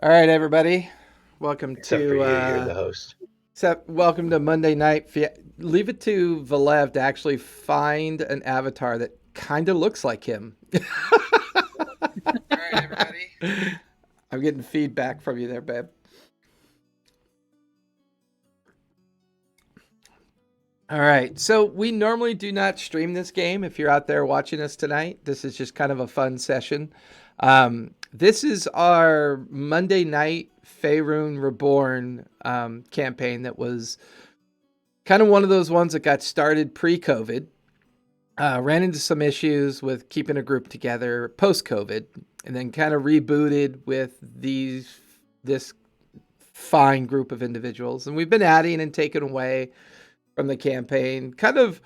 All right, everybody. Welcome Except for to you, you're the host. welcome to Monday night. Leave it to Valev to actually find an avatar that kind of looks like him. All right, everybody. I'm getting feedback from you there, babe. All right. So we normally do not stream this game. If you're out there watching us tonight, this is just kind of a fun session. This is our Monday night FaeRun Reborn campaign that was kind of one of those ones that got started pre-COVID. Ran into some issues with keeping a group together post-COVID, and then kind of rebooted with this fine group of individuals. And we've been adding and taking away from the campaign. Kind of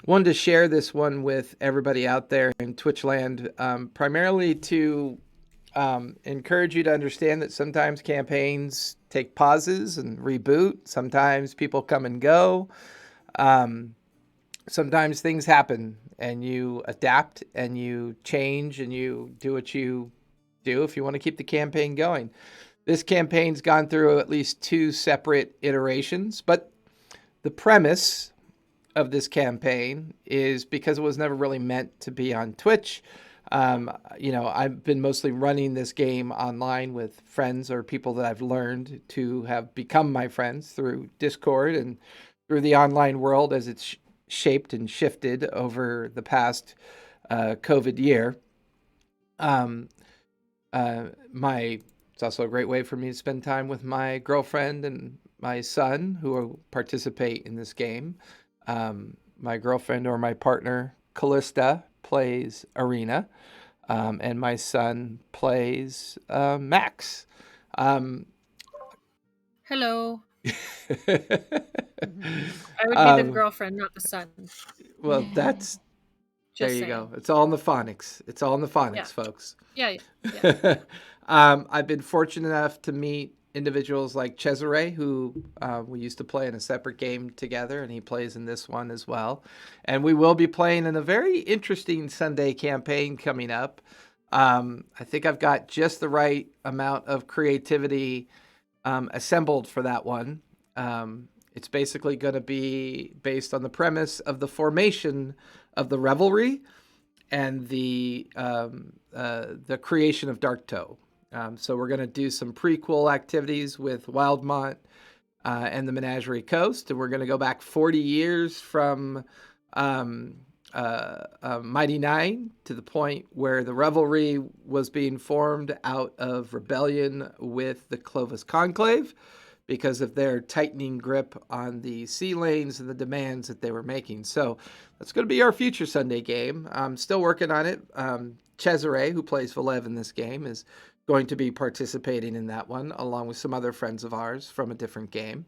wanted to share this one with everybody out there in Twitch land, primarily to encourage you to understand that sometimes campaigns take pauses and reboot. Sometimes people come and go. Um, Sometimes things happen and you adapt and you change and you do what you do if you want to keep the campaign going. This campaign's gone through at least two separate iterations, but the premise of this campaign is because it was never really meant to be on Twitch. I've been mostly running this game online with friends or people that I've learned to have become my friends through Discord and through the online world as it's shaped and shifted over the past COVID year. Um, it's also a great way for me to spend time with my girlfriend and my son who participate in this game. My girlfriend or my partner, Callista, plays Arena, and my son plays Max. Um, Hello. I would be the um, girlfriend, not the son. well, that's there Just you saying. go. It's all in the phonics. It's all in the Yeah. phonics, folks. Yeah. Yeah. I've been fortunate enough to meet individuals like Cesare, who we used to play in a separate game together, and he plays in this one as well. And we will be playing in a very interesting Sunday campaign coming up. I think I've got just the right amount of creativity assembled for that one. It's basically going to be based on the premise of the formation of the Revelry and the creation of Dark Toe. So we're going to do some prequel activities with Wildmont and the Menagerie Coast, and we're going to go back 40 years from Mighty Nine to the point where the Revelry was being formed out of rebellion with the Clovis Conclave because of their tightening grip on the sea lanes and the demands that they were making. So that's going to be our future Sunday game. I'm still working on it. Cesare, who plays Valev in this game, is going to be participating in that one, along with some other friends of ours from a different game.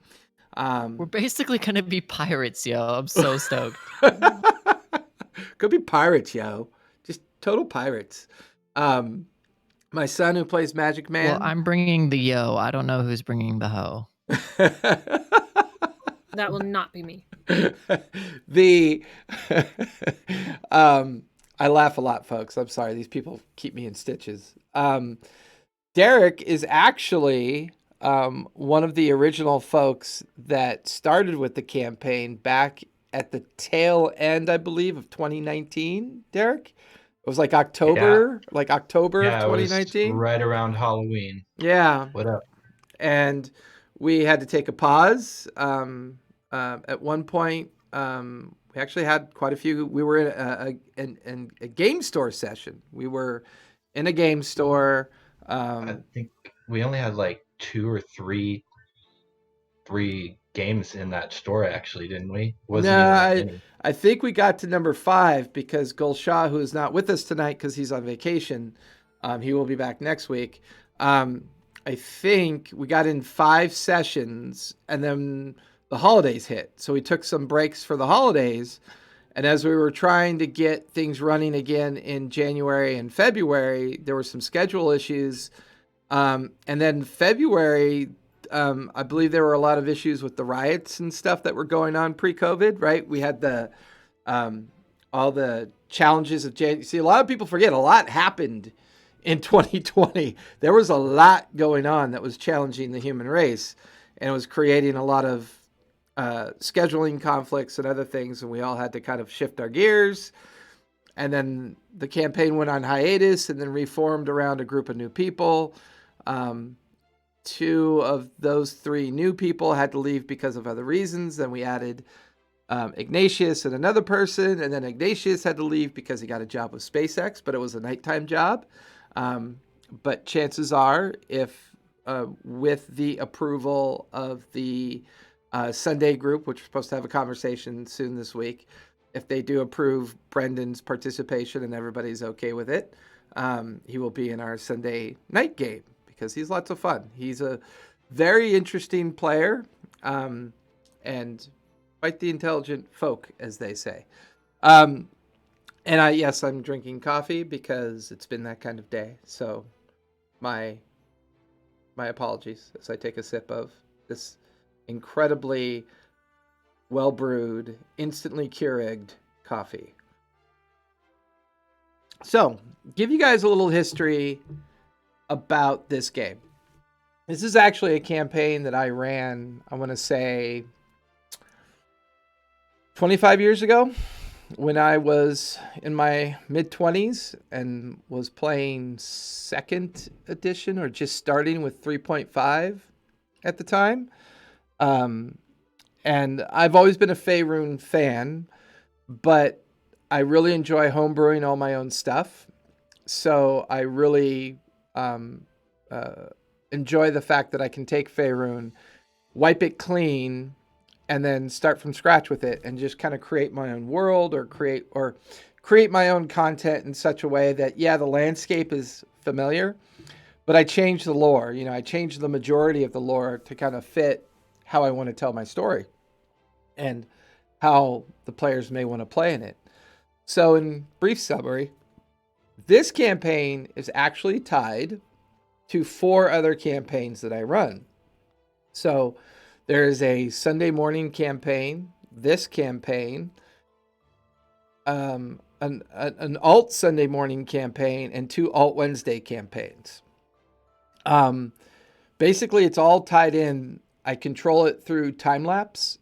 We're basically going to be pirates, yo. I'm so stoked. Could be pirates, yo. Just total pirates. My son, who plays Magic Man. Well, I'm bringing the yo. I don't know who's bringing the ho. That will not be me. the I laugh a lot, folks. I'm sorry. These people keep me in stitches. Derek is actually one of the original folks that started with the campaign back at the tail end, I believe, of 2019. Derek, it was like October of Yeah, 2019. it was right around Halloween. Yeah, What up? and we had to take a pause. At one point, we actually had quite a few. We were in a game store session. We were in a game store. I think we only had like two or three games in that store actually, didn't we? Wasn't No, even that many. I think we got to number 5 because Gulshaw, who is not with us tonight because he's on vacation, he will be back next week. I think we got in 5 sessions and then the holidays hit. So we took some breaks for the holidays. And as we were trying to get things running again in January and February, there were some schedule issues. And then February, I believe there were a lot of issues with the riots and stuff that were going on pre-COVID, right? We had all the challenges of January. See, a lot of people forget a lot happened in 2020. There was a lot going on that was challenging the human race, and it was creating a lot of scheduling conflicts and other things, and we all had to kind of shift our gears. And then the campaign went on hiatus and then reformed around a group of new people. Two of those three new people had to leave because of other reasons. Then we added Ignatius and another person, and then Ignatius had to leave because he got a job with SpaceX, but it was a nighttime job. But chances are, if with the approval of the Sunday group, which we're supposed to have a conversation soon this week, if they do approve Brendan's participation and everybody's okay with it, he will be in our Sunday night game because he's lots of fun. He's a very interesting player and quite the intelligent folk, as they say. And yes, I'm drinking coffee because it's been that kind of day. So my apologies as I take a sip of this incredibly well-brewed, instantly Keurigged coffee. So, give you guys a little history about this game. This is actually a campaign that I ran, I want to say, 25 years ago when I was in my mid-20s and was playing 2nd edition or just starting with 3.5 at the time. And I've always been a FaeRun fan, but I really enjoy homebrewing all my own stuff. So I really enjoy the fact that I can take FaeRun, wipe it clean, and then start from scratch with it and just kind of create my own world or create my own content in such a way that, yeah, the landscape is familiar, but I change the lore. I change the majority of the lore to kind of fit how I want to tell my story and how the players may want to play in it. So in brief summary, this campaign is actually tied to 4 other campaigns that I run. So there is a Sunday morning campaign, this campaign, an alt Sunday morning campaign, and 2 alt Wednesday campaigns. Basically, it's all tied in. I control it through time lapse.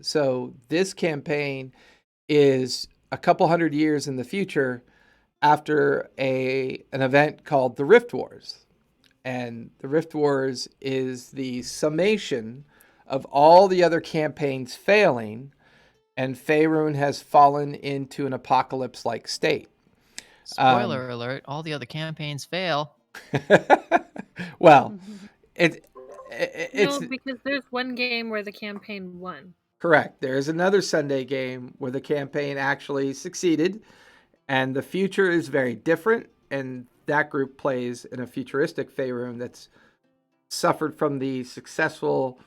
So this campaign is a couple hundred years in the future after an event called the Rift Wars. And the Rift Wars is the summation of all the other campaigns failing, and FaeRun has fallen into an apocalypse-like state. Spoiler alert, all the other campaigns fail. Well, it's No, because there's one game where the campaign won. correct. There is another Sunday game where the campaign actually succeeded, and the future is very different, and that group plays in a futuristic FaeRun that's suffered from the successful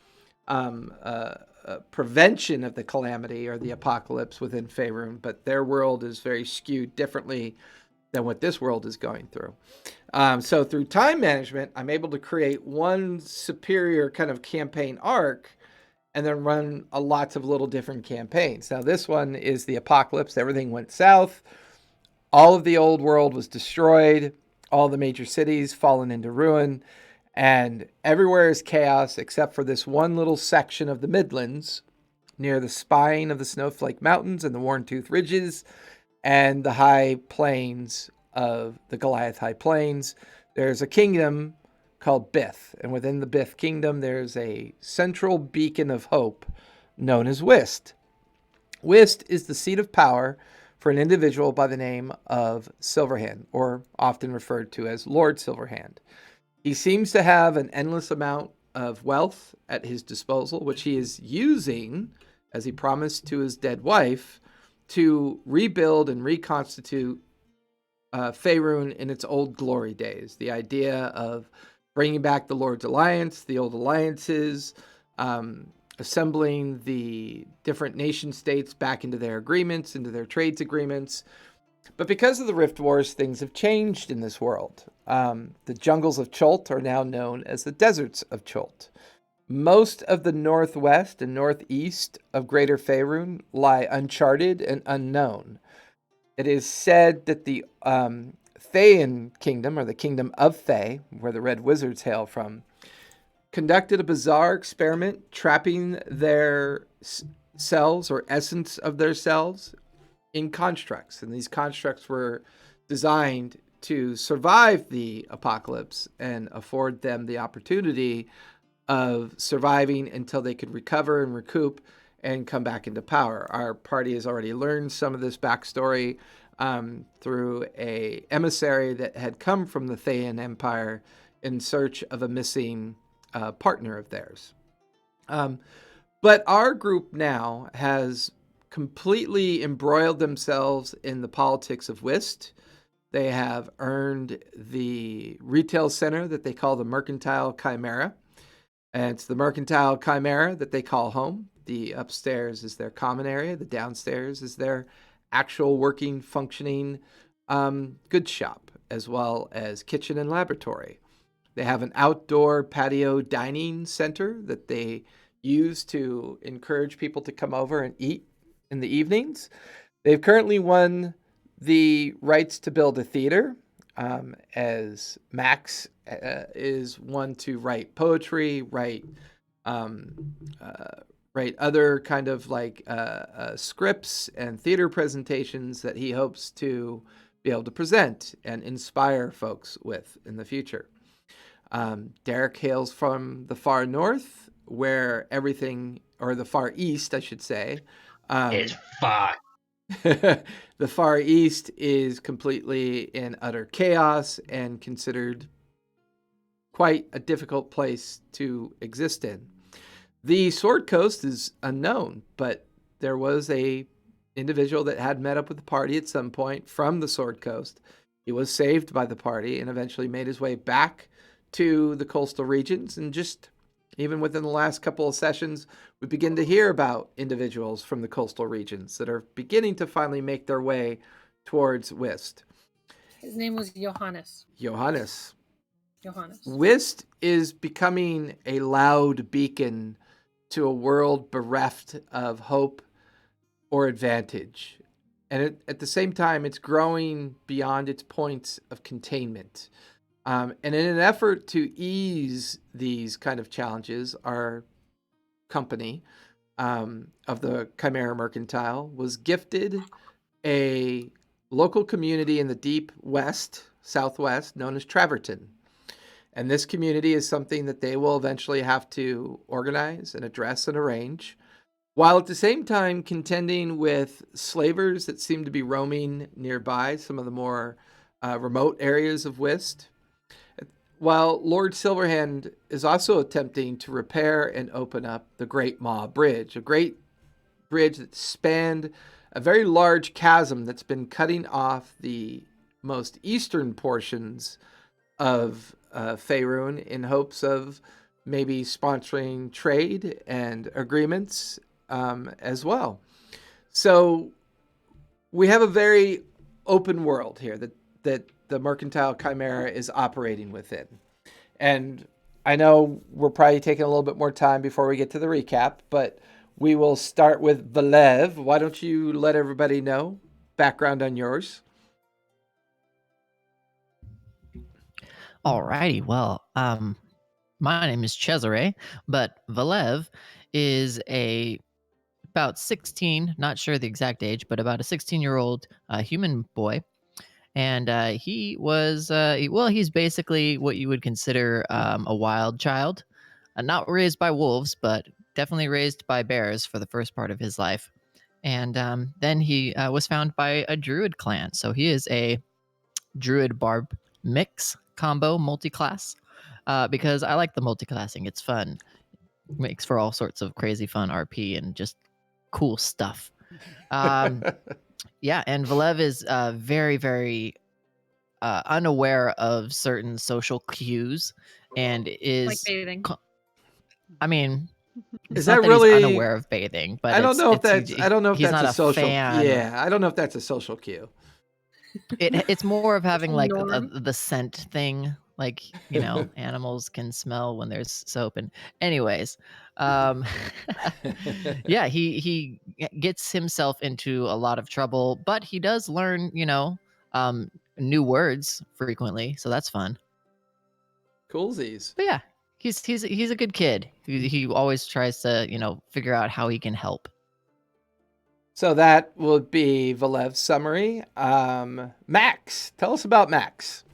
prevention of the calamity or the apocalypse within FaeRun, but their world is very skewed differently than what this world is going through. So through time management, I'm able to create one superior kind of campaign arc and then run lots of little different campaigns. Now this one is the apocalypse. Everything went south. All of the old world was destroyed. All the major cities fallen into ruin. And everywhere is chaos except for this one little section of the Midlands near the spine of the Snowflake Mountains and the Worn-Tooth Ridges and the high plains of the Goliath High Plains. There's a kingdom called Bith, and within the Bith kingdom there's a central beacon of hope known as Whist. Whist is the seat of power for an individual by the name of Silverhand, or often referred to as Lord Silverhand. He seems to have an endless amount of wealth at his disposal, which he is using, as he promised to his dead wife, to rebuild and reconstitute FaeRun in its old glory days. The idea of bringing back the Lord's Alliance, the old alliances, assembling the different nation states back into their agreements, into their trades agreements. But because of the Rift Wars, things have changed in this world. The jungles of Chult are now known as the deserts of Chult. Most of the northwest and northeast of Greater FaeRun lie uncharted and unknown. It is said that the Thayan Kingdom, or the Kingdom of Fae, where the Red Wizards hail from, conducted a bizarre experiment trapping their cells or essence of their cells in constructs. And these constructs were designed to survive the apocalypse and afford them the opportunity of surviving until they could recover and recoup and come back into power. Our party has already learned some of this backstory through a emissary that had come from the Thayan Empire in search of a missing partner of theirs. But our group now has completely embroiled themselves in the politics of Whist. They have earned the retail center that they call the Mercantile Chimera. And it's the Mercantile Chimera that they call home. The upstairs is their common area. The downstairs is their actual working, functioning goods shop, as well as kitchen and laboratory. They have an outdoor patio dining center that they use to encourage people to come over and eat in the evenings. They've currently won the rights to build a theater, as Max is one to write poetry, write other kind of like scripts and theater presentations that he hopes to be able to present and inspire folks with in the future. Derek hails from the far north, where everything, or the far east, I should say. It's fucked. The Far East is completely in utter chaos and considered quite a difficult place to exist in. The Sword Coast is unknown, but there was a individual that had met up with the party at some point from the Sword Coast. He was saved by the party and eventually made his way back to the coastal regions, and just even within the last couple of sessions, we begin to hear about individuals from the coastal regions that are beginning to finally make their way towards Whist. His name was Johannes. Johannes. Johannes. Whist is becoming a loud beacon to a world bereft of hope or advantage. And at the same time, it's growing beyond its points of containment. And in an effort to ease these kind of challenges, our company of the Chimera Mercantile was gifted a local community in the deep west, southwest, known as Traverton. And this community is something that they will eventually have to organize and address and arrange, while at the same time contending with slavers that seem to be roaming nearby some of the more remote areas of Whist. While Lord Silverhand is also attempting to repair and open up the Great Maw Bridge, a great bridge that spanned a very large chasm that's been cutting off the most eastern portions of FaeRun in hopes of maybe sponsoring trade and agreements as well. So we have a very open world here that the Mercantile Chimera is operating within. And I know we're probably taking a little bit more time before we get to the recap, but we will start with Valev. Why don't you let everybody know background on yours? Alrighty, well, my name is Cesare, but Valev is about 16, not sure the exact age, but about a 16-year-old human boy. And he's basically what you would consider a wild child. Not raised by wolves, but definitely raised by bears for the first part of his life. And then he was found by a druid clan. So he is a druid barb mix combo multi-class because I like the multi-classing. It's fun. It makes for all sorts of crazy fun RP and just cool stuff. Yeah, and Valev is very, very unaware of certain social cues and is Like bathing. I mean, Is not that that really he's unaware of bathing, but I don't know if he's that's not a social fan. Yeah, I don't know if that's a social cue. It's more of having like Norm. the scent thing, like, you know, animals can smell when there's soap. And anyways, yeah, he gets himself into a lot of trouble, but he does learn, you know, new words frequently, so that's fun. Coolsies. But yeah, he's a good kid. He always tries to figure out how he can help. So that would be Valev's summary. Max, tell us about Max.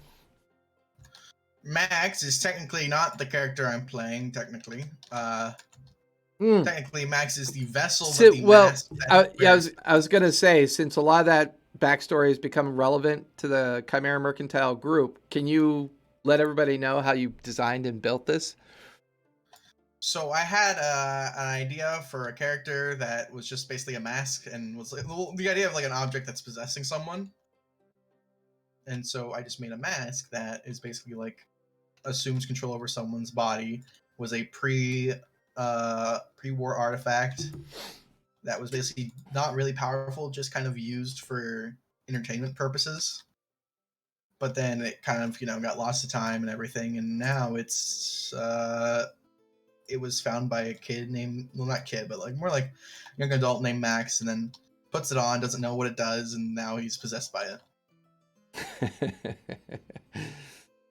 Max is technically not the character I'm playing. Technically, Max is the vessel with the mask. I was gonna say, since a lot of that backstory has become relevant to the Chimera Mercantile group, can you let everybody know how you designed and built this? So I had an idea for a character that was just basically a mask, and was like the idea of like an object that's possessing someone. And so I just made a mask that is basically like assumes control over someone's body. Was a pre-war artifact that was basically not really powerful, just kind of used for entertainment purposes. But then it kind of got lost to time and everything, and now it's it was found by a kid named, well, not kid, but like more like young adult named Max, and then puts it on, doesn't know what it does, and now he's possessed by it.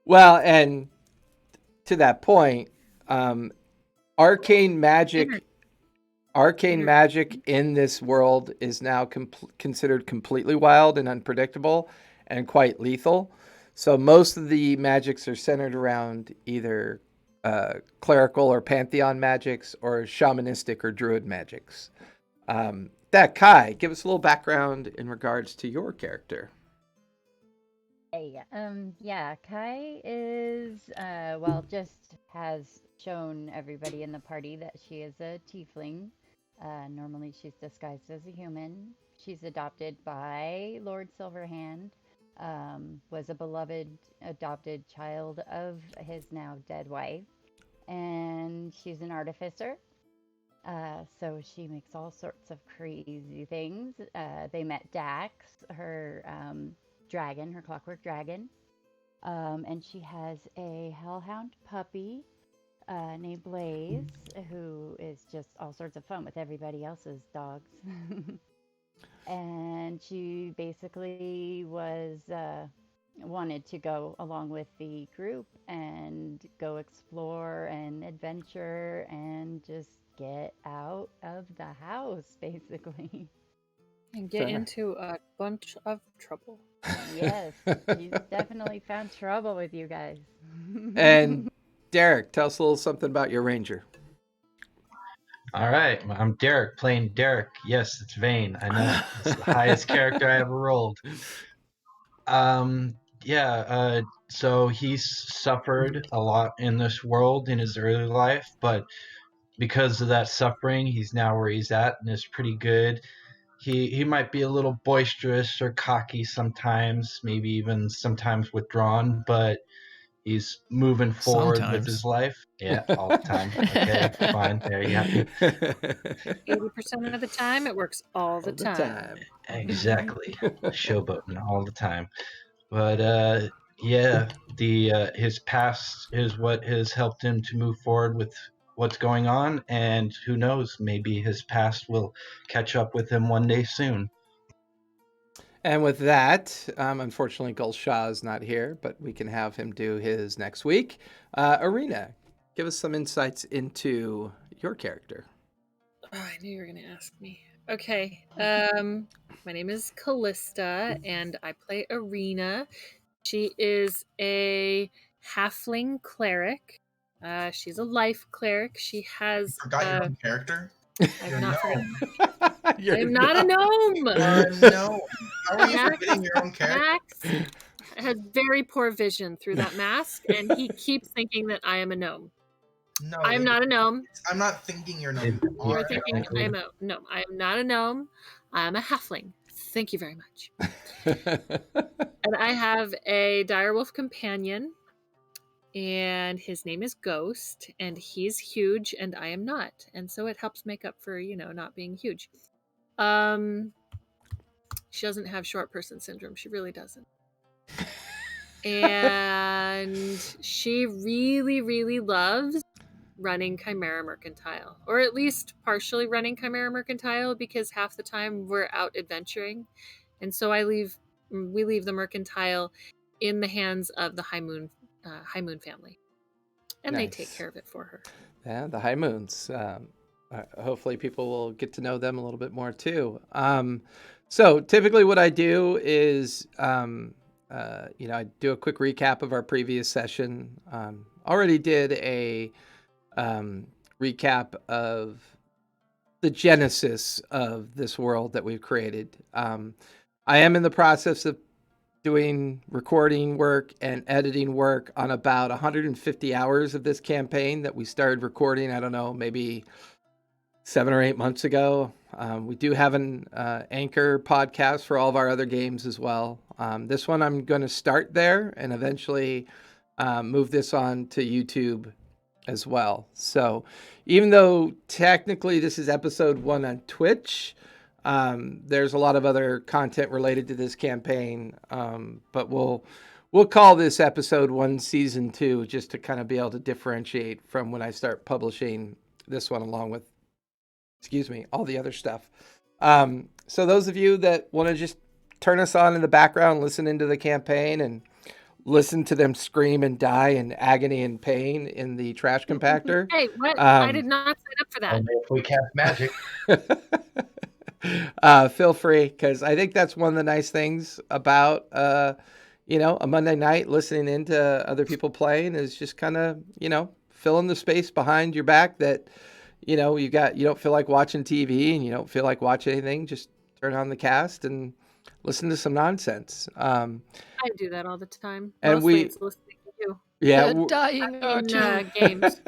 Well, and to that point, arcane magic in this world is now considered completely wild and unpredictable and quite lethal. So most of the magics are centered around either clerical or pantheon magics or shamanistic or druid magics. Kai, give us a little background in regards to your character. Hey, Kai is, just has shown everybody in the party that she is a tiefling. Normally she's disguised as a human. She's adopted by Lord Silverhand, was a beloved adopted child of his now dead wife, and she's an artificer. So she makes all sorts of crazy things. They met Dax, her dragon, her clockwork dragon. And she has a hellhound puppy named Blaze, who is just all sorts of fun with everybody else's dogs. And she basically wanted to go along with the group and go explore and adventure and just get out of the house, basically. And get into a bunch of trouble. Yes, she's definitely found trouble with you guys. And Derek, tell us a little something about your ranger. All right, I'm Derek, playing Derek. Yes, it's Vane. I know it's the highest character I ever rolled. So he's suffered a lot in this world in his early life, but because of that suffering, he's now where he's at and is pretty good. He might be a little boisterous or cocky sometimes, maybe even sometimes withdrawn, but he's moving forward with his life. Yeah, all the time. Okay, fine. There you have it. 80% of the time, it works all the time. Exactly. Showboating all the time. But his past is what has helped him to move forward with what's going on, and who knows, maybe his past will catch up with him one day soon. And with that, unfortunately, Gulshaw is not here, but we can have him do his next week. Arena, give us some insights into your character. Oh, I knew you were going to ask me. Okay. My name is Callista, and I play Arena. She is a halfling cleric. She's a life cleric. She has... You forgot your own character? I'm not gnome. I'm not a gnome. No. How are you forgetting your own character? Max has very poor vision through that mask, and he keeps thinking that I am a gnome. No, I am not a gnome. I'm not thinking you're a gnome. You're thinking I am a gnome. I am not a gnome. I am a halfling. Thank you very much. And I have a direwolf companion, and his name is Ghost, and he's huge, and I am not, and so it helps make up for not being huge. She doesn't have short person syndrome. She really doesn't. And she really, really loves running Chimera Mercantile, or at least partially running Chimera Mercantile, because half the time we're out adventuring, and so I leave we leave the mercantile in the hands of the High Moon family, and they take Nice. care of it for her. Yeah, the High Moons. Hopefully, people will get to know them a little bit more too. So typically, what I do is, I do a quick recap of our previous session. Already did a recap of the genesis of this world that we've created. I am in the process of doing recording work and editing work on about 150 hours of this campaign that we started recording, I don't know, maybe 7 or 8 months ago. We do have an Anchor podcast for all of our other games as well. This one I'm going to start there and eventually move this on to YouTube as well. So even though technically this is episode 1 on Twitch, there's a lot of other content related to this campaign, but we'll call this episode 1 season 2 just to kind of be able to differentiate from when I start publishing this one along with, all the other stuff. So those of you that want to just turn us on in the background, listen into the campaign and listen to them scream and die in agony and pain in the trash compactor. Hey, what? I did not sign up for that. Only if we cast magic. Feel free, because I think that's one of the nice things about a Monday night listening into other people playing is just kind of filling the space behind your back that you don't feel like watching TV and you don't feel like watching anything. Just turn on the cast and listen to some nonsense. I do that all the time. And Mostly it's listening to you. Yeah, dying in games.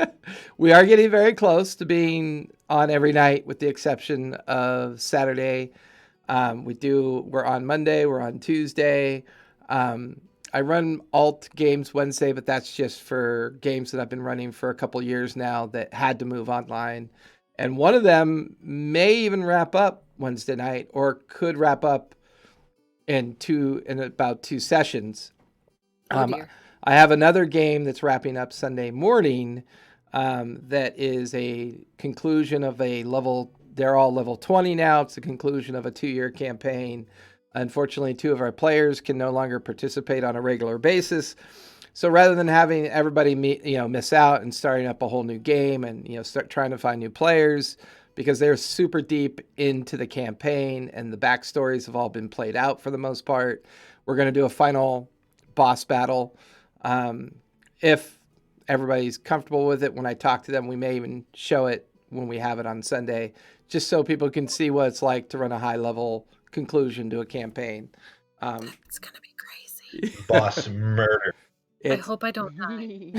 We are getting very close to being on every night, with the exception of Saturday. We're on Monday. We're on Tuesday. I run alt games Wednesday, but that's just for games that I've been running for a couple years now that had to move online. And one of them may even wrap up Wednesday night, or could wrap up in about 2 sessions. Oh, dear. I have another game that's wrapping up Sunday morning that is a conclusion of a level. They're all level 20 now. It's the conclusion of a 2-year campaign. Unfortunately, 2 of our players can no longer participate on a regular basis. So rather than having everybody miss out and starting up a whole new game and start trying to find new players, because they're super deep into the campaign and the backstories have all been played out for the most part, we're going to do a final boss battle. If everybody's comfortable with it, when I talk to them, we may even show it when we have it on Sunday, just so people can see what it's like to run a high-level conclusion to a campaign. It's going to be crazy. Boss murder. I hope I don't die.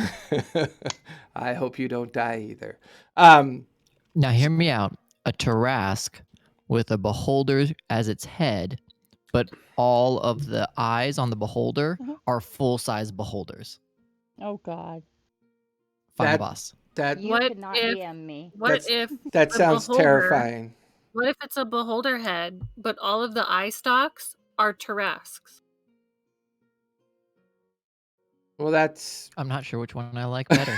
I hope you don't die either. Now, hear me out. A Tarask with a beholder as its head, but all of the eyes on the beholder are full-size beholders. Oh, God. Final boss. You could not DM me. That sounds terrifying. What if it's a beholder head, but all of the eye stalks are Tarasks? Well, I'm not sure which one I like better.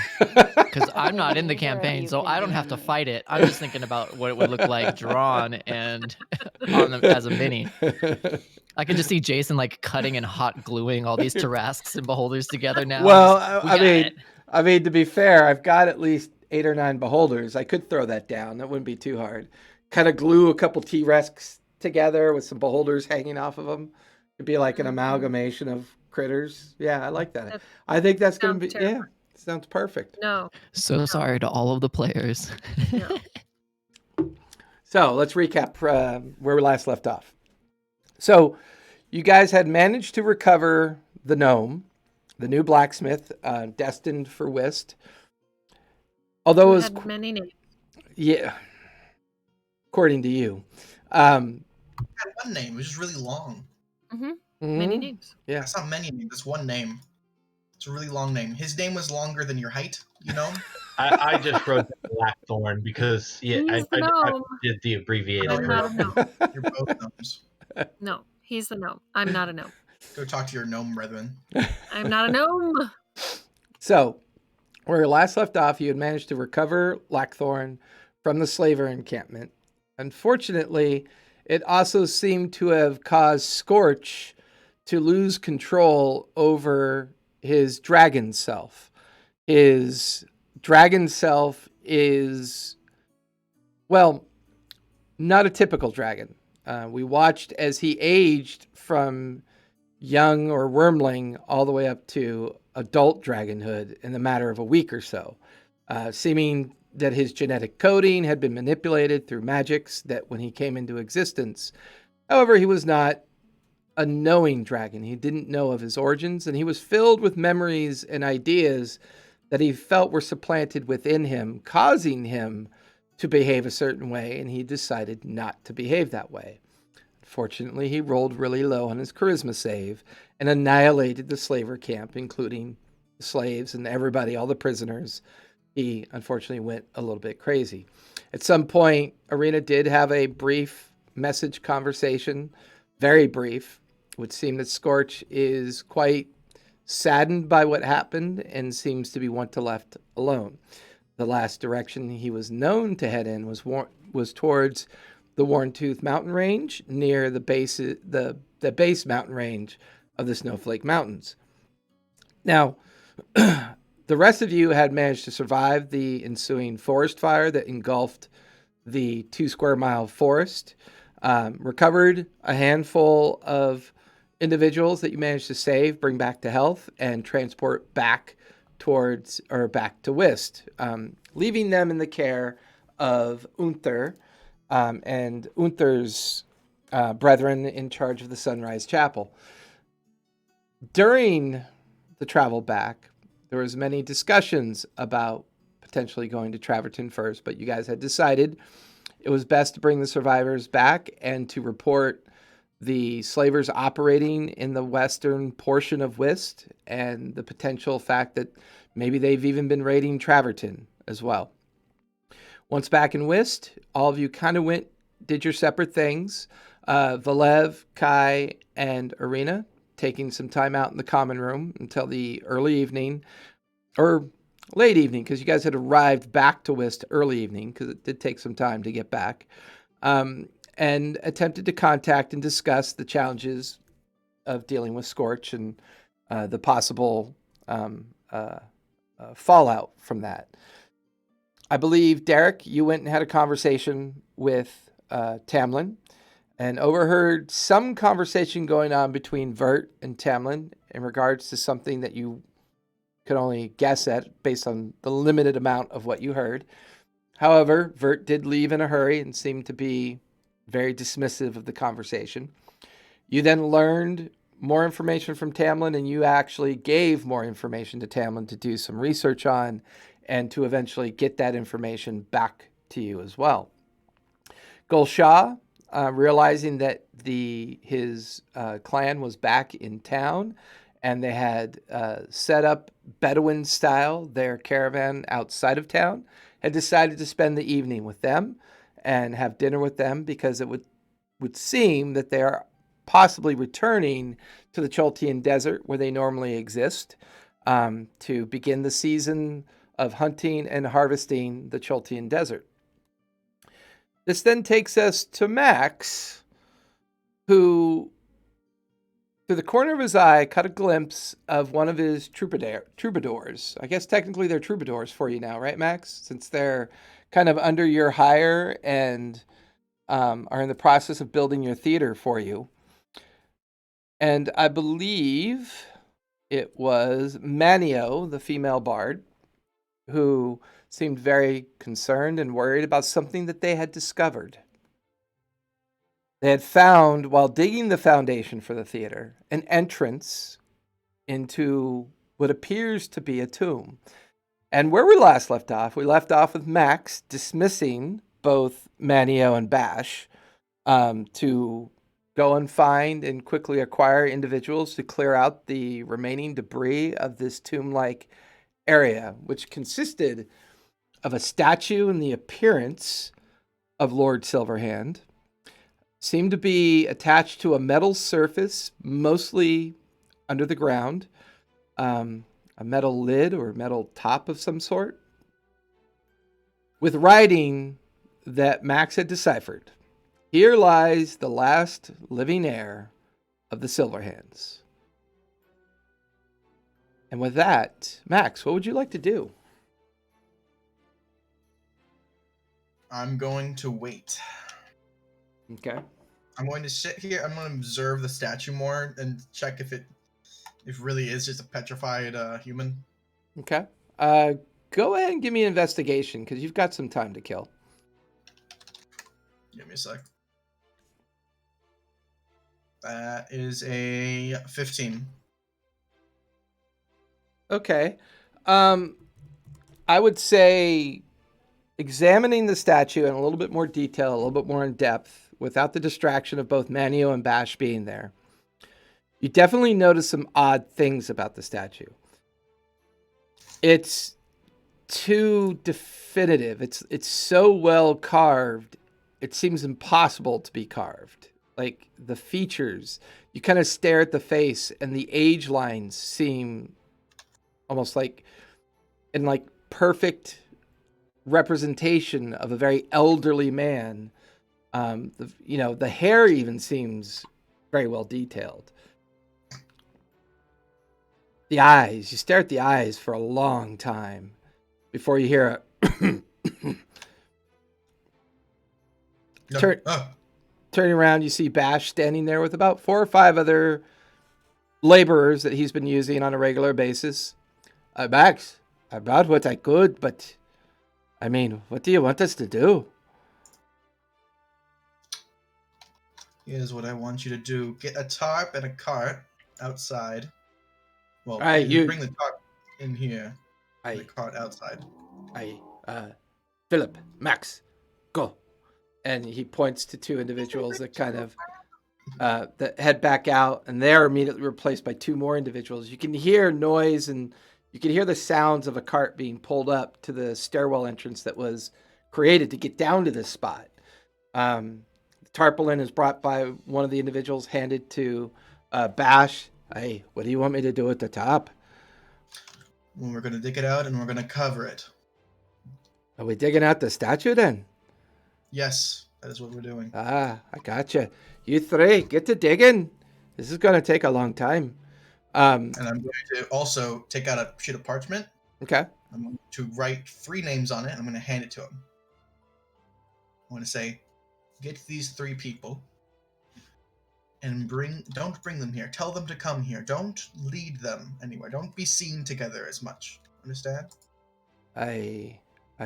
Because I'm not in the campaign, so I don't have to fight it. I'm just thinking about what it would look like drawn and as a mini. I can just see Jason cutting and hot gluing all these Tarasks and beholders together now. Well, I mean, to be fair, I've got at least 8 or 9 beholders. I could throw that down. That wouldn't be too hard. Kind of glue a couple T-Rex together with some beholders hanging off of them. It'd be like an amalgamation of critters. Yeah, I like that. I think that's going to be, terrifying. Sounds perfect. No. So sorry to all of the players. No. So let's recap where we last left off. So you guys had managed to recover the gnome, the new blacksmith, destined for Whist. Although it was had many names. Yeah. According to you. It had one name. It was just really long. Many names. Yeah. That's not many names. It's one name. It's a really long name. His name was longer than your height, I just wrote Blackthorn because I did the abbreviated I'm not a gnome. You're both gnomes. No, he's the gnome. I'm not a gnome. Go talk to your gnome brethren. I'm not a gnome. So, where you last left off, you had managed to recover Blackthorn from the slaver encampment. Unfortunately, it also seemed to have caused Scorch to lose control over his dragon self. His dragon self is, well, not a typical dragon. We watched as he aged from young or wormling all the way up to adult dragonhood in the matter of a week or so, seeming that his genetic coding had been manipulated through magics that when he came into existence. However, he was not a knowing dragon. He didn't know of his origins, and he was filled with memories and ideas that he felt were supplanted within him, causing him to behave a certain way, and he decided not to behave that way. Fortunately, he rolled really low on his charisma save and annihilated the slaver camp, including the slaves and everybody, all the prisoners. He unfortunately went a little bit crazy. At some point, Arena did have a brief message conversation, very brief. It would seem that Scorch is quite saddened by what happened and seems to be left alone. The last direction he was known to head in was towards the Worntooth mountain range near the base mountain range of the Snowflake Mountains. Now, the rest of you had managed to survive the ensuing forest fire that engulfed the 2 square mile forest, recovered a handful of individuals that you managed to save, bring back to health, and transport back to Whist, leaving them in the care of Unther and Unther's brethren in charge of the Sunrise Chapel. During the travel back, there was many discussions about potentially going to Traverton first, but you guys had decided it was best to bring the survivors back and to report the slavers operating in the western portion of Whist and the potential fact that maybe they've even been raiding Traverton as well. Once back in Whist, all of you kind of did your separate things. Valev, Kai, and Arena taking some time out in the common room until the early evening, or late evening, because you guys had arrived back to Whist early evening, because it did take some time to get back, and attempted to contact and discuss the challenges of dealing with Scorch and the possible fallout from that. I believe, Derek, you went and had a conversation with Tamlin and overheard some conversation going on between Vert and Tamlin in regards to something that you could only guess at based on the limited amount of what you heard. However, Vert did leave in a hurry and seemed to be very dismissive of the conversation. You then learned more information from Tamlin, and you actually gave more information to Tamlin to do some research on and to eventually get that information back to you as well. Gulshaw, realizing that his clan was back in town and they had set up Bedouin style their caravan outside of town, had decided to spend the evening with them and have dinner with them, because it would seem that they are possibly returning to the Chultian desert where they normally exist, to begin the season of hunting and harvesting the Chultian desert. This then takes us to Max, who, through the corner of his eye, caught a glimpse of one of his troubadours. I guess technically they're troubadours for you now, right, Max? Since they're kind of under your hire and are in the process of building your theater for you. And I believe it was Manio, the female bard, who seemed very concerned and worried about something that they had discovered. They had found, while digging the foundation for the theater, an entrance into what appears to be a tomb. And where we last left off with Max dismissing both Manio and Bash to go and find and quickly acquire individuals to clear out the remaining debris of this tomb-like area, which consisted of a statue in the appearance of Lord Silverhand, seemed to be attached to a metal surface, mostly under the ground, a metal lid or metal top of some sort, with writing that Max had deciphered. Here lies the last living heir of the Silverhands. And with that, Max, what would you like to do? I'm going to wait. Okay. I'm going to sit here. I'm going to observe the statue more and check if it really is just a petrified human. Okay. Go ahead and give me an investigation because you've got some time to kill. Give me a sec. That is a 15. Okay. I would say examining the statue in a little bit more detail, a little bit more in depth, without the distraction of both Manio and Bash being there, you definitely notice some odd things about the statue. It's too definitive. It's so well carved, it seems impossible to be carved. Like the features, you kind of stare at the face and the age lines seem almost like in like perfect representation of a very elderly man. The hair even seems very well detailed. The eyes, you stare at the eyes for a long time before you hear a turning around. You see Bash standing there with about 4 or 5 other laborers that he's been using on a regular basis. Max, I brought what I could, but I mean, what do you want us to do? Here's what I want you to do. Get a tarp and a cart outside. Well, Right, you bring the tarp in here. And the cart outside. Philip, Max, go. And he points to 2 individuals that kind of that head back out, and they're immediately replaced by 2 more individuals. You can hear noise, and you can hear the sounds of a cart being pulled up to the stairwell entrance that was created to get down to this spot. The tarpaulin is brought by one of the individuals, handed to Bash. Hey, what do you want me to do at the top? Well, we're going to dig it out, and we're going to cover it. Are we digging out the statue then? Yes, that is what we're doing. I gotcha. You 3, get to digging. This is going to take a long time. And I'm going to also take out a sheet of parchment. Okay. I'm going to write 3 names on it, and I'm going to hand it to him. I'm going to say, get these 3 people, and don't bring them here. Tell them to come here. Don't lead them anywhere. Don't be seen together as much. Understand? I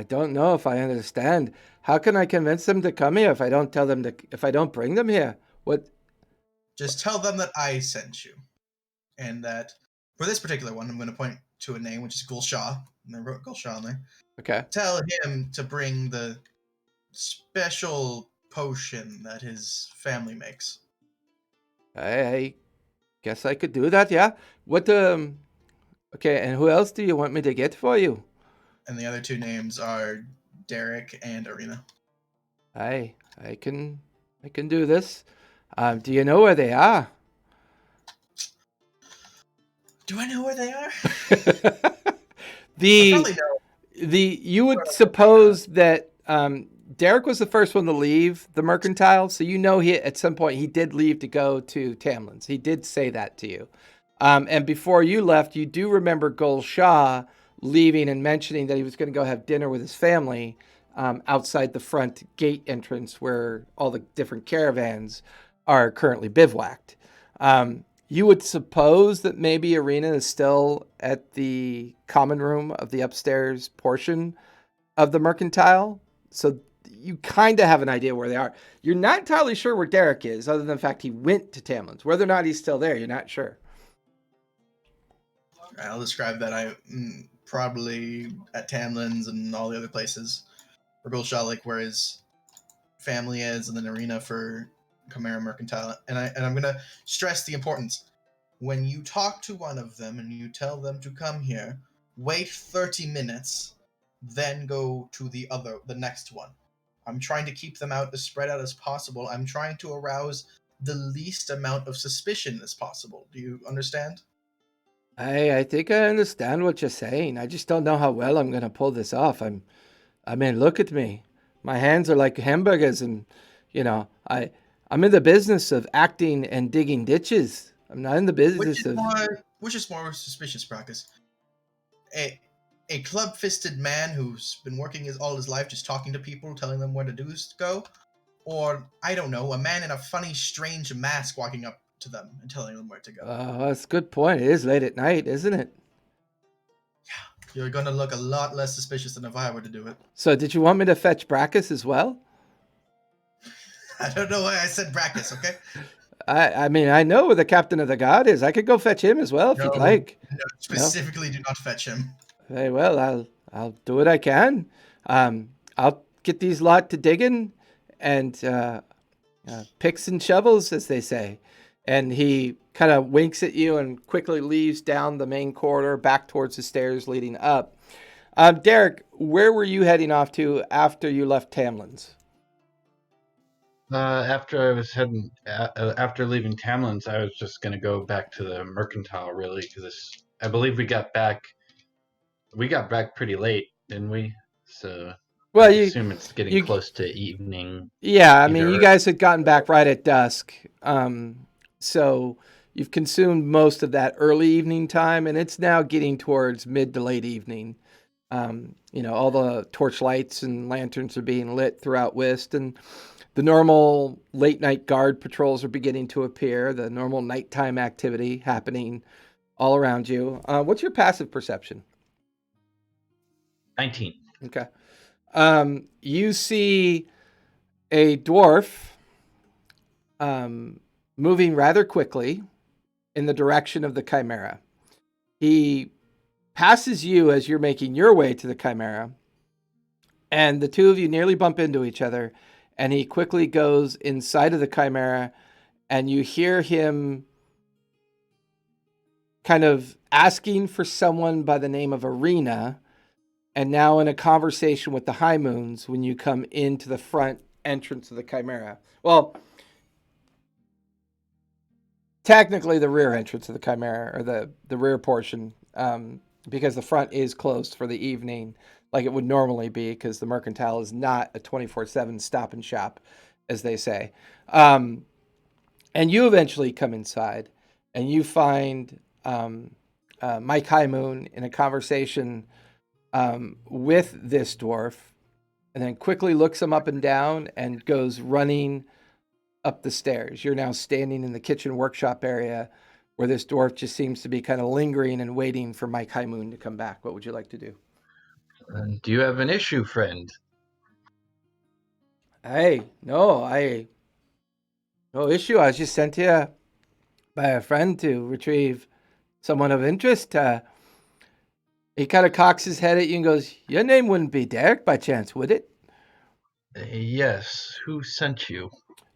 don't know if I understand. How can I convince them to come here if I don't bring them here? What? Just tell them that I sent you. And that for this particular one, I'm going to point to a name, which is Gulshaw. And I wrote Gulshaw on there. Okay. Tell him to bring the special potion that his family makes. I guess I could do that, yeah. What, okay, and who else do you want me to get for you? And the other 2 names are Derek and Arena. I can do this. Do you know where they are? Do I know where they are? I probably know. You would suppose that Derek was the first one to leave the Mercantile, so you know he at some point he did leave to go to Tamlin's. He did say that to you. And before you left, you do remember Gul Shah leaving and mentioning that he was going to go have dinner with his family outside the front gate entrance where all the different caravans are currently bivouacked. You would suppose that maybe Arena is still at the common room of the upstairs portion of the Mercantile. So you kind of have an idea where they are. You're not entirely sure where Derek is, other than the fact he went to Tamlin's. Whether or not he's still there, you're not sure. I'll describe that I'm probably at Tamlin's and all the other places. Or Gulshaw, like where his family is, and then Arena for Chimera Mercantile. And I'm going to stress the importance. When you talk to one of them and you tell them to come here, wait 30 minutes, then go to the next one. I'm trying to keep them out as spread out as possible. I'm trying to arouse the least amount of suspicion as possible. Do you understand? I think I understand what you're saying. I just don't know how well I'm going to pull this off. I mean, look at me. My hands are like hamburgers, and, you know, I'm in the business of acting and digging ditches. I'm not in the business of. Which is more suspicious, Brackus? A club-fisted man who's been working all his life just talking to people, telling them where to go, or I don't know, a man in a funny, strange mask walking up to them and telling them where to go. That's a good point. It is late at night, isn't it? Yeah, you're gonna look a lot less suspicious than if I were to do it. So, did you want me to fetch Brackus as well? I don't know why I said Brackus, okay? I mean, I know where the captain of the guard is. I could go fetch him as well if you'd like. No, specifically do not fetch him. Very well, I'll do what I can. I'll get these lot to digging and picks and shovels, as they say. And he kind of winks at you and quickly leaves down the main corridor back towards the stairs leading up. Derek, where were you heading off to after you left Tamlin's? After leaving Tamlin's, I was just gonna go back to the mercantile, really, because I believe we got back pretty late, didn't we? So Well, I assume it's getting close to evening. Yeah, I mean, you guys had gotten back right at dusk, so you've consumed most of that early evening time, and it's now getting towards mid to late evening. All the torch lights and lanterns are being lit throughout Whist, and the normal late night guard patrols are beginning to appear, the normal nighttime activity happening all around you. What's your passive perception? 19. Okay. You see a dwarf moving rather quickly in the direction of the Chimera. He passes you as you're making your way to the Chimera, and the two of you nearly bump into each other, and he quickly goes inside of the Chimera, and you hear him kind of asking for someone by the name of Arena, and now in a conversation with the High Moons when you come into the front entrance of the Chimera. Well, technically the rear entrance of the Chimera, or the rear portion, because the front is closed for the evening like it would normally be, because the mercantile is not a 24/7 stop and shop, as they say. And you eventually come inside, and you find Mike High Moon in a conversation with this dwarf, and then quickly looks him up and down and goes running up the stairs. You're now standing in the kitchen workshop area where this dwarf just seems to be kind of lingering and waiting for Mike High Moon to come back. What would you like to do? Do you have an issue, friend? Hey, no issue. I was just sent here by a friend to retrieve someone of interest. He kind of cocks his head at you and goes, "Your name wouldn't be Derek by chance, would it?" Yes. Who sent you?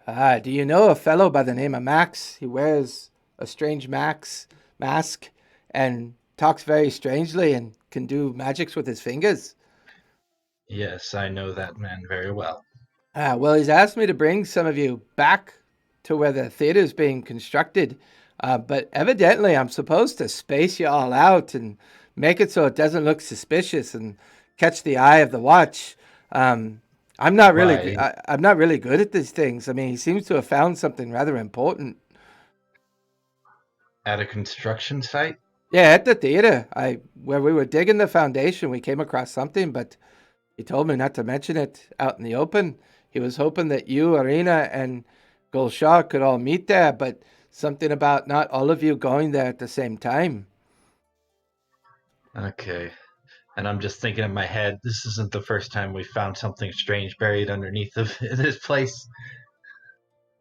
Do you know a fellow by the name of Max? He wears a strange mask and talks very strangely and can do magics with his fingers. Yes, I know that man very well. Well, he's asked me to bring some of you back to where the theater is being constructed, but evidently I'm supposed to space you all out and make it so it doesn't look suspicious and catch the eye of the watch. I'm not really I'm not really good at these things. I mean, he seems to have found something rather important. At a construction site? Yeah, at the theater. Where we were digging the foundation, we came across something, but he told me not to mention it out in the open. He was hoping that you, Arena, and Gulshaw could all meet there, but something about not all of you going there at the same time. Okay. And I'm just thinking in my head, this isn't the first time we found something strange buried underneath this place.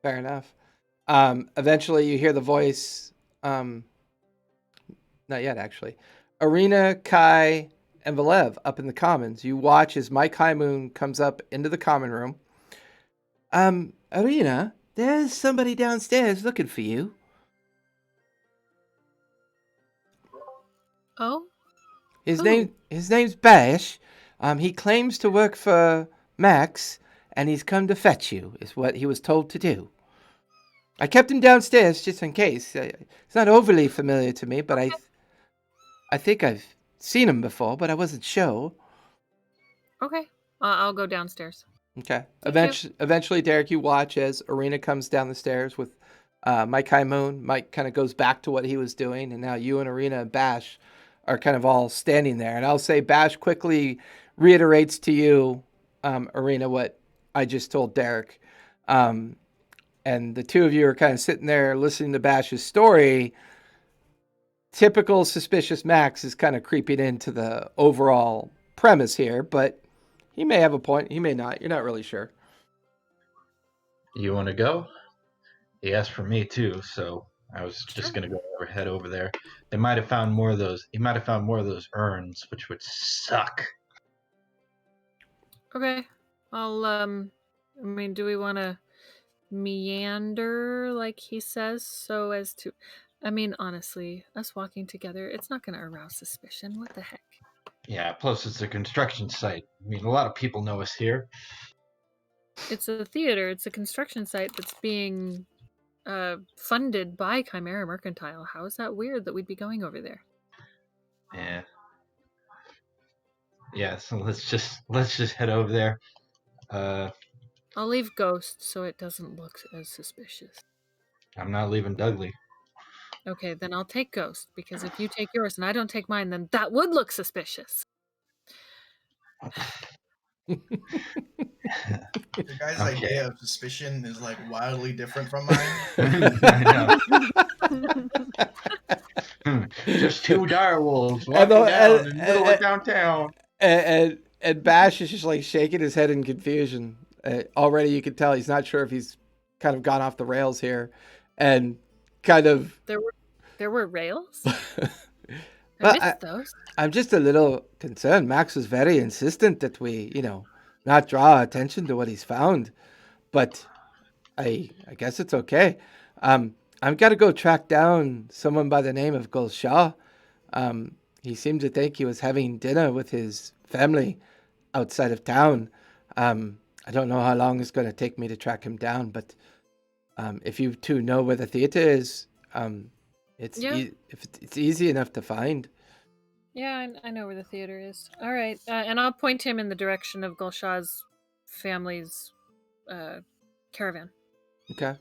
Fair enough. Eventually you hear the voice, not yet actually, Arena, Kai, and Valev up in the commons. You watch as Mike High Moon comes up into the common room. Arena, there's somebody downstairs looking for you. Oh? His name's Bash. He claims to work for Max, and he's come to fetch you, is what he was told to do. I kept him downstairs just in case. It's not overly familiar to me, but I think I've seen him before, but I wasn't sure. Okay. I'll go downstairs. Okay. Thank you. Eventually, Derek, you watch as Arena comes down the stairs with Mike High Moon. Mike kind of goes back to what he was doing, and now you and Arena and Bash are kind of all standing there. And I'll say Bash quickly reiterates to you, Arena, what I just told Derek. And the two of you are kind of sitting there listening to Bash's story. Typical suspicious Max is kind of creeping into the overall premise here, but he may have a point. He may not. You're not really sure. You want to go? He asked for me too, so I was just Sure. gonna head over there. They might have found more of those. He might have found more of those urns, which would suck. Okay. I'll I mean, do we want to meander like he says so as to I mean, honestly, us walking together, it's not going to arouse suspicion. What the heck? Yeah. Plus, it's a construction site. I mean, a lot of people know us here. It's a theater. It's a construction site that's being funded by Chimera Mercantile. How is that weird that we'd be going over there? Yeah. Yeah. So let's just head over there. I'll leave Ghost so it doesn't look as suspicious. I'm not leaving Dudley. Okay, then I'll take Ghost, because if you take yours and I don't take mine, then that would look suspicious. Your guys' Okay. idea of suspicion is like wildly different from mine. I know. Just two dire wolves walking down in the middle of downtown. And Bash is just like shaking his head in confusion. Already, you can tell he's not sure if he's kind of gone off the rails here, and kind of. There were rails. Well, I missed those. I'm just a little concerned. Max was very insistent that we, not draw attention to what he's found, but I guess it's okay. I've got to go track down someone by the name of Gulshaw. He seemed to think he was having dinner with his family outside of town. I don't know how long it's going to take me to track him down, but if you two know where the theater is, it's it's easy enough to find. Yeah, I know where the theater is. All right, and I'll point him in the direction of Gulshah's family's caravan. Okay.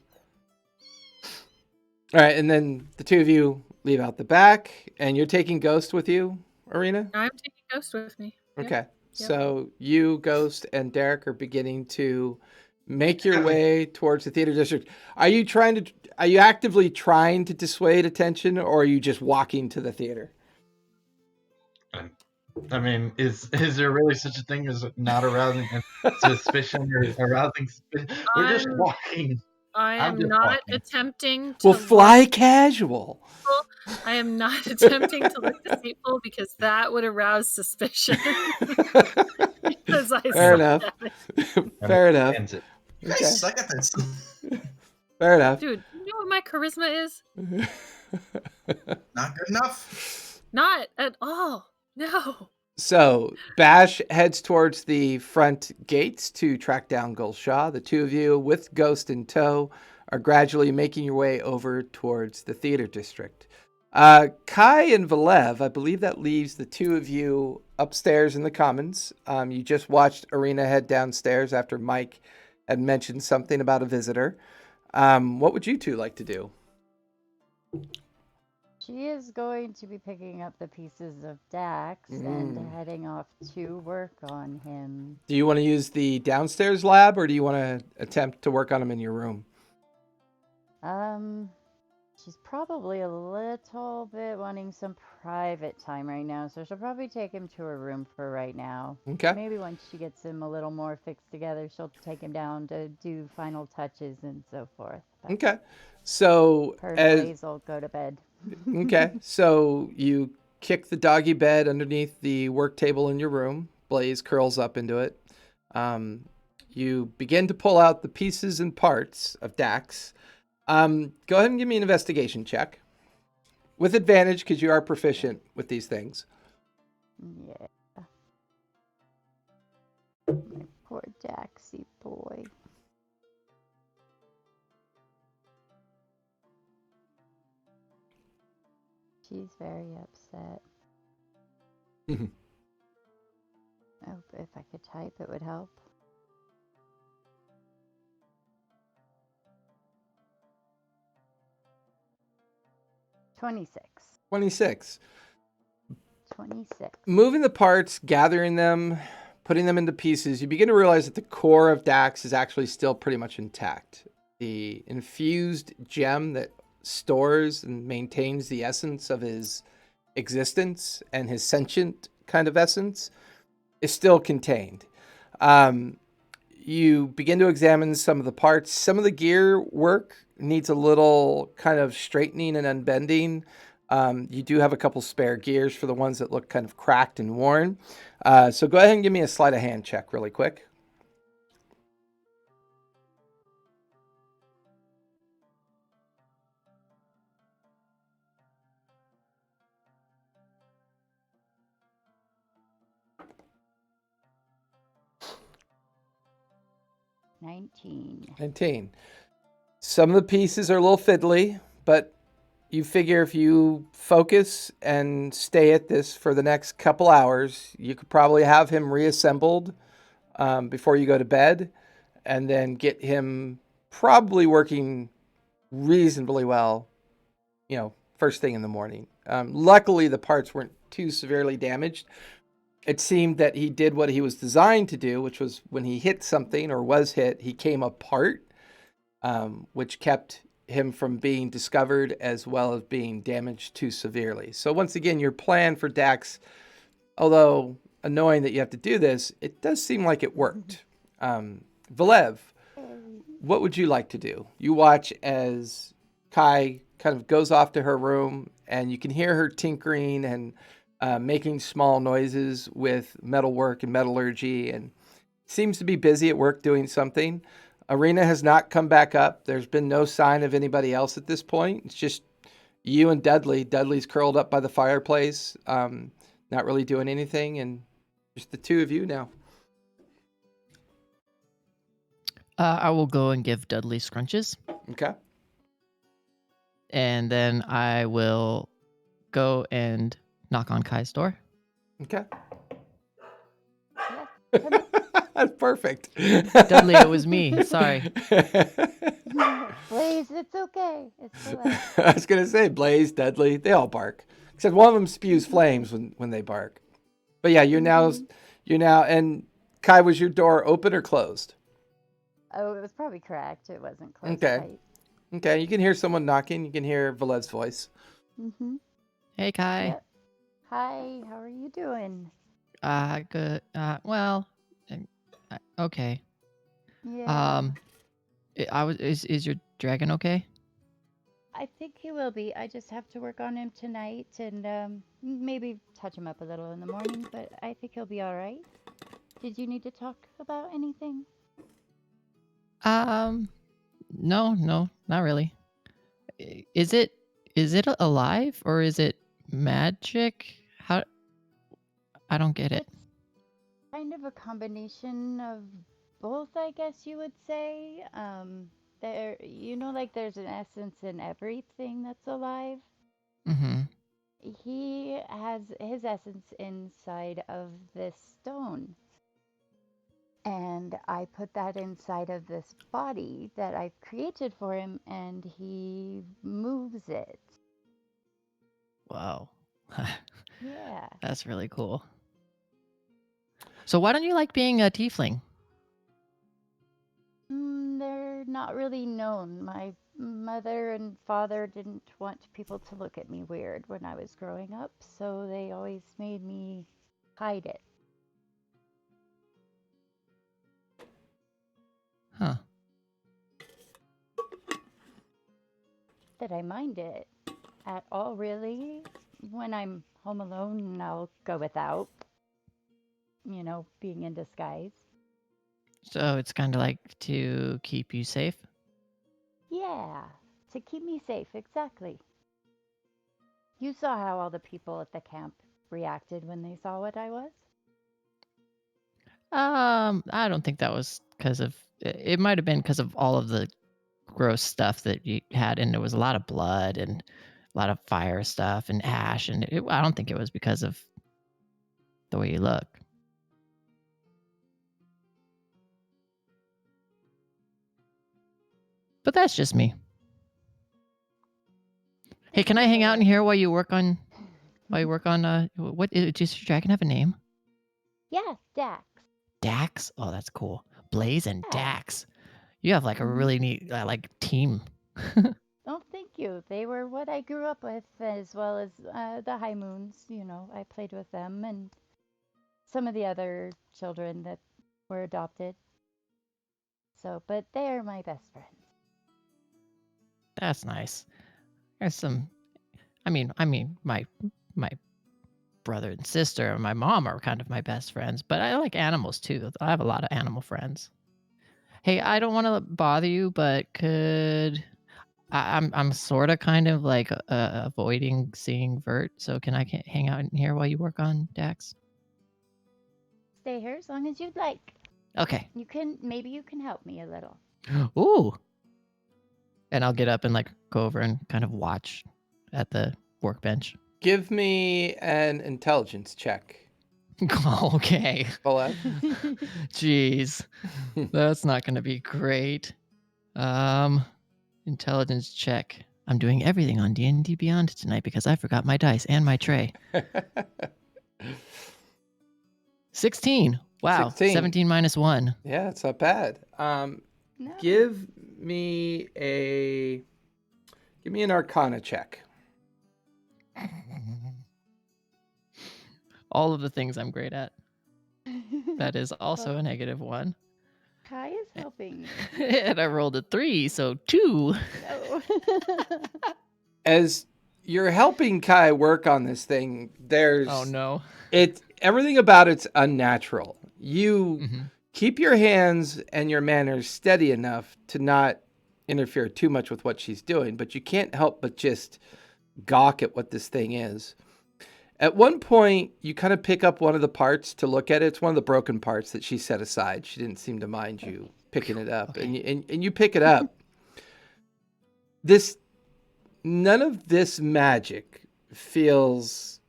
All right, and then the two of you leave out the back, and you're taking Ghost with you, Arena? I'm taking Ghost with me. Okay. Yep. So you, Ghost, and Derek are beginning to make your way towards the theater district. Are you actively trying to dissuade attention, or are you just walking to the theater? I mean, is there really such a thing as not arousing suspicion or arousing suspicion? We're just walking. I am not attempting to. Well, fly casual. I am not attempting to look deceitful because that would arouse suspicion. Because Fair enough. Fair enough. You guys suck at this. Fair enough. Dude, you know what my charisma is? Not good enough? Not at all. No. So Bash heads towards the front gates to track down Gulshaw. The two of you, with Ghost in tow, are gradually making your way over towards the theater district. Kai and Valev, I believe that leaves the two of you upstairs in the commons. You just watched Arena head downstairs after Mike had mentioned something about a visitor. What would you two like to do? She is going to be picking up the pieces of Dax and heading off to work on him. Do you want to use the downstairs lab, or do you want to attempt to work on him in your room? She's probably a little bit wanting some private time right now, so she'll probably take him to her room for right now. Okay. Maybe once she gets him a little more fixed together, she'll take him down to do final touches and so forth. But okay. So her and Blaze will go to bed. Okay. So you kick the doggy bed underneath the work table in your room. Blaze curls up into it. You begin to pull out the pieces and parts of Dax. Go ahead and give me an investigation check. With advantage, because you are proficient with these things. Yeah. My poor Daxy boy. She's very upset. Oh, if I could type, it would help. 26. 26. 26. Moving the parts, gathering them, putting them into pieces, you begin to realize that the core of Dax is actually still pretty much intact. The infused gem that stores and maintains the essence of his existence and his sentient kind of essence is still contained. You begin to examine some of the parts. Some of the gear work needs a little kind of straightening and unbending. You do have a couple spare gears for the ones that look kind of cracked and worn. So go ahead and give me a sleight of hand check really quick. $19. 19. Some of the pieces are a little fiddly, but you figure if you focus and stay at this for the next couple hours, you could probably have him reassembled before you go to bed, and then get him probably working reasonably well, first thing in the morning. Luckily, the parts weren't too severely damaged. It seemed that he did what he was designed to do, which was when he hit something or was hit, he came apart, which kept him from being discovered as well as being damaged too severely. So once again, your plan for Dax, although annoying that you have to do this, it does seem like it worked. Valev, what would you like to do? You watch as Kai kind of goes off to her room, and you can hear her tinkering and making small noises with metalwork and metallurgy, and seems to be busy at work doing something. Arena has not come back up. There's been no sign of anybody else at this point. It's just you and Dudley. Dudley's curled up by the fireplace, not really doing anything, and just the two of you now. I will go and give Dudley scrunches, Okay. and then I will go and knock on Kai's door. Okay. Yes. That's perfect. Dudley, it was me. Sorry. Blaze, it's okay. It's Blaze. I was going to say, Blaze, Dudley, they all bark. Except one of them spews flames when they bark. But yeah, you're now, and Kai, was your door open or closed? Oh, it was probably cracked. It wasn't closed Okay. tight. Okay, you can hear someone knocking. You can hear Valev's voice. Mm-hmm. Hey, Kai. Yep. Hi, how are you doing? Good. Okay. Yeah. Is your dragon okay? I think he will be. I just have to work on him tonight and maybe touch him up a little in the morning, but I think he'll be all right. Did you need to talk about anything? No, not really. Is it alive or is it magic? How? I don't get it. It's kind of a combination of both, I guess you would say. There's an essence in everything that's alive. Mm-hmm. He has his essence inside of this stone. And I put that inside of this body that I've created for him, and he moves it. Wow. Yeah. That's really cool. So why don't you like being a tiefling? They're not really known. My mother and father didn't want people to look at me weird when I was growing up, so they always made me hide it. Huh. That I mind it at all, really. When I'm home alone, I'll go without, being in disguise. So it's kind of like to keep you safe? Yeah, to keep me safe, exactly. You saw how all the people at the camp reacted when they saw what I was? I don't think that was because of it might have been because of all of the gross stuff that you had, and there was a lot of blood and a lot of fire stuff and ash, and I don't think it was because of the way you look. But that's just me. Hey, can I hang out in here while you work on what does your dragon have a name? Yeah, Dax. Dax? Oh, that's cool. Blaze and Yeah. Dax. You have like a really neat team. Oh, thank you. They were what I grew up with, as well as the High Moons. You know, I played with them and some of the other children that were adopted. So, but they're my best friends. That's nice. There's some I mean my brother and sister and my mom are kind of my best friends, but I like animals too. I have a lot of animal friends. Hey, I don't want to bother you, but could I'm sort of kind of like avoiding seeing Vert, so can I hang out in here while you work on Dax? Stay here as long as you'd like. Okay. Maybe you can help me a little. Ooh. And I'll get up and like go over and kind of watch at the workbench. Give me an intelligence check. Okay. Bullet. Jeez. That's not going to be great. Intelligence check. I'm doing everything on D&D Beyond tonight because I forgot my dice and my tray. 16. Wow. 16. 17 minus 1. Yeah, it's not bad. No. Give me an Arcana check. All of the things I'm great at. That is also a negative 1. Kai is helping me. And I rolled a 3, so 2. No. As you're helping Kai work on this thing, there's Oh no. Everything about it's unnatural. You Mm-hmm. keep your hands and your manners steady enough to not interfere too much with what she's doing, but you can't help but just gawk at what this thing is. At one point, you kind of pick up one of the parts to look at it. It's one of the broken parts that she set aside. She didn't seem to mind you picking it up. Okay. And you pick it up. None of this magic feels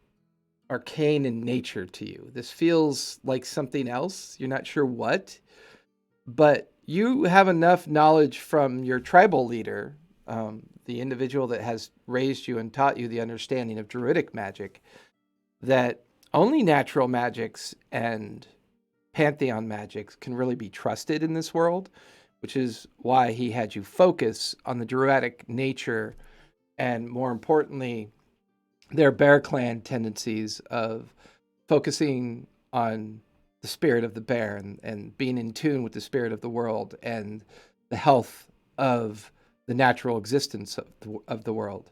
arcane in nature to you. This feels like something else. You're not sure what. But you have enough knowledge from your tribal leader, the individual that has raised you and taught you the understanding of druidic magic, that only natural magics and pantheon magics can really be trusted in this world, which is why he had you focus on the druidic nature and, more importantly, their bear clan tendencies of focusing on the spirit of the bear and being in tune with the spirit of the world and the health of the natural existence of the world.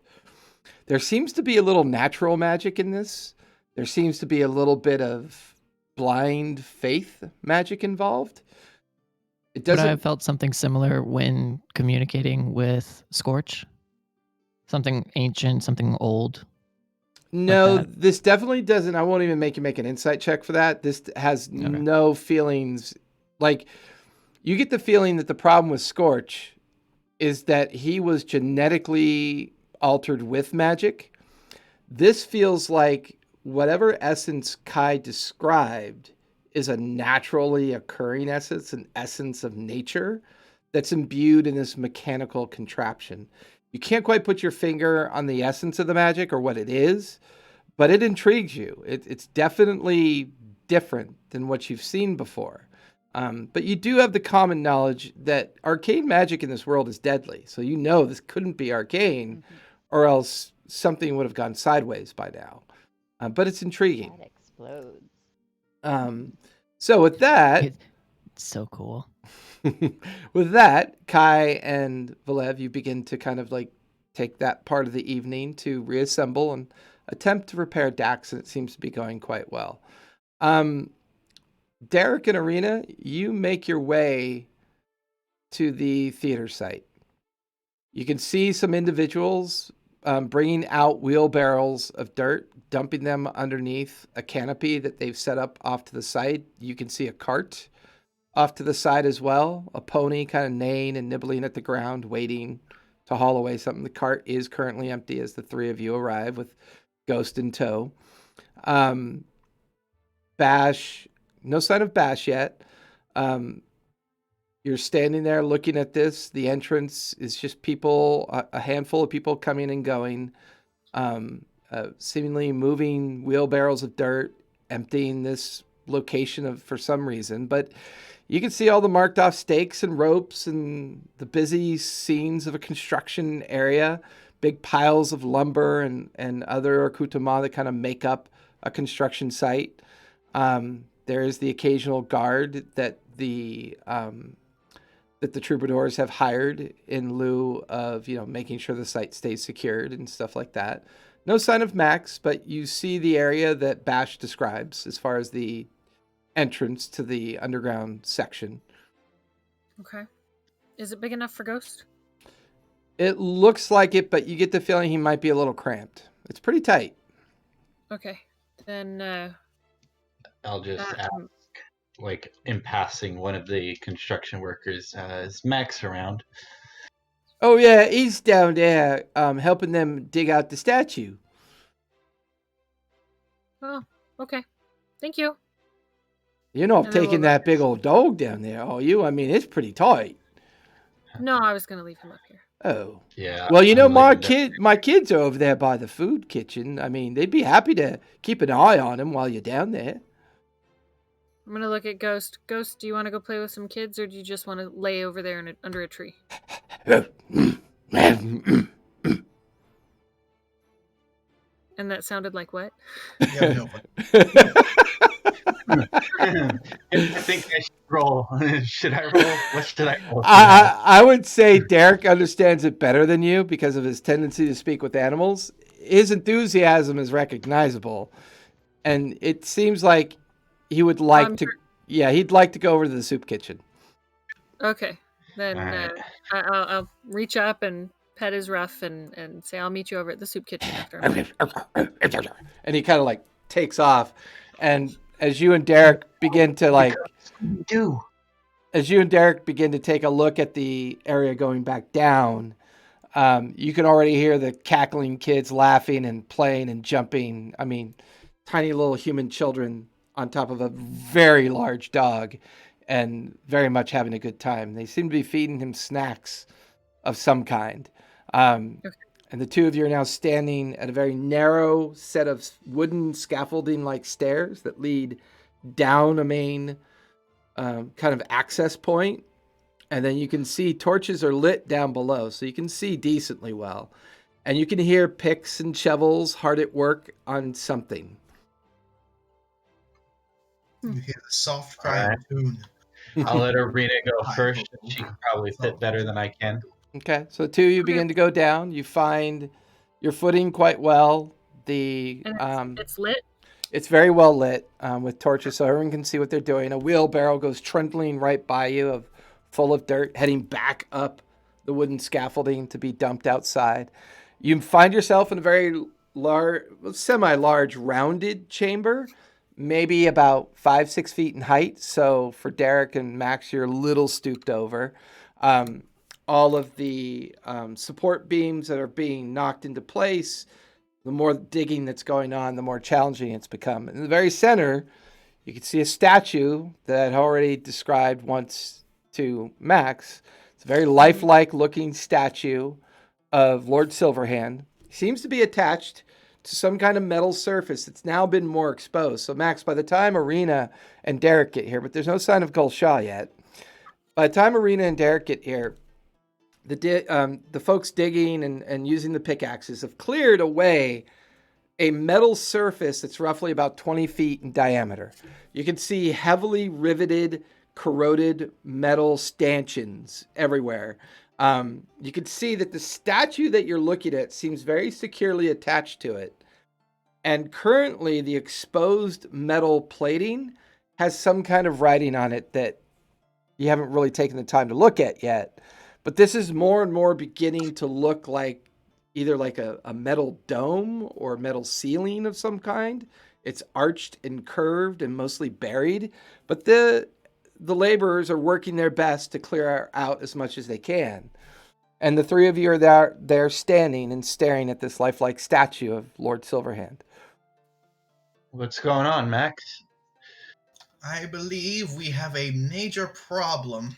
There seems to be a little natural magic in this. There seems to be a little bit of blind faith magic involved. It doesn't. But I felt something similar when communicating with Scorch. Something ancient, something old. No, like that. This definitely doesn't. I won't even make you make an insight check for that. This has no feelings. Like, you get the feeling that the problem with Scorch is that he was genetically altered with magic. This feels like whatever essence Kai described is a naturally occurring essence, an essence of nature that's imbued in this mechanical contraption. You can't quite put your finger on the essence of the magic or what it is, but it intrigues you. It's definitely different than what you've seen before. But you do have the common knowledge that arcane magic in this world is deadly. So you know this couldn't be arcane, or else something would have gone sideways by now. But it's intriguing. That explodes. So with that... It's so cool. With that, Kai and Valev, you begin to kind of like take that part of the evening to reassemble and attempt to repair Dax, and it seems to be going quite well. Derek and Arena, you make your way to the theater site. You can see some individuals bringing out wheelbarrows of dirt, dumping them underneath a canopy that they've set up off to the side. You can see a cart off to the side as well, a pony kind of neighing and nibbling at the ground, waiting to haul away something. The cart is currently empty as the three of you arrive with Ghost in tow. Bash, no sign of Bash yet. You're standing there looking at this. The entrance is just people, a handful of people coming and going. seemingly moving wheelbarrows of dirt, emptying this location for some reason. But you can see all the marked off stakes and ropes and the busy scenes of a construction area, big piles of lumber and other accoutrements that kind of make up a construction site. There is the occasional guard that the troubadours have hired in lieu of, making sure the site stays secured and stuff like that. No sign of Max, but you see the area that Bash describes as far as the entrance to the underground section. Okay. Is it big enough for Ghost? It looks like it, but you get the feeling he might be a little cramped. It's pretty tight. Okay. Then I'll just ask, like, in passing, one of the construction workers, is Max around? Oh yeah, he's down there helping them dig out the statue. Oh, okay. Thank you. You're not And then taking we'll that big old dog down there, are you? I mean, it's pretty tight. No, I was going to leave him up here. Oh. Yeah. Well, my leaving kids are over there by the food kitchen. I mean, they'd be happy to keep an eye on him while you're down there. I'm going to look at Ghost. Ghost, do you want to go play with some kids, or do you just want to lay over there under a tree? And that sounded like what? Yeah, no. I think I should roll. Should I roll? What should I roll? I would say Derek understands it better than you because of his tendency to speak with animals. His enthusiasm is recognizable, and it seems like he would like to. Sure. Yeah, he'd like to go over to the soup kitchen. Okay, then right. I'll reach up and pet his ruff and say I'll meet you over at the soup kitchen after. And he kind of like takes off, and as you and Derek begin to take a look at the area going back down, you can already hear the cackling kids laughing and playing and jumping. I mean, tiny little human children on top of a very large dog and very much having a good time. They seem to be feeding him snacks of some kind. Okay. And the two of you are now standing at a very narrow set of wooden scaffolding-like stairs that lead down a main kind of access point. And then you can see torches are lit down below, so you can see decently well. And you can hear picks and shovels hard at work on something. You hear the soft crying tune. I'll let Arena go first. She can probably fit better than I can. Okay, so the two of you begin to go down. You find your footing quite well. It's lit? It's very well lit with torches, so everyone can see what they're doing. A wheelbarrow goes trundling right by you, full of dirt, heading back up the wooden scaffolding to be dumped outside. You find yourself in a very large, semi-large, rounded chamber, maybe about 5-6 feet in height. So for Derek and Max, you're a little stooped over. All of the support beams that are being knocked into place, the more digging that's going on, the more challenging it's become. In the very center, you can see a statue that I already described once to Max. It's a very lifelike looking statue of Lord Silverhand. He seems to be attached to some kind of metal surface that's now been more exposed. So Max, by the time Arena and Derek get here, but there's no sign of Gulshaw yet. By the time Arena and Derek get here, the folks digging and using the pickaxes have cleared away a metal surface that's roughly about 20 feet in diameter. You can see heavily riveted, corroded metal stanchions everywhere. You can see that the statue that you're looking at seems very securely attached to it. And currently, the exposed metal plating has some kind of writing on it that you haven't really taken the time to look at yet. But this is more and more beginning to look like either like a metal dome or metal ceiling of some kind. It's arched and curved and mostly buried. But the laborers are working their best to clear out as much as they can. And the three of you are there standing and staring at this lifelike statue of Lord Silverhand. What's going on, Max? I believe we have a major problem.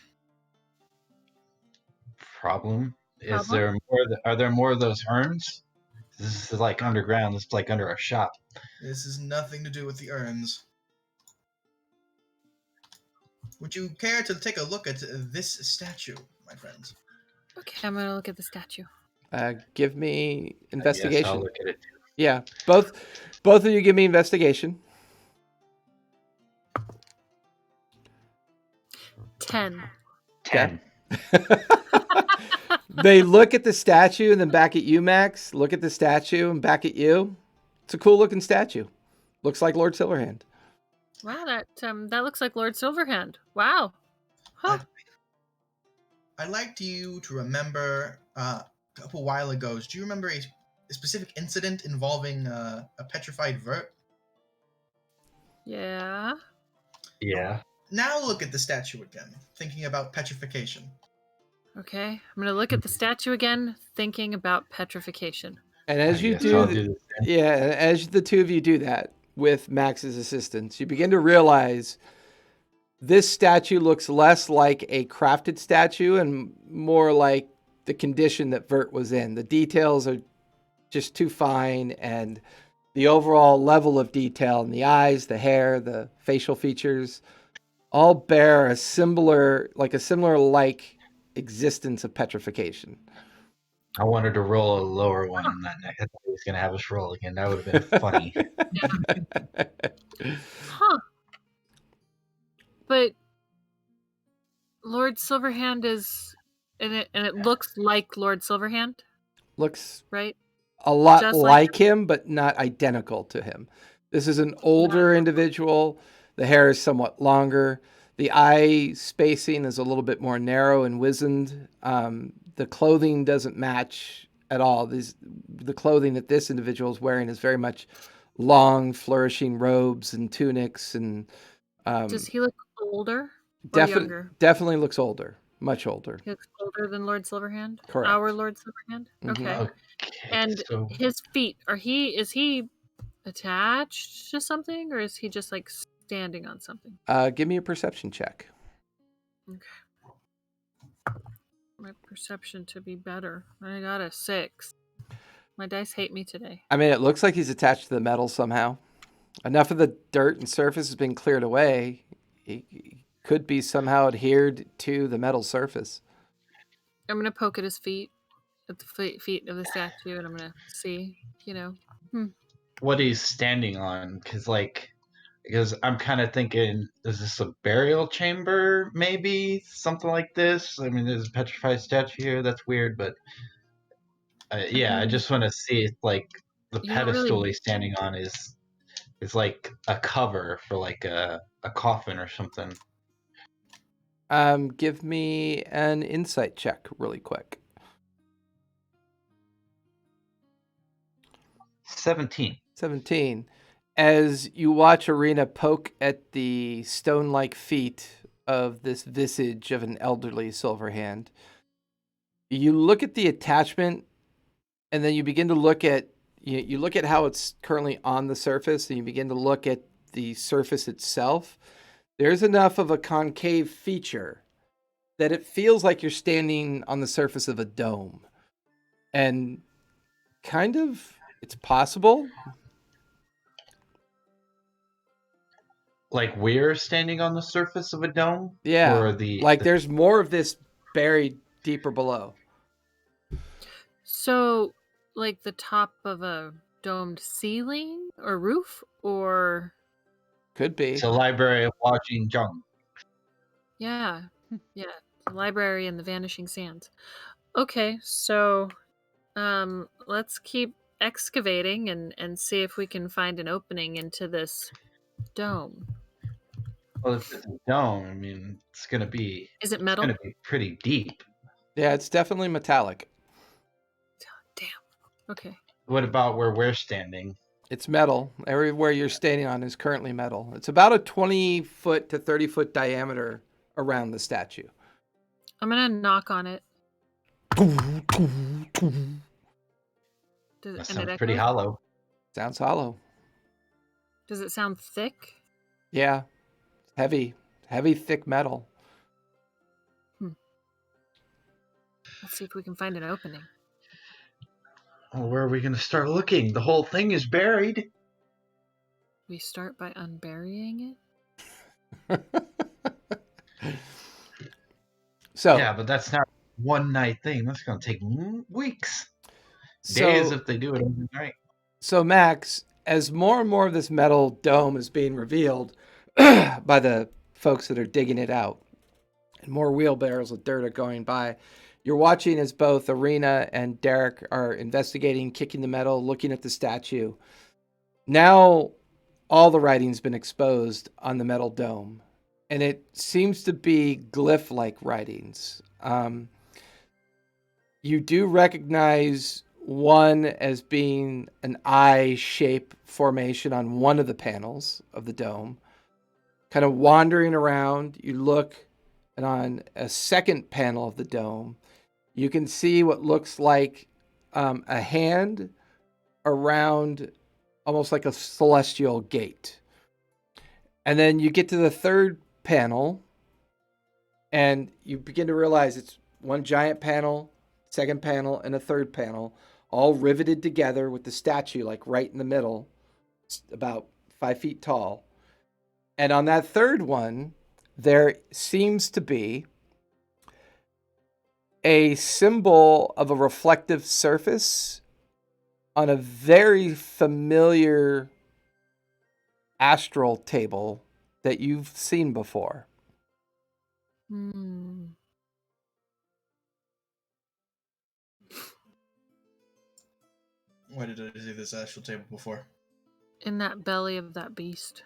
Problem? Are there more of those urns? This is like underground. This is like under our shop. This has nothing to do with the urns. Would you care to take a look at this statue, my friends? Okay, I'm gonna look at the statue. Give me Yes, investigation. I'll look at it. Yeah, both of you give me investigation. 10. 10. They look at the statue and then back at you, Max. Look at the statue and back at you. It's a cool looking statue. Looks like Lord Silverhand. Wow, that looks like Lord Silverhand. Wow. Huh. I'd like you to remember a couple while ago. Do you remember a specific incident involving a petrified vert? Yeah. Yeah. Now look at the statue again, thinking about petrification. Okay, I'm gonna look at the statue again, thinking about petrification. And as you Yes, I'll do, do the same. yeah, as the two of you do that with Max's assistance, you begin to realize this statue looks less like a crafted statue and more like the condition that Vert was in. The details are just too fine, and the overall level of detail in the eyes, the hair, the facial features all bear a similar existence of petrification. I wanted to roll a lower one on that neck. I thought he was going to have us roll again. That would have been funny. Huh. But Lord Silverhand is, and it looks like Lord Silverhand, Looks right? a lot Just like him, but not identical to him. This is an older individual. The hair is somewhat longer. The eye spacing is a little bit more narrow and wizened. The clothing doesn't match at all. The clothing that this individual is wearing is very much long, flourishing robes and tunics. And Does he look older or younger? definitely looks older, much older. He looks older than Lord Silverhand? Correct. Our Lord Silverhand? Mhm. Okay. Okay, And so his feet, is he attached to something, or is he just like standing on something? Give me a perception check. My perception to be better. I got a 6. My dice hate me today. I mean, it looks like he's attached to the metal somehow. Enough of the dirt and surface has been cleared away. He could be somehow adhered to the metal surface. I'm gonna poke at his feet, at the feet of the statue, and I'm gonna see, what he's standing on, because I'm kind of thinking, is this a burial chamber? Maybe something like this. I mean, there's a petrified statue here. That's weird, but yeah, I just want to see if like the You don't pedestal really- he's standing on is like a cover for like a coffin or something. Give me an insight check really quick. 17. 17. As you watch Arena poke at the stone-like feet of this visage of an elderly Silverhand, you look at the attachment, and then you begin to look at you look at how it's currently on the surface, and you begin to look at the surface itself. There's enough of a concave feature that it feels like you're standing on the surface of a dome. And kind of, it's possible. Like we're standing on the surface of a dome? Yeah. Or there's more of this buried deeper below. So, like the top of a domed ceiling or roof, or Could be. It's a library of watching Jung. yeah, the library and the Vanishing Sands. Okay, so let's keep excavating and see if we can find an opening into this dome. Well, if it's a dome, I mean, it's gonna be Is it metal? It's gonna be pretty deep. Yeah, it's definitely metallic. Damn. Okay. What about where we're standing? It's metal. Everywhere you're standing on is currently metal. It's about a 20-foot to 30-foot diameter around the statue. I'm gonna knock on it. That sounds pretty hollow. Sounds hollow. Does it sound thick? Yeah. Heavy, thick metal. Let's see if we can find an opening. Well, where are we going to start looking? The whole thing is buried. We start by unburying it. So Yeah, but that's not a one-night thing. That's going to take weeks. so Days if they do it overnight. so Max, as more and more of this metal dome is being revealed by the folks that are digging it out, and more wheelbarrows of dirt are going by, you're watching as both Arena and Derek are investigating, kicking the metal, looking at the statue. Now, all the writing's been exposed on the metal dome, and it seems to be glyph-like writings. You do recognize one as being an eye shape formation on one of the panels of the dome. Kind of wandering around, you look, and on a second panel of the dome, you can see what looks like a hand around almost like a celestial gate. And then you get to the third panel, and you begin to realize it's one giant panel, second panel, and a third panel, all riveted together with the statue like right in the middle, about 5 feet tall. And on that third one, there seems to be a symbol of a reflective surface on a very familiar astral table that you've seen before. Hmm. Why did I see this astral table before? In that belly of that beast.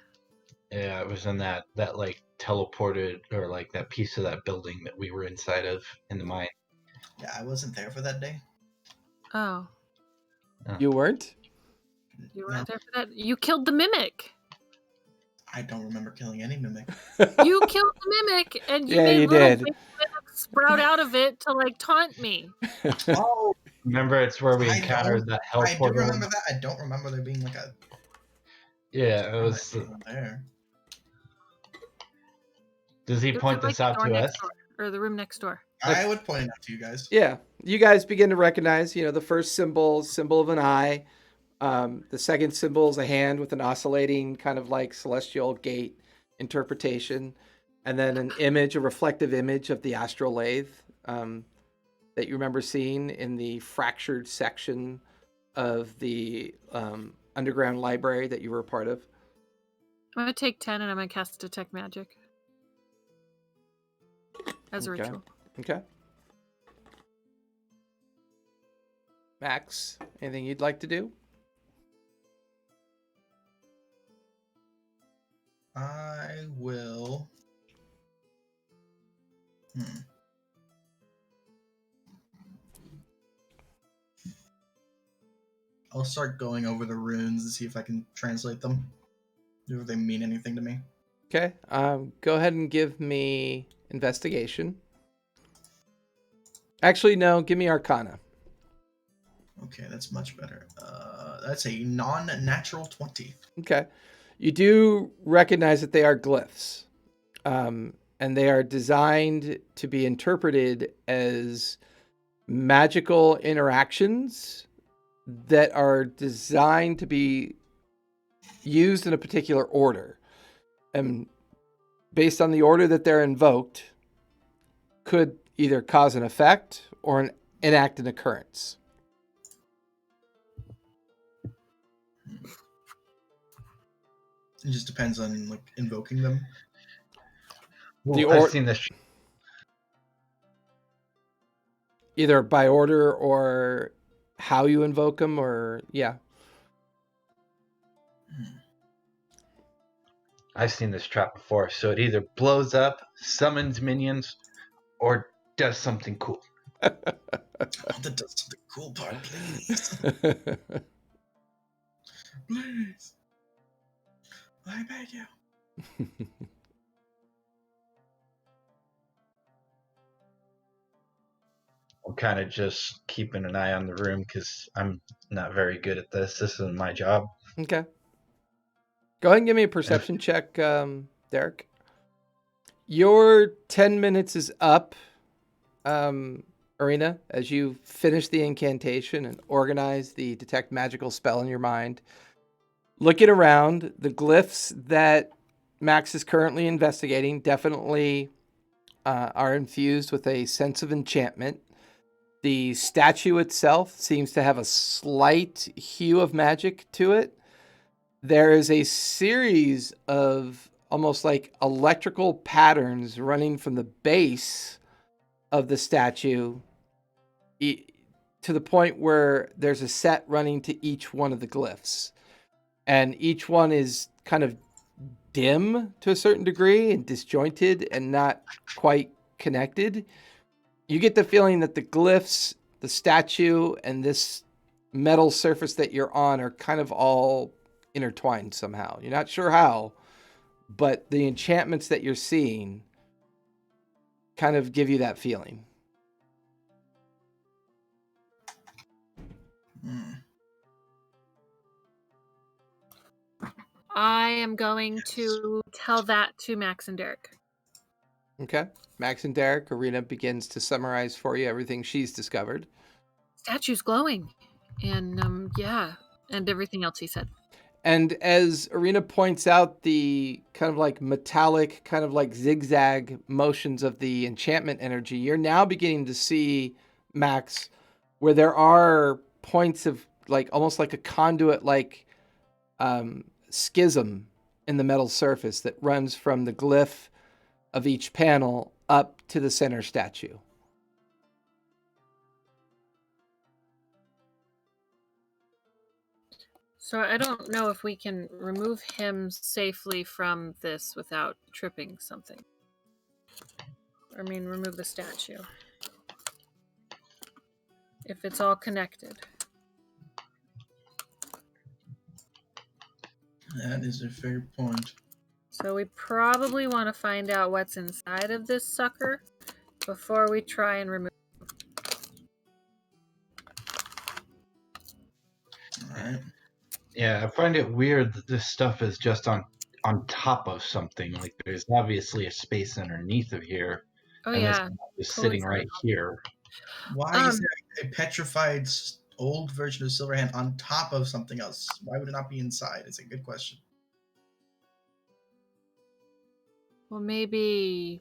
Yeah, it was in that like teleported or like that piece of that building that we were inside of in the mine. Yeah, I wasn't there for that day. Oh, You weren't? you No, weren't there for that? You killed the mimic. I don't remember killing any mimic. You killed the mimic, and you Yeah, made you little did. baby mimics sprout out of it to like taunt me. Oh, Remember, it's where we I encountered don't. that hell I do portal. remember that. I don't remember there being like a. Yeah, it was. There. Does he It was point in, like, this the out door to next us? door, or the room next door. I would point it out to you guys. Yeah, you guys begin to recognize, the first symbol of an eye. The second symbol is a hand with an oscillating kind of like celestial gate interpretation. And then an image, a reflective image of the astral lathe that you remember seeing in the fractured section of the underground library that you were a part of. I'm gonna take 10 and I'm gonna cast Detect Magic as a Okay. ritual. Okay. Max, anything you'd like to do? I will. I'll start going over the runes and see if I can translate them. If they mean anything to me. Okay. Go ahead and give me investigation. Actually, no. Give me Arcana. Okay, that's much better. That's a non-natural 20. Okay. You do recognize that they are glyphs. And they are designed to be interpreted as magical interactions that are designed to be used in a particular order. And based on the order that they're invoked, could either cause an effect or enact an occurrence. It just depends on like invoking them. I've seen this. Either by order or how you invoke them, or yeah. I've seen this trap before, so it either blows up, summons minions, or does something cool. I want to do something cool part, please. Please. I beg you. I'm kind of just keeping an eye on the room because I'm not very good at this. This isn't my job. Okay. Go ahead and give me a perception check, Derek. Your 10 minutes is up. Arena, as you finish the incantation and organize the detect magical spell in your mind, looking around, the glyphs that Max is currently investigating definitely are infused with a sense of enchantment. The statue itself seems to have a slight hue of magic to it. There is a series of almost like electrical patterns running from the base of the statue to the point where there's a set running to each one of the glyphs. And each one is kind of dim to a certain degree and disjointed and not quite connected. You get the feeling that the glyphs, the statue, and this metal surface that you're on are kind of all intertwined somehow. You're not sure how, but the enchantments that you're seeing kind of give you that feeling. I am going to tell that to Max and Derek. Okay. Max and Derek, Arena begins to summarize for you everything she's discovered. Statue's glowing. And, yeah. And everything else he said. And as Arena points out the kind of like metallic, kind of like zigzag motions of the enchantment energy, you're now beginning to see, Max, where there are points of like almost like a conduit like schism in the metal surface that runs from the glyph of each panel up to the center statue. So I don't know if we can remove him safely from this without tripping something. I mean, remove the statue. If it's all connected. That is a fair point. So we probably want to find out what's inside of this sucker before we try and remove. Alright. Yeah, I find it weird that this stuff is just on top of something. Like there's obviously a space underneath of here. Oh and yeah. this is Totally sitting right here. Why is there a petrified old version of Silverhand on top of something else? Why would it not be inside? It's a good question. Well, maybe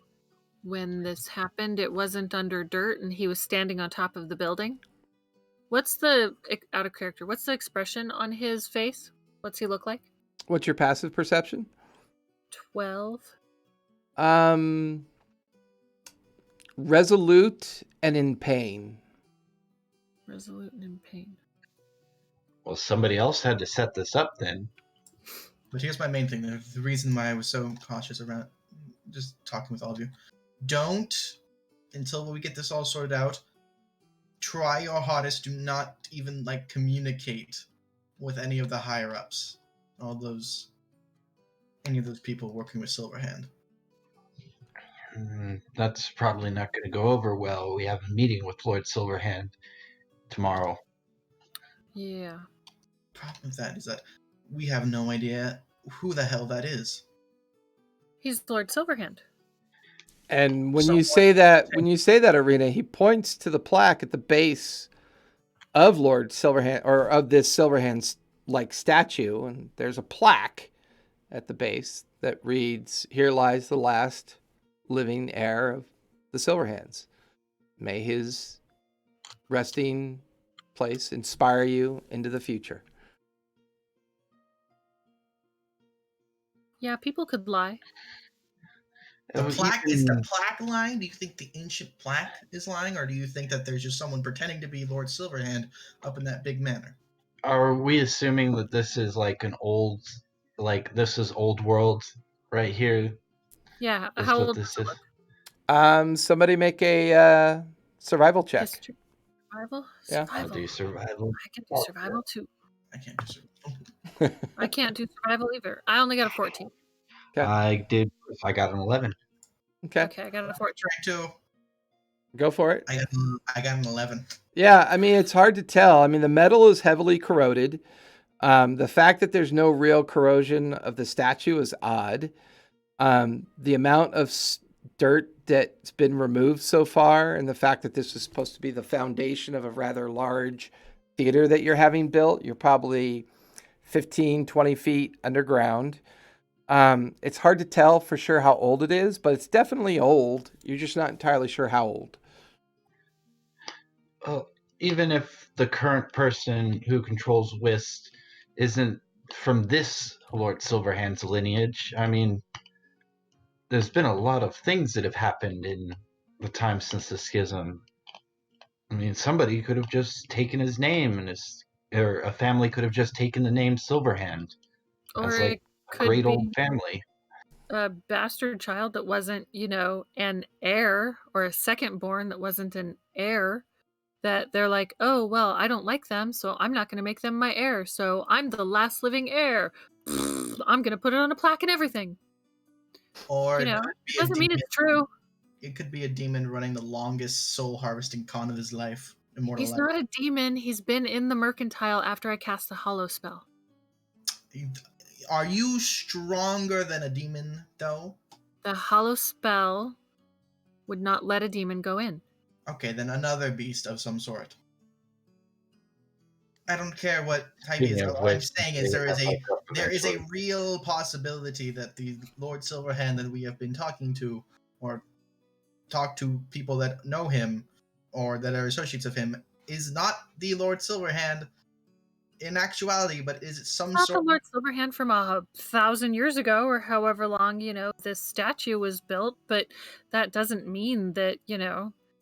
when this happened, it wasn't under dirt and he was standing on top of the building. What's the, out of character, what's the expression on his face? What's he look like? What's your passive perception? 12. Resolute and in pain. Resolute and in pain. Well, somebody else had to set this up then. But here's my main thing. The reason why I was so cautious around just talking with all of you. Don't, until we get this all sorted out, try your hardest. Do not even like communicate with any of the higher ups. Any of those people working with Silverhand. That's probably not going to go over well. We have a meeting with Lord Silverhand tomorrow. Yeah. Problem with that is that we have no idea who the hell that is. He's Lord Silverhand. And when you say that, Arena, he points to the plaque at the base of Lord Silverhand, or of this Silverhand's like statue, and there's a plaque at the base that reads, "Here lies the last living heir of the Silverhands. May his resting place inspire you into the future." Yeah, people could lie. The plaque is the plaque lying? Do you think the ancient plaque is lying, or do you think that there's just someone pretending to be Lord Silverhand up in that big manor? Are we assuming that this is like an old, like this is old world right here? Yeah, how old this does it look? Somebody make a survival check. History. Survival? Yeah. I'll do survival. I can do survival too. I can't do survival. I can't do survival either. I only got a 14. Okay. I got an 11. Okay. Okay, I got a 14. Trying to. Go for it. I got an 11. Yeah, I mean, it's hard to tell. I mean, the metal is heavily corroded. The fact that there's no real corrosion of the statue is odd. The amount of dirt that's been removed so far, and the fact that this was supposed to be the foundation of a rather large theater that you're having built, you're probably 15, 20 feet underground. It's hard to tell for sure how old it is, but it's definitely old. You're just not entirely sure how old. Even if the current person who controls Whist isn't from this Lord Silverhand's lineage, I mean, there's been a lot of things that have happened in the time since the schism. I mean, somebody could have just taken his name, or a family could have just taken the name Silverhand Or as it like a could great be old family. a bastard child that wasn't, an heir, or a second born that wasn't an heir, that they're like, oh, well, I don't like them, so I'm not going to make them my heir. So I'm the last living heir. I'm going to put it on a plaque and everything. Or You know, it could be a doesn't mean demon. it's true. It could be a demon running the longest soul harvesting con of his life. Immortal He's life. not a demon. He's been in the mercantile after I cast the hollow spell. Are you stronger than a demon, though? The hollow spell would not let a demon go in. Okay, then another beast of some sort. I don't care what type he is. Speaking of All I'm which, saying is they there is have a hooked up there is a eventually. real possibility that the Lord Silverhand that we have been talking to, or talk to people that know him, or that are associates of him, is not the Lord Silverhand in actuality, but is some Not sort the Lord Silverhand from 1,000 years ago, or however long, this statue was built, but that doesn't mean that,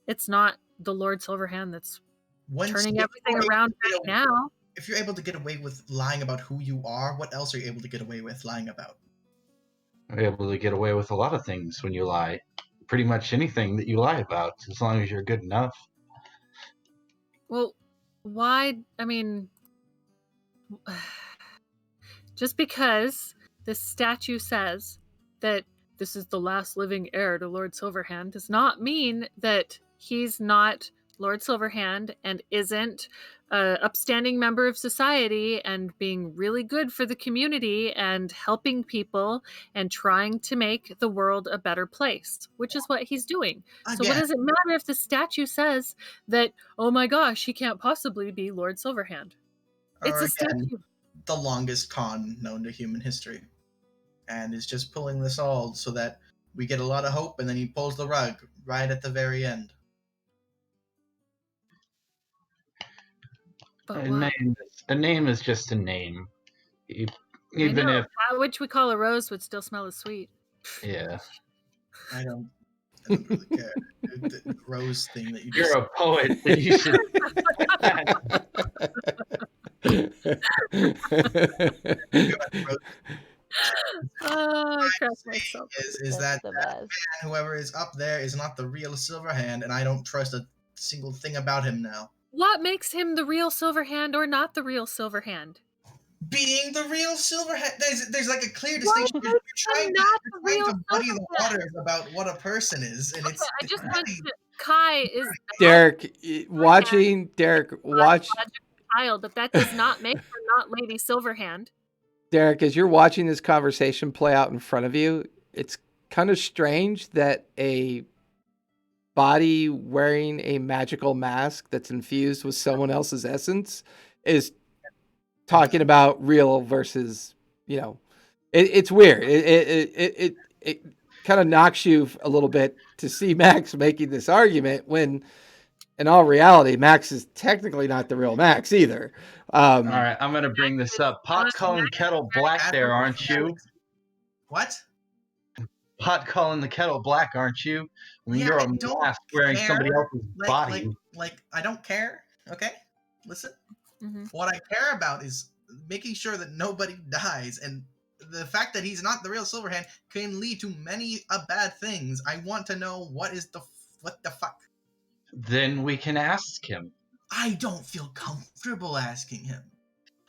it's not the Lord Silverhand that's turning everything around right now. If you're able to get away with lying about who you are, what else are you able to get away with lying about? You're able to get away with a lot of things when you lie. Pretty much anything that you lie about, as long as you're good enough. Well, why? I mean, just because this statue says that this is the last living heir to Lord Silverhand does not mean that he's not Lord Silverhand and isn't an upstanding member of society and being really good for the community and helping people and trying to make the world a better place, which is what he's doing. So what does it matter if the statue says that, oh my gosh, he can't possibly be Lord Silverhand? It's a statue. The longest con known to human history, and is just pulling this all so that we get a lot of hope, and then he pulls the rug right at the very end. But A name is just a name. Even if that which we call a rose would still smell as sweet. Yeah. I don't really care. The rose thing that you You're just... a poet, and you should. I cracked myself. Is that man, whoever is up there, is not the real Silverhand, and I don't trust a single thing about him now. What makes him the real Silverhand or not the real Silverhand? Being the real Silverhand, there's like a clear distinction. You're trying to muddy the waters about what a person is, and it's. I just want to. Kai is Derek watching. Derek watch. Child, but that does not make her not Lady Silverhand. Derek, as you're watching this conversation play out in front of you, it's kind of strange that a body wearing a magical mask that's infused with someone else's essence is talking about real versus, it's weird. It kind of knocks you a little bit to see Max making this argument when, in all reality, Max is technically not the real Max either. All right, I'm going to bring this up. Pot calling kettle black there, aren't you? What? Pot calling the kettle black, aren't you? When you're a mask wearing somebody else's body. Like, I don't care, okay? Listen. Mm-hmm. What I care about is making sure that nobody dies, and the fact that he's not the real Silverhand can lead to many bad things. I want to know what the fuck. Then we can ask him. I don't feel comfortable asking him.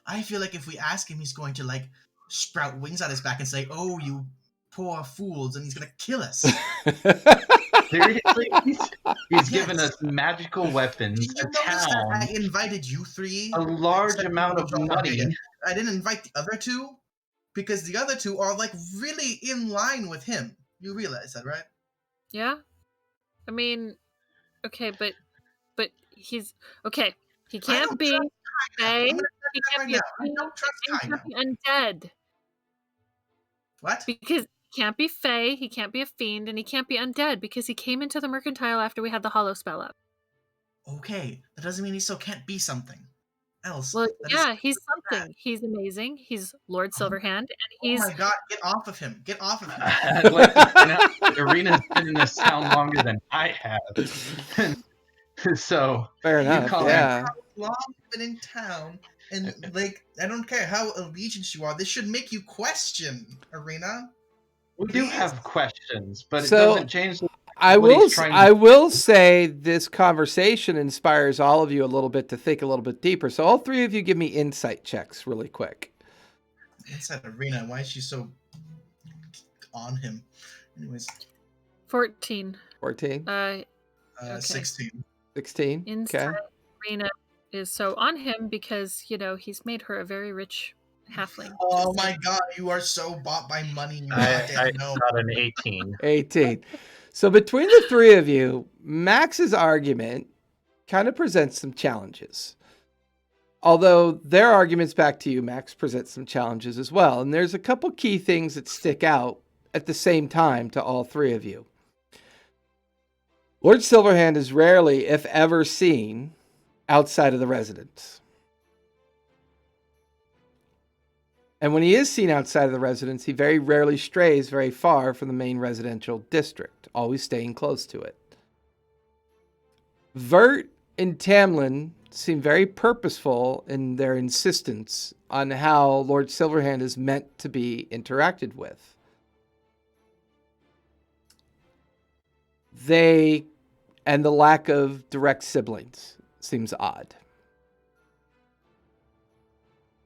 I feel like if we ask him, he's going to like sprout wings on his back and say, "Oh, you poor fools," and he's going to kill us. Seriously? He's given us magical weapons, a town. I invited you three. A large amount of money. I didn't invite the other two because the other two are like really in line with him. You realize that, right? Yeah. I mean, okay, but he's okay. He I can't don't be trust Kaina. Fae. I'm gonna tell He you that can't right be a now. I fiend, don't trust and he Kaina. can't be undead. What? Because he can't be Fae, he can't be a fiend, and he can't be undead because he came into the mercantile after we had the hollow spell up. Okay, that doesn't mean he still can't be something else. Well, That is yeah, he's something. He's amazing. He's Lord Silverhand, and Oh he's my god, get off of him. Get off of him. I'd like to point out that Arena's been in this town longer than I have. So Fair you enough. call Yeah. How long you've been in town, and like I don't care how allegiance you are, this should make you question, Arena. we do Please? have questions, but So, it doesn't change the I what will he's trying to I will say this conversation inspires all of you a little bit to think a little bit deeper. So all three of you give me insight checks really quick. Inside Arena, why is she so on him? Anyways, 14. 14, Okay. 16. 16. Inside Okay. Rena is so on him because, he's made her a very rich halfling. Oh my god, you are so bought by money, you goddamn know. got an 18. 18. So between the three of you, Max's argument kind of presents some challenges. Although their arguments back to you, Max, present some challenges as well. And there's a couple key things that stick out at the same time to all three of you. Lord Silverhand is rarely, if ever, seen outside of the residence. And when he is seen outside of the residence, he very rarely strays very far from the main residential district, always staying close to it. Vert and Tamlin seem very purposeful in their insistence on how Lord Silverhand is meant to be interacted with. And the lack of direct siblings seems odd.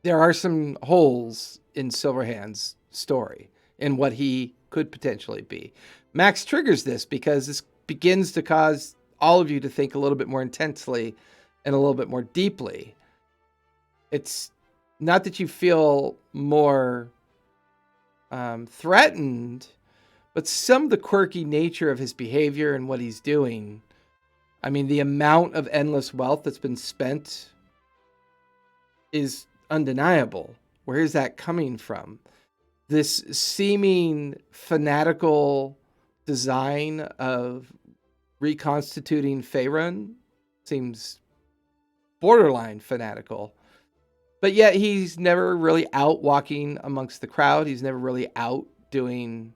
There are some holes in Silverhand's story in what he could potentially be. Max triggers this because this begins to cause all of you to think a little bit more intensely and a little bit more deeply. It's not that you feel more threatened, but some of the quirky nature of his behavior and what he's doing. I mean, the amount of endless wealth that's been spent is undeniable. Where is that coming from? This seeming fanatical design of reconstituting FaeRun seems borderline fanatical. But yet he's never really out walking amongst the crowd. He's never really out doing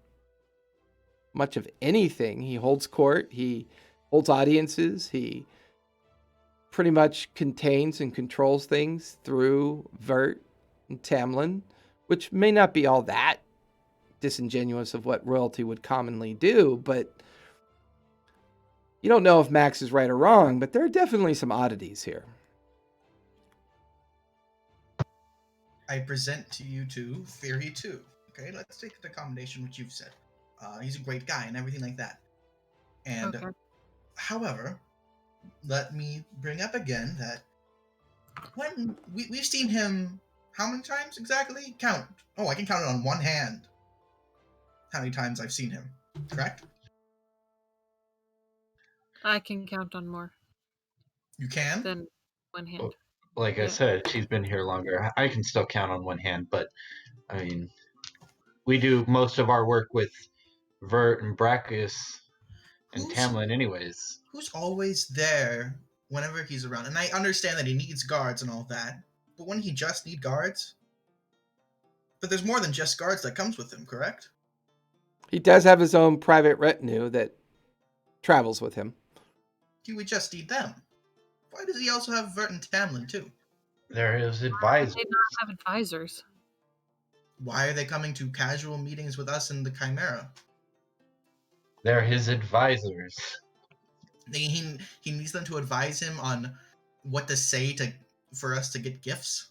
much of anything. He holds court. He holds audiences. He pretty much contains and controls things through Vert and Tamlin, which may not be all that disingenuous of what royalty would commonly do, but you don't know if Max is right or wrong, but there are definitely some oddities here. I present to you two Theory 2. Okay, let's take the combination which you've said. He's a great guy and everything like that. And, Okay. however, let me bring up again that when we've seen him how many times exactly? Count. Oh, I can count it on one hand. How many times I've seen him, correct? I can count on more You can? than one hand. Like I Yeah. said, she's been here longer. I can still count on one hand, but I mean, we do most of our work with Vert and Brackus and Who's- Tamlin anyways. Who's always there whenever he's around? And I understand that he needs guards and all that, but wouldn't he just need guards? But there's more than just guards that comes with him, correct? He does have his own private retinue that travels with him. He would just need them. Why does he also have Vert and Tamlin too? They're his advisors. They not have advisors. Why are they coming to casual meetings with us in the Chimera? They're his advisors. He needs them to advise him on what to say for us to get gifts.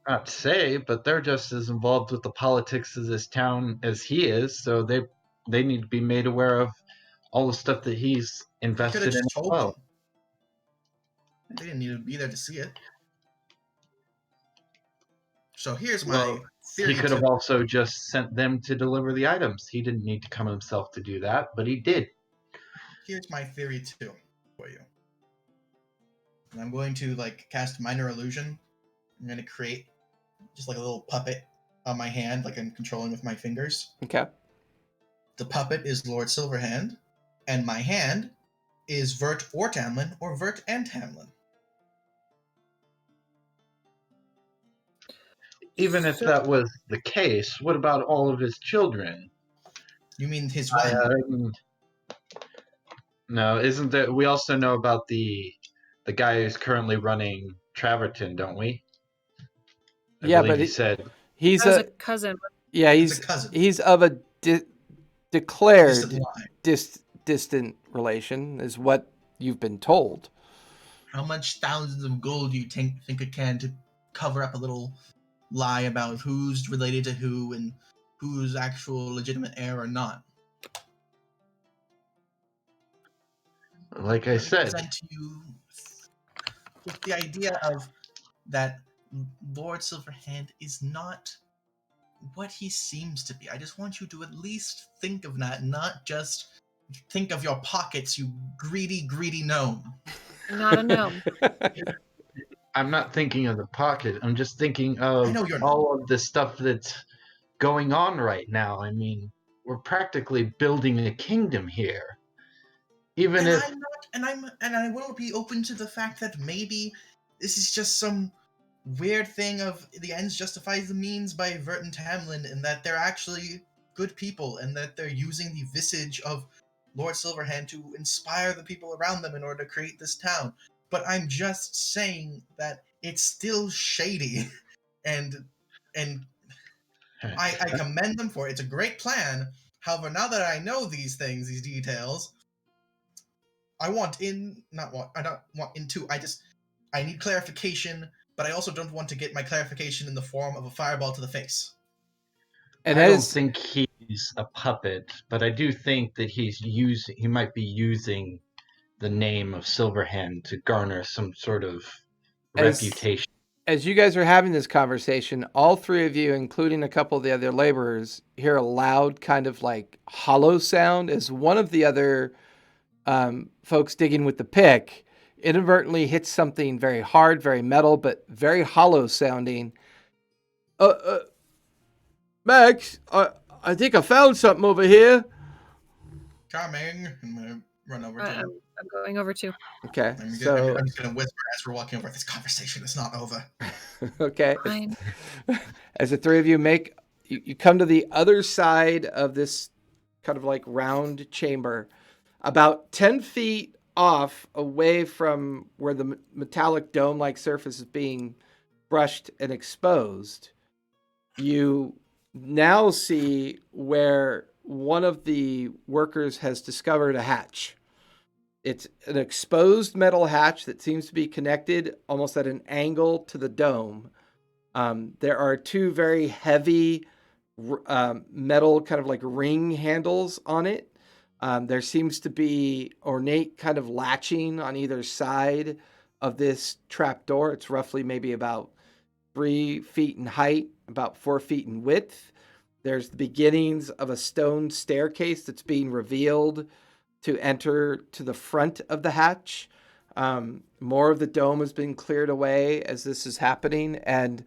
Not to say, but they're just as involved with the politics of this town as he is, so they need to be made aware of all the stuff that he's He could have invested in just as told well. them. They didn't need to be there to see it. So here's my Well, theory. He could have also just sent them to deliver the items. He didn't need to come himself to do that, but he did. here's my theory too for you. And I'm going to cast minor illusion. I'm going to create just like a little puppet on my hand, like I'm controlling with my fingers. Okay. The puppet is Lord Silverhand, and my hand is Vert or Tamlin, or Vert and Tamlin. Even if that was the case, what about all of his children? You mean his wife? No, isn't there? We also know about the guy who's currently running Traverton, don't we? I Yeah, believe but he said he's That was a cousin. yeah, He's a cousin. he's of a declared Distant line. distant relation, is what you've been told. How much thousands of gold do you think it can to cover up a little lie about who's related to who and who's actual legitimate heir or not? like I said, Present to you with the idea of that Lord Silverhand is not what he seems to be. I just want you to at least think of that, not just think of your pockets, you greedy gnome. Not a gnome. I'm not thinking of the pocket. I'm just thinking of I know you're not. all of the stuff that's going on right now. I mean, we're practically building a kingdom here. Even And if I'm not, and I will be open to the fact that maybe this is just some weird thing of the ends justifies the means by Vert and Tamlin, and that they're actually good people, and that they're using the visage of Lord Silverhand to inspire the people around them in order to create this town. But I'm just saying that it's still shady, and I commend them for it. It's a great plan. However, now that I know these things, these details, I don't want in two. I need clarification, but I also don't want to get my clarification in the form of a fireball to the face. And I don't think he's a puppet, but I do think that he might be using the name of Silverhand to garner some sort of reputation. As you guys are having this conversation, all three of you, including a couple of the other laborers, hear a loud kind of like hollow sound as one of the other folks digging with the pick inadvertently hits something very hard, very metal, but very hollow sounding. Max, I think I found something over here. Charming. I'm gonna run over to him. I'm going over too. Okay, I'm just gonna whisper as we're walking over. This conversation is not over. Okay. Fine. As the three of you you come to the other side of this kind of like round chamber, about 10 feet off away from where the metallic dome-like surface is being brushed and exposed. You now see where one of the workers has discovered a hatch. It's an exposed metal hatch that seems to be connected almost at an angle to the dome. There are two very heavy metal kind of like ring handles on it. There seems to be ornate kind of latching on either side of this trapdoor. It's roughly maybe about 3 feet in height, about 4 feet in width. There's the beginnings of a stone staircase that's being revealed to enter to the front of the hatch. More of the dome has been cleared away as this is happening. And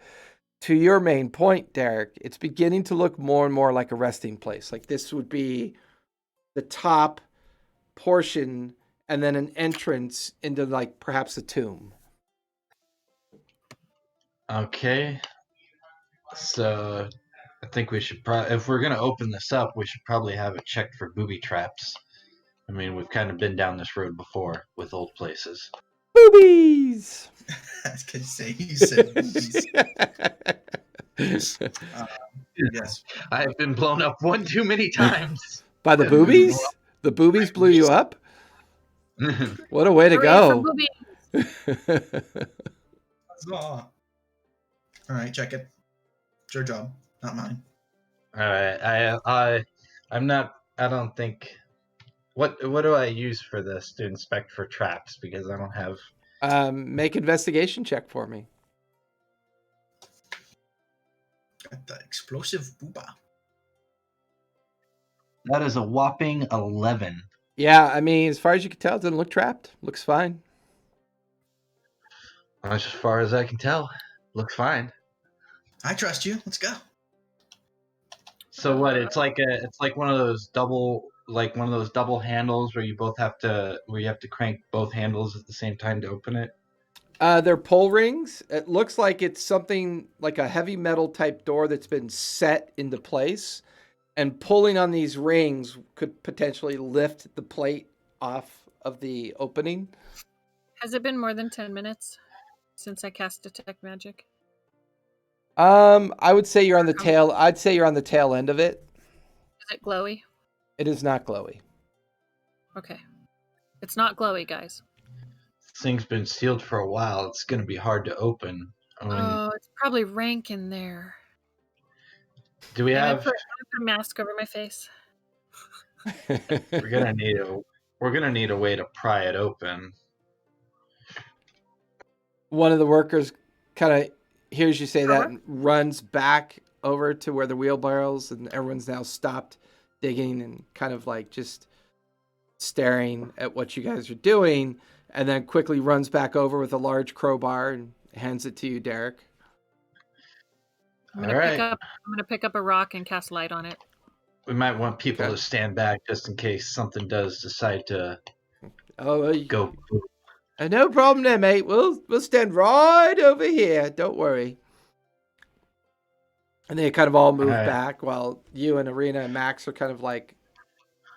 to your main point, Derek, it's beginning to look more and more like a resting place. Like this would be the top portion and then an entrance into like perhaps a tomb. Okay. So I think we should if we're going to open this up, we should probably have it checked for booby traps. I mean, we've kind of been down this road before with old places. Boobies! I was gonna say, you said boobies. Yes. I've been blown up one too many times. By the boobies? The boobies blew you up? What a way to go. All right, check it. It's your job, not mine. All right. I'm not. I don't think. What do I use for this to inspect for traps? Because I don't have. Make investigation check for me. Got the explosive booba. That is a whopping 11. Yeah, I mean, as far as you can tell, it doesn't look trapped. Looks fine. As far as I can tell, looks fine. I trust you. Let's go. So what? It's like one of those double handles where you have to crank both handles at the same time to open it. They're pull rings. It looks like it's something like a heavy metal type door that's been set into place, and pulling on these rings could potentially lift the plate off of the opening. Has it been more than 10 minutes since I cast Detect Magic? I would say you're on the tail. I'd say you're on the tail end of it. Is it glowy? It is not glowy. Okay. It's not glowy, guys. This thing's been sealed for a while. It's going to be hard to open. Oh, it's probably rank in there. Do we Can I have? put a mask over my face? We're gonna need a way to pry it open. One of the workers kind of hears you say that and runs back over to where the wheelbarrows, and everyone's now stopped digging and kind of like just staring at what you guys are doing, and then quickly runs back over with a large crowbar and hands it to you, Derek. I'm gonna pick up a rock and cast light on it. We might want people to stand back just in case something does decide to go. No problem there, mate. We'll stand right over here. Don't worry. And they kind of all move back while you and Arena and Max are kind of like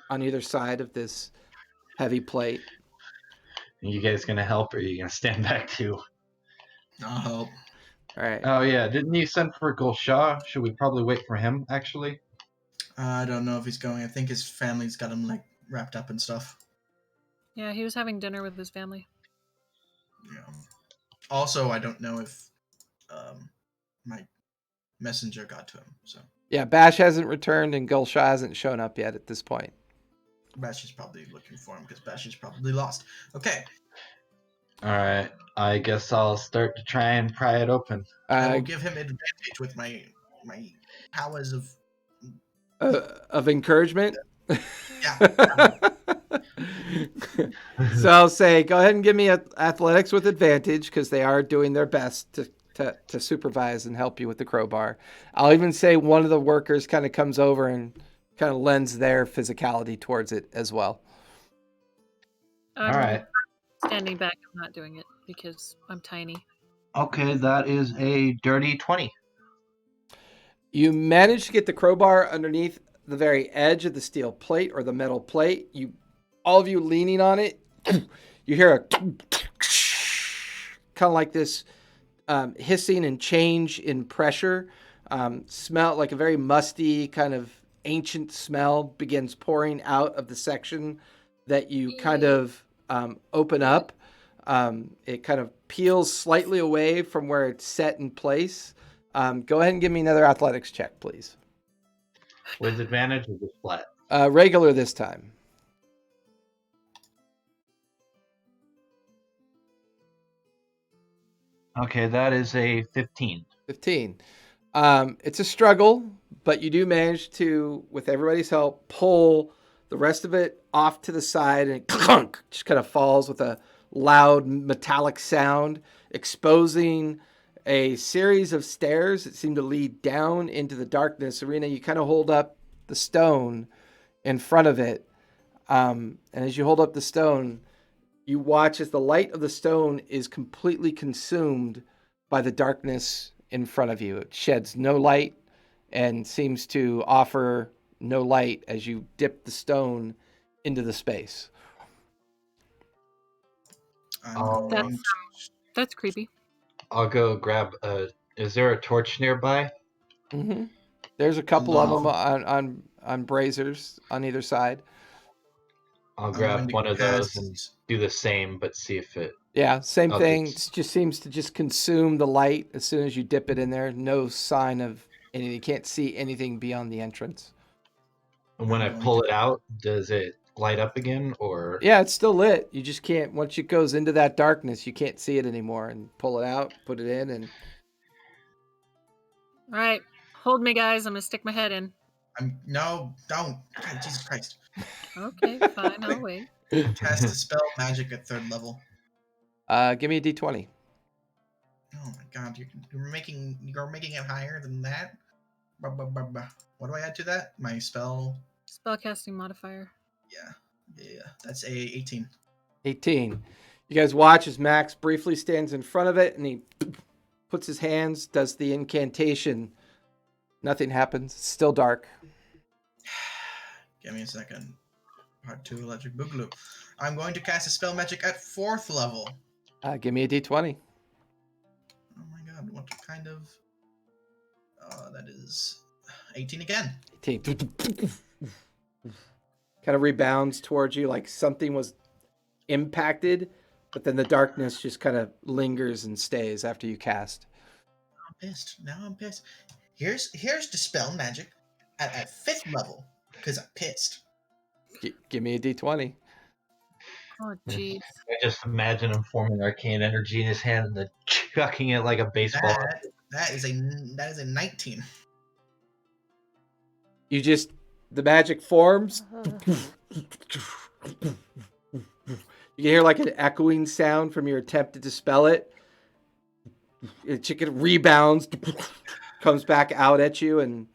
on either side of this heavy plate. Are you guys gonna help, or are you gonna stand back too? I'll help. All right. Oh yeah, didn't you send for Gulshaw? Should we probably wait for him actually? I don't know if he's going. I think his family's got him like wrapped up and stuff. Yeah, he was having dinner with his family. Yeah. Also, I don't know if my messenger got to him. So yeah, Bash hasn't returned and Gulshaw hasn't shown up yet at this point. Bash is probably looking for him because Bash is probably lost. Okay. All right. I guess I'll start to try and pry it open. I will give him advantage with my powers of encouragement. Yeah. So I'll say, go ahead and give me athletics with advantage because they are doing their best to supervise and help you with the crowbar. I'll even say one of the workers kind of comes over and kind of lends their physicality towards it as well. All right. Standing back, I'm not doing it because I'm tiny. Okay, that is a dirty 20. You manage to get the crowbar underneath the very edge of the steel plate or the metal plate. All of you leaning on it, you hear a kind of like this hissing and change in pressure. Smell like a very musty kind of ancient smell begins pouring out of the section that you kind of open up. It kind of peels slightly away from where it's set in place. Go ahead and give me another athletics check, please. With advantage or just flat? Regular this time. Okay, that is a 15. 15. It's a struggle, but you do manage to, with everybody's help, pull the rest of it off to the side, and it clunk, just kind of falls with a loud metallic sound, exposing a series of stairs that seem to lead down into the darkness. Arena, you kind of hold up the stone in front of it. And as you hold up the stone, you watch as the light of the stone is completely consumed by the darkness in front of you. It sheds no light and seems to offer no light as you dip the stone into the space. That's creepy. I'll go grab is there a torch nearby? Mm-hmm. There's a couple of them on braziers on either side. I'll grab one of those and do the same, but see if it... Yeah, same thing. It just seems to just consume the light as soon as you dip it in there. No sign of anything. You can't see anything beyond the entrance. And when I pull it out, does it light up again, or... Yeah, it's still lit. You just can't... Once it goes into that darkness, you can't see it anymore. And pull it out, put it in, and... All right. Hold me, guys. I'm going to stick my head in. No, don't. God, Jesus Christ. Okay, fine. I'll wait. Cast Dispel Magic at 3rd level. Give me a d20. Oh my god, you're making it higher than that? What do I add to that? My spell? Spellcasting modifier. Yeah. That's a 18. 18. You guys watch as Max briefly stands in front of it and he puts his hands, does the incantation. Nothing happens. It's still dark. Give me a second. Part 2 Electric Boogaloo. I'm going to cast a spell magic at 4th level. Give me a d20. Oh my god, what kind of... that is 18 again. 18. Kind of rebounds towards you like something was impacted, but then the darkness just kind of lingers and stays after you cast. Now I'm pissed. Here's Dispel Magic at 5th level, because I'm pissed. Give me a d20. Oh, jeez. I just imagine him forming arcane energy in his hand and then chucking it like a baseball. That is a 19. The magic forms. You hear like an echoing sound from your attempt to dispel it. The chicken rebounds, comes back out at you, and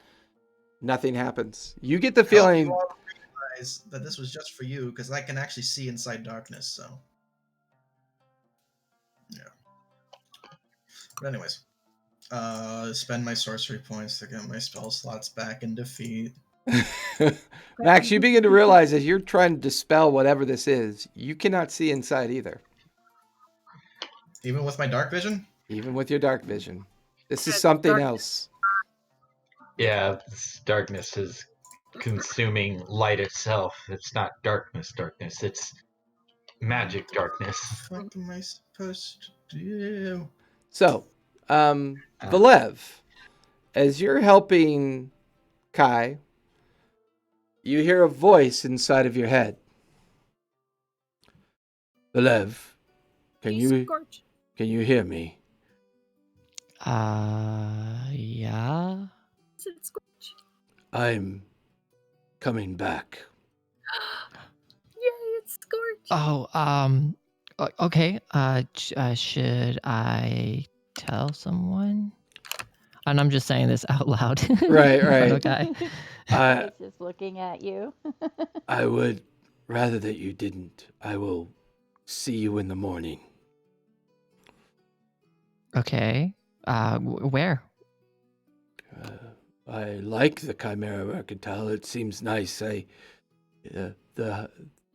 nothing happens. You get the feeling. You all realize that this was just for you, because I can actually see inside darkness, so. Yeah. But anyways. Spend my sorcery points to get my spell slots back in defeat. Max, you begin to realize as you're trying to dispel whatever this is, you cannot see inside either. Even with my dark vision? Even with your dark vision. This is something else. Yeah, this darkness is consuming light itself. It's not darkness. It's magic darkness. What the fuck am I supposed to do? So, Valev, as you're helping Kai, you hear a voice inside of your head. Valev, can you hear me? Yeah. I'm coming back. Yay, it's Scorch. Oh, okay. Should I tell someone? And I'm just saying this out loud. Right. Okay. He's just looking at you. I would rather that you didn't. I will see you in the morning. Okay. Where? I like the Chimera Mercantile. It seems nice. The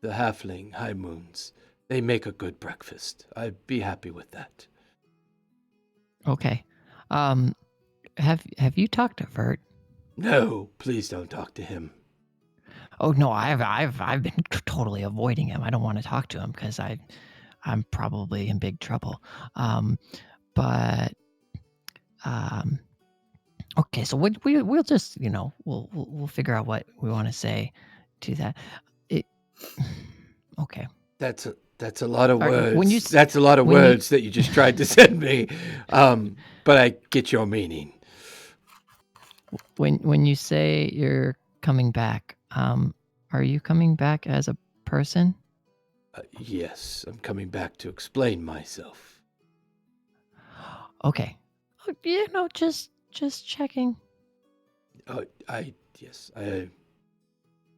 halfling high moons. They make a good breakfast. I'd be happy with that. Okay. Have you talked to Vert? No, please don't talk to him. Oh no, I've been totally avoiding him. I don't want to talk to him because I'm probably in big trouble. Okay, so we'll just we'll figure out what we want to say to that. Okay. That's a lot of words. When That's a lot of words that you just tried to send me. But I get your meaning. When you say you're coming back, are you coming back as a person? Yes, I'm coming back to explain myself. Okay. Just checking. I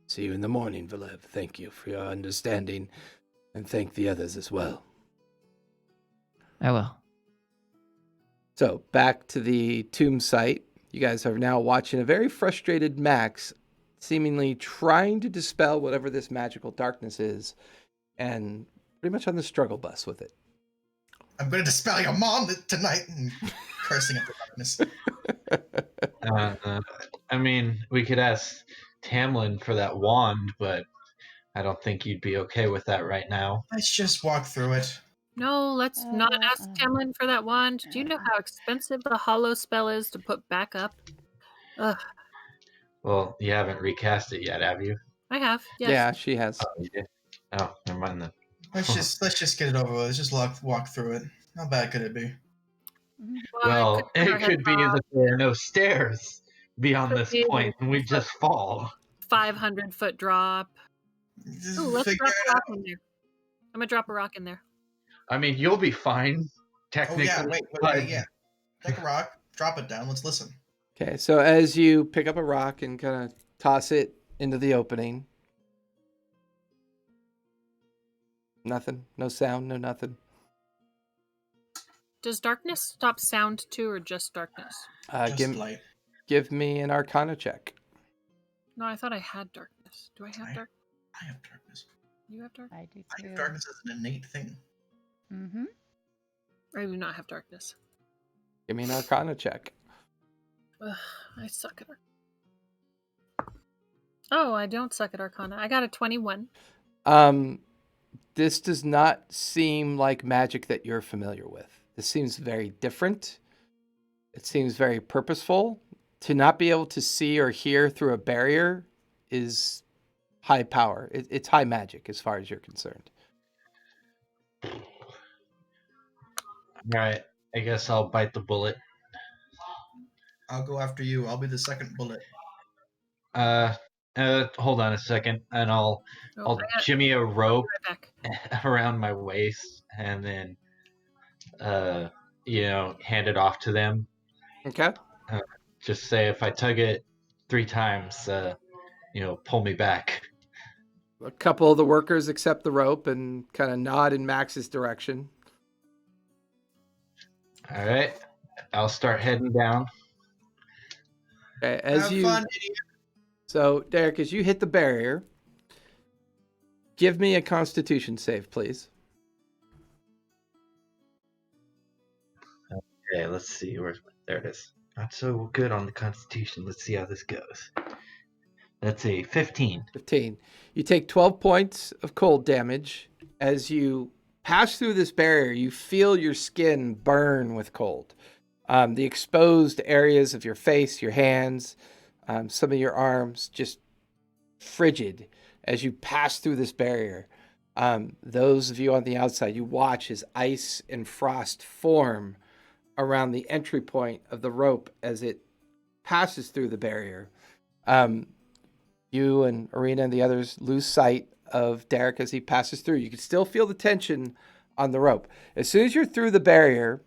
see you in the morning, Valev. Thank you for your understanding, and thank the others as well. I will. So, back to the tomb site. You guys are now watching a very frustrated Max seemingly trying to dispel whatever this magical darkness is, and pretty much on the struggle bus with it. I'm going to dispel your mom tonight, and cursing at the darkness. I mean, we could ask Tamlin for that wand, but I don't think you'd be okay with that right now. Let's just walk through it. No, let's not ask Tamlin for that wand. Do you know how expensive the hollow spell is to put back up? Ugh. Well, you haven't recast it yet, have you? I have. Yes. Yeah, she has. Oh, you did? Oh, never mind then. Let's just get it over with. Let's just walk through it. How bad could it be? Well, it could be as if there are no stairs beyond this point, and we just fall. 500-foot drop. Just Ooh, let's figure drop it a rock out. in there. I'm gonna drop a rock in there. I mean, you'll be fine, Oh technically. yeah, wait, but yeah. Take a rock, drop it down. Let's listen. Okay, so as you pick up a rock and kind of toss it into the opening, nothing, no sound, no nothing. Does darkness stop sound too, or just darkness? Just light. Give me an Arcana check. No, I thought I had darkness. Do I have dark? I have darkness. You have dark? I do I too. think darkness is an innate thing. Mm-hmm. I do not have darkness. Give me an Arcana check. Ugh, I suck at Arcana. Oh, I don't suck at Arcana. I got a 21. This does not seem like magic that you're familiar with. This seems very different. It seems very purposeful. To not be able to see or hear through a barrier is high power. It's high magic as far as you're concerned. all right, I guess I'll bite the bullet. I'll go after you. I'll be the second bullet. Hold on a second, and I'll jimmy a rope Right back. around my waist, and then hand it off to them. Okay. Just say if I tug it 3 times, pull me back. A couple of the workers accept the rope and kind of nod in Max's direction. All right, I'll start heading down. Okay, Have fun, idiot. So, Derek, as you hit the barrier, give me a Constitution save, please. Okay, let's see. There it is. Not so good on the Constitution. Let's see how this goes. Let's see, 15. 15. You take 12 points of cold damage. As you pass through this barrier, you feel your skin burn with cold. The exposed areas of your face, your hands, some of your arms, just frigid as you pass through this barrier. Those of you on the outside, you watch as ice and frost form around the entry point of the rope as it passes through the barrier. You and Arena and the others lose sight of Derek as he passes through. You can still feel the tension on the rope. As soon as you're through the barrier,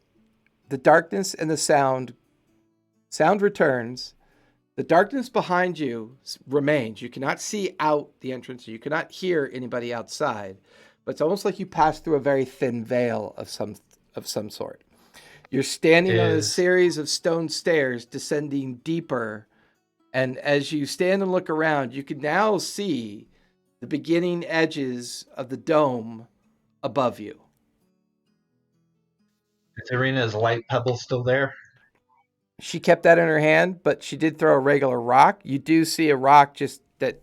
the darkness and the sound returns. The darkness behind you remains. You cannot see out the entrance. You cannot hear anybody outside. But it's almost like you pass through a very thin veil of some sort. You're standing on a series of stone stairs descending deeper. And as you stand and look around, you can now see the beginning edges of the dome above you. Is Arena's light pebble still there? She kept that in her hand, but she did throw a regular rock. You do see a rock just that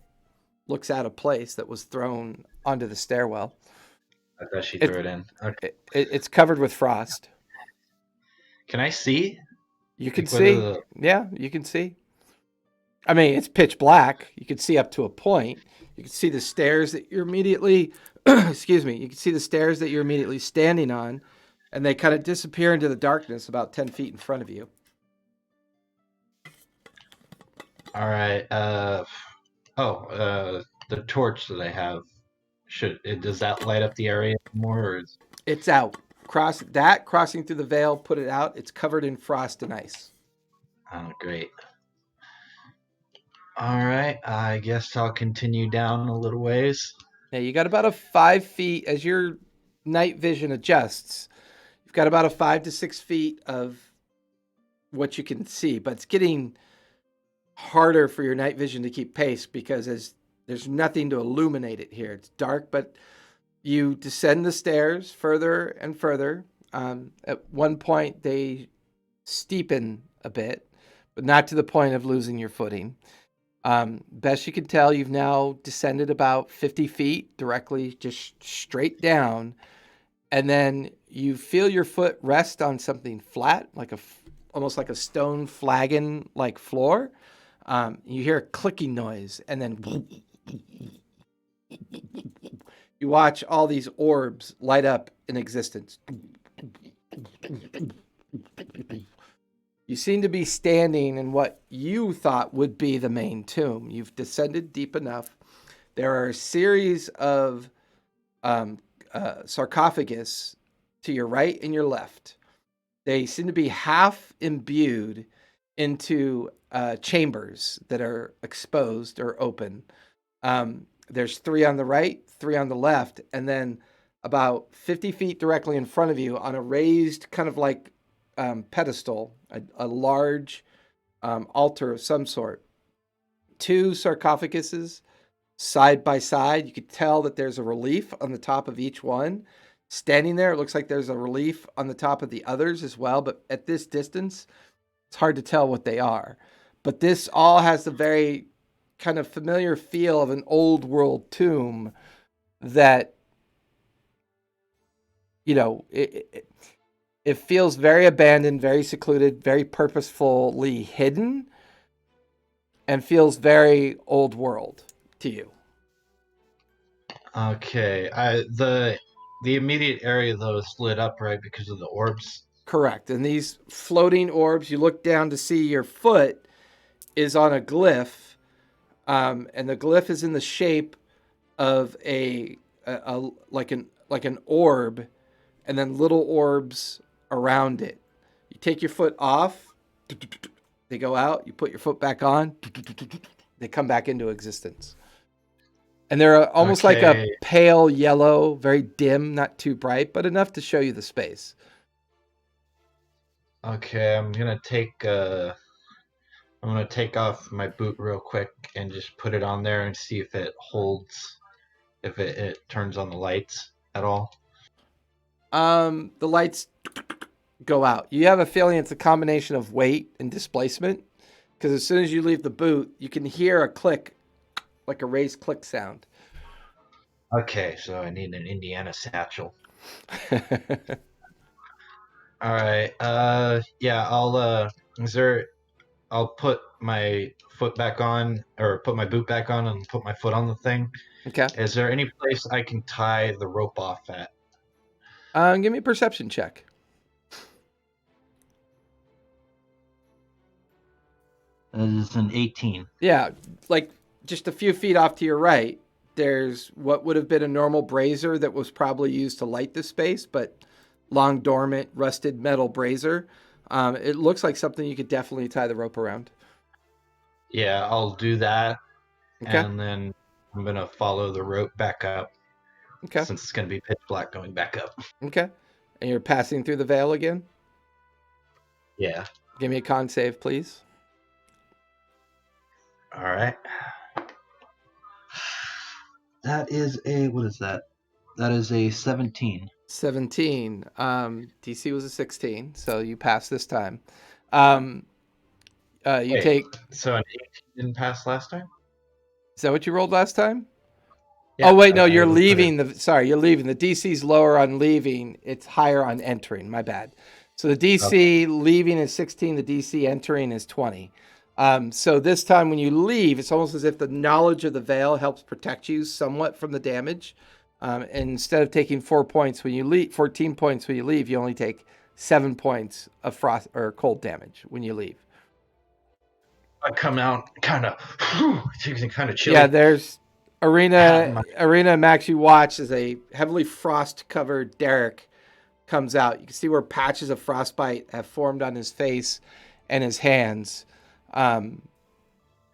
looks out of place that was thrown onto the stairwell. I thought she threw it in. Okay. It's covered with frost. Can I see? You can see. Yeah, you can see. I mean, it's pitch black. You can see up to a point. You can see the stairs that you're immediately, excuse me, you can see the stairs that you're immediately standing on, and they kind of disappear into the darkness about 10 feet in front of you. All right. The torch that I have, does that light up the area more? Or It's out. Crossing through the veil, put it out. It's covered in frost and ice. Oh, great. All right, I guess I'll continue down a little ways. Yeah, you got about a 5 feet as your night vision adjusts. You've got about a 5 to 6 feet of what you can see, but it's getting harder for your night vision to keep pace because there's nothing to illuminate it here. It's dark, but you descend the stairs further and further. At one point, they steepen a bit, but not to the point of losing your footing. Best you can tell, you've now descended about 50 feet directly, just straight down. And then you feel your foot rest on something flat, almost like a stone flagon-like floor. You hear a clicking noise, and then you watch all these orbs light up in existence. You seem to be standing in what you thought would be the main tomb. You've descended deep enough there are a series of sarcophagus to your right and your left. They seem to be half imbued into chambers that are exposed or open. There's 3 on the right, 3 on the left, and then about 50 feet directly in front of you on a raised kind of like pedestal, a large altar of some sort. 2 sarcophaguses side by side. You could tell that there's a relief on the top of each one. Standing there, it looks like there's a relief on the top of the others as well, but at this distance, it's hard to tell what they are. But this all has the very kind of familiar feel of an old world tomb that, you know, it feels very abandoned, very secluded, very purposefully hidden, and feels very old world to you. Okay. The immediate area though is lit up, right, because of the orbs. Correct. And these floating orbs, you look down to see your foot is on a glyph, and the glyph is in the shape of a like an orb, and then little orbs around it. You take your foot off, they go out. You put your foot back on, they come back into existence. And they're almost like a pale yellow, very dim, not too bright, but enough to show you the space. Okay, I'm gonna take off my boot real quick and just put it on there and see if it holds, if it turns on the lights at all. The lights go out. You have a feeling it's a combination of weight and displacement, because as soon as you leave the boot, you can hear a click, like a raised click sound. Okay, so I need an Indiana satchel. All right. Yeah, I'll put my foot back on, or put my boot back on and put my foot on the thing. Okay. Is there any place I can tie the rope off at? Give me a perception check. That is an 18. Yeah, like just a few feet off to your right, there's what would have been a normal brazier that was probably used to light the space, but long dormant, rusted metal brazier. It looks like something you could definitely tie the rope around. Yeah, I'll do that. Okay. And then I'm going to follow the rope back up. Okay. Since it's going to be pitch black going back up. Okay. And you're passing through the veil again? Yeah. Give me a con save, please. All right. That is what is that? That is a 17. 17. DC was a 16, so you pass this time. Take. So an 18 didn't pass last time? Is that what you rolled last time? Yeah, oh wait, no, you're leaving you're leaving. The DC's lower on leaving, it's higher on entering. My bad. So the DC leaving is 16, the DC entering is 20. So this time when you leave, it's almost as if the knowledge of the veil helps protect you somewhat from the damage. And instead of taking 4 points when you leave, 14 points when you leave, you only take 7 points of frost or cold damage when you leave. I come out kind of chilly. Yeah, there's Arena and Max. You watch as a heavily frost-covered Derek comes out. You can see where patches of frostbite have formed on his face and his hands. But I'm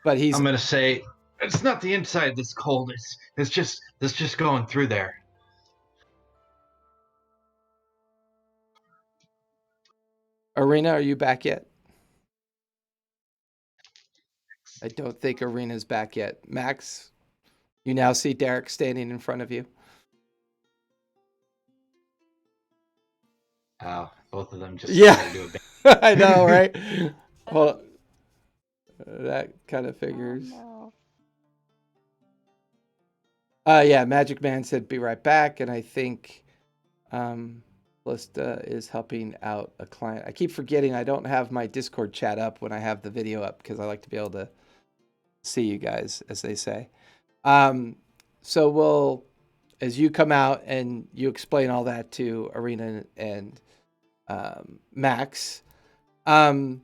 going to say it's not the inside that's cold. It's just going through there. Arena, are you back yet? I don't think Arena's back yet. Max, you now see Derek standing in front of you. Oh, both of them just do a I know, right? Well, that kind of figures. Oh, no. Yeah, Magic Man said be right back, and I think Lista is helping out a client. I keep forgetting I don't have my Discord chat up when I have the video up because I like to be able to see you guys, as they say. So we'll, as you come out and you explain all that to Arena and Max, Kai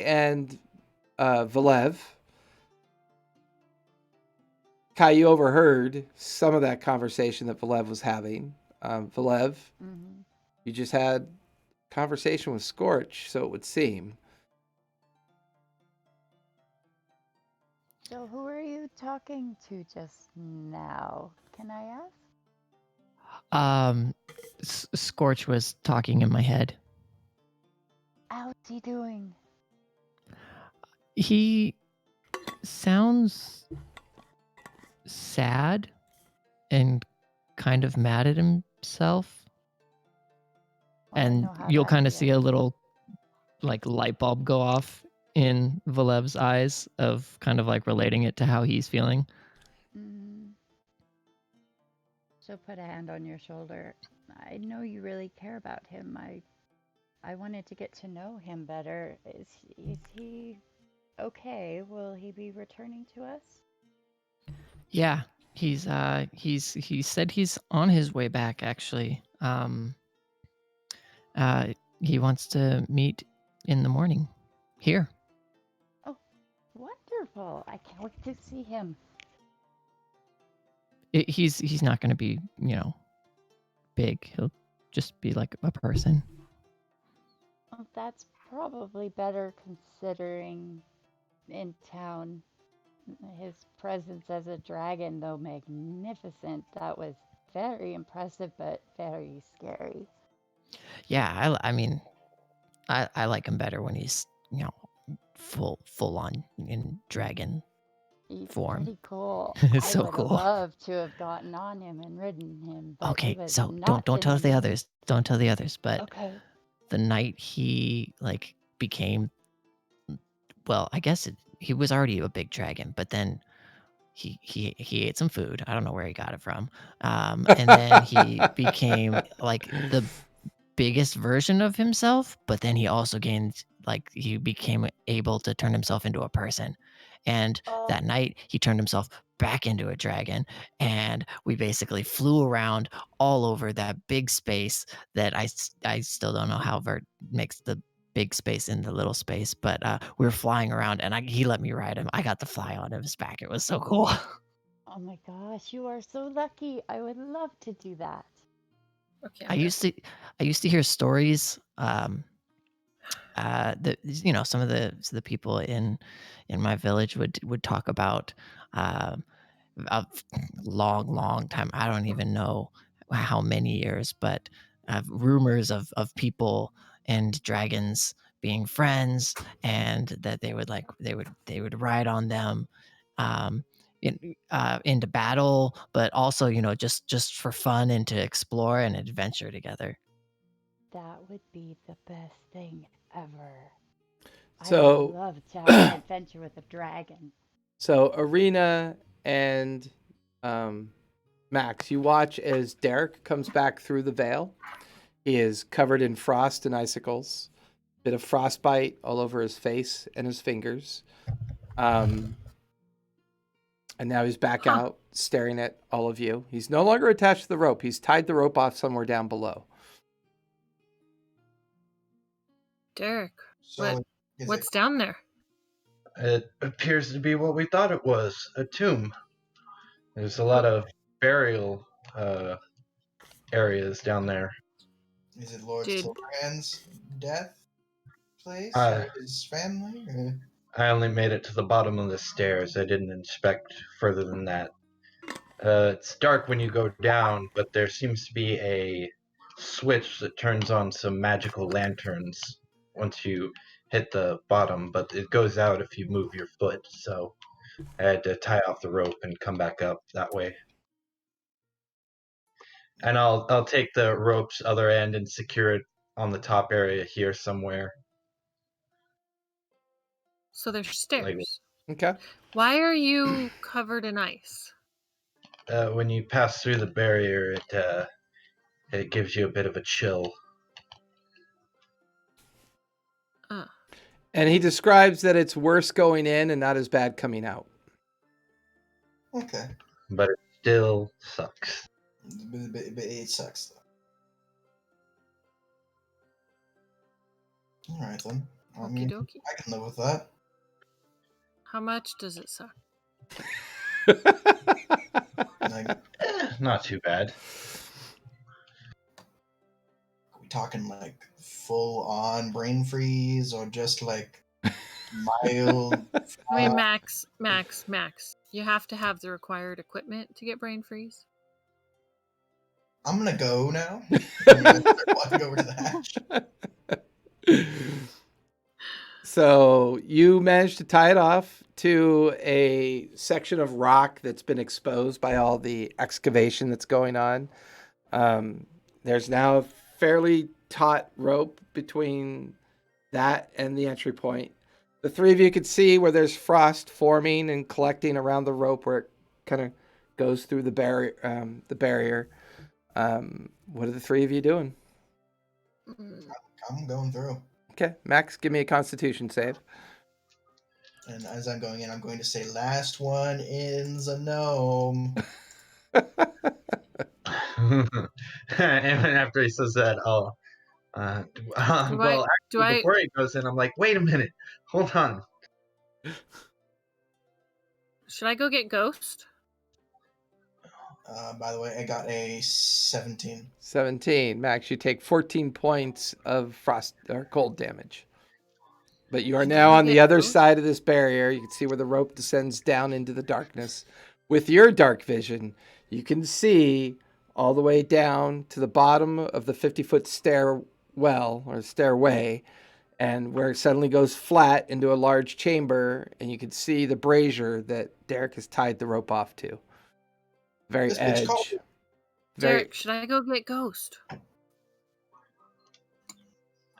and Valev, Kai, you overheard some of that conversation that Valev was having. Valev, Mm-hmm. you just had conversation with Scorch, so it would seem. So who are you talking to just now? Can I ask? Scorch was talking in my head. How's he doing? He sounds sad and kind of mad at himself. Well, I And know how you'll that kind of see a feels. little like light bulb go off in Valev's eyes of kind of like relating it to how he's feeling. Mm. She'll put a hand on your shoulder. I know you really care about him. I wanted to get to know him better. Is he okay? Will he be returning to us? Yeah, he said he's on his way back actually. He wants to meet in the morning here. Oh, wonderful. I can't wait to see him. He's not going to be, big. He'll just be like a person. Well, that's probably better considering in town. His presence as a dragon, though magnificent, that was very impressive but very scary. Yeah, I mean, I like him better when he's, full on in dragon He's form. pretty cool. It's I so would have cool. loved to have gotten on him and ridden him, but he Okay, was so not don't tell in the the others. Don't tell the others. But Okay. the night he became, well, I guess he was already a big dragon, but then he ate some food. I don't know where he got it from. And then he became like the biggest version of himself, but then he also gained he became able to turn himself into a person. And Oh, that night he turned himself back into a dragon, and we basically flew around all over that big space that I still don't know how Vert makes the big space in the little space, but we were flying around, and he let me ride him. I got to fly on his back. It was so cool. oh my gosh, you are so lucky. I would love to do that. Okay. I used to hear stories. That some of the people in my village would talk about a long time. I don't even know how many years, but rumors of people and dragons being friends, and that they would ride on them into battle, but also just for fun and to explore and adventure together. That would be the best thing ever. I would So, love to have an adventure with a dragon. so Arena and Max, you watch as Derek comes back through the veil. He is covered in frost and icicles, bit of frostbite all over his face and his fingers. And now he's back out staring at all of you. He's no longer attached to the rope. He's tied the rope off somewhere down below. Derek, So is what's it down there? It appears to be what we thought it was, a tomb. There's a lot of burial areas down there. is it Lord Dude. Silverhand's death place Uh, or his family? Or... I only made it to the bottom of the stairs. I didn't inspect further than that. It's dark when you go down, but there seems to be a switch that turns on some magical lanterns once you hit the bottom, but it goes out if you move your foot, so I had to tie off the rope and come back up that way. And I'll take the rope's other end and secure it on the top area here somewhere. So there's stairs. Okay. Why are you covered in ice? When you pass through the barrier, it gives you a bit of a chill. And he describes that it's worse going in and not as bad coming out. Okay. But it still sucks. But it sucks, though. Alright, then. I mean, Okie dokie. I can live with that. How much does it suck? Like, Not too bad. are we talking like full on brain freeze or just like mild? I mean, Max. You have to have the required equipment to get brain freeze. I'm gonna go now. I'm gonna start walking over to the hatch. So you managed to tie it off to a section of rock that's been exposed by all the excavation that's going on. There's now a fairly taut rope between that and the entry point. The three of you can see where there's frost forming and collecting around the rope where it kind of goes through the barrier. What are the three of you doing? I'm going through. Okay, Max, give me a Constitution save. And as I'm going in, I'm going to say, "Last one in's a gnome." And then after he says that, well, actually, before he goes in, I'm like, wait a minute, hold on. Should I go get Ghost? By the way, I got a 17. 17. Max, you take 14 points of frost or cold damage. But you are now on the other side of this barrier. You can see where the rope descends down into the darkness. With your dark vision, you can see all the way down to the bottom of the 50-foot stairwell or stairway, and where it suddenly goes flat into a large chamber, and you can see the brazier that Derek has tied the rope off to. Very This bitch edge. called me. Derek, should I go get Ghost?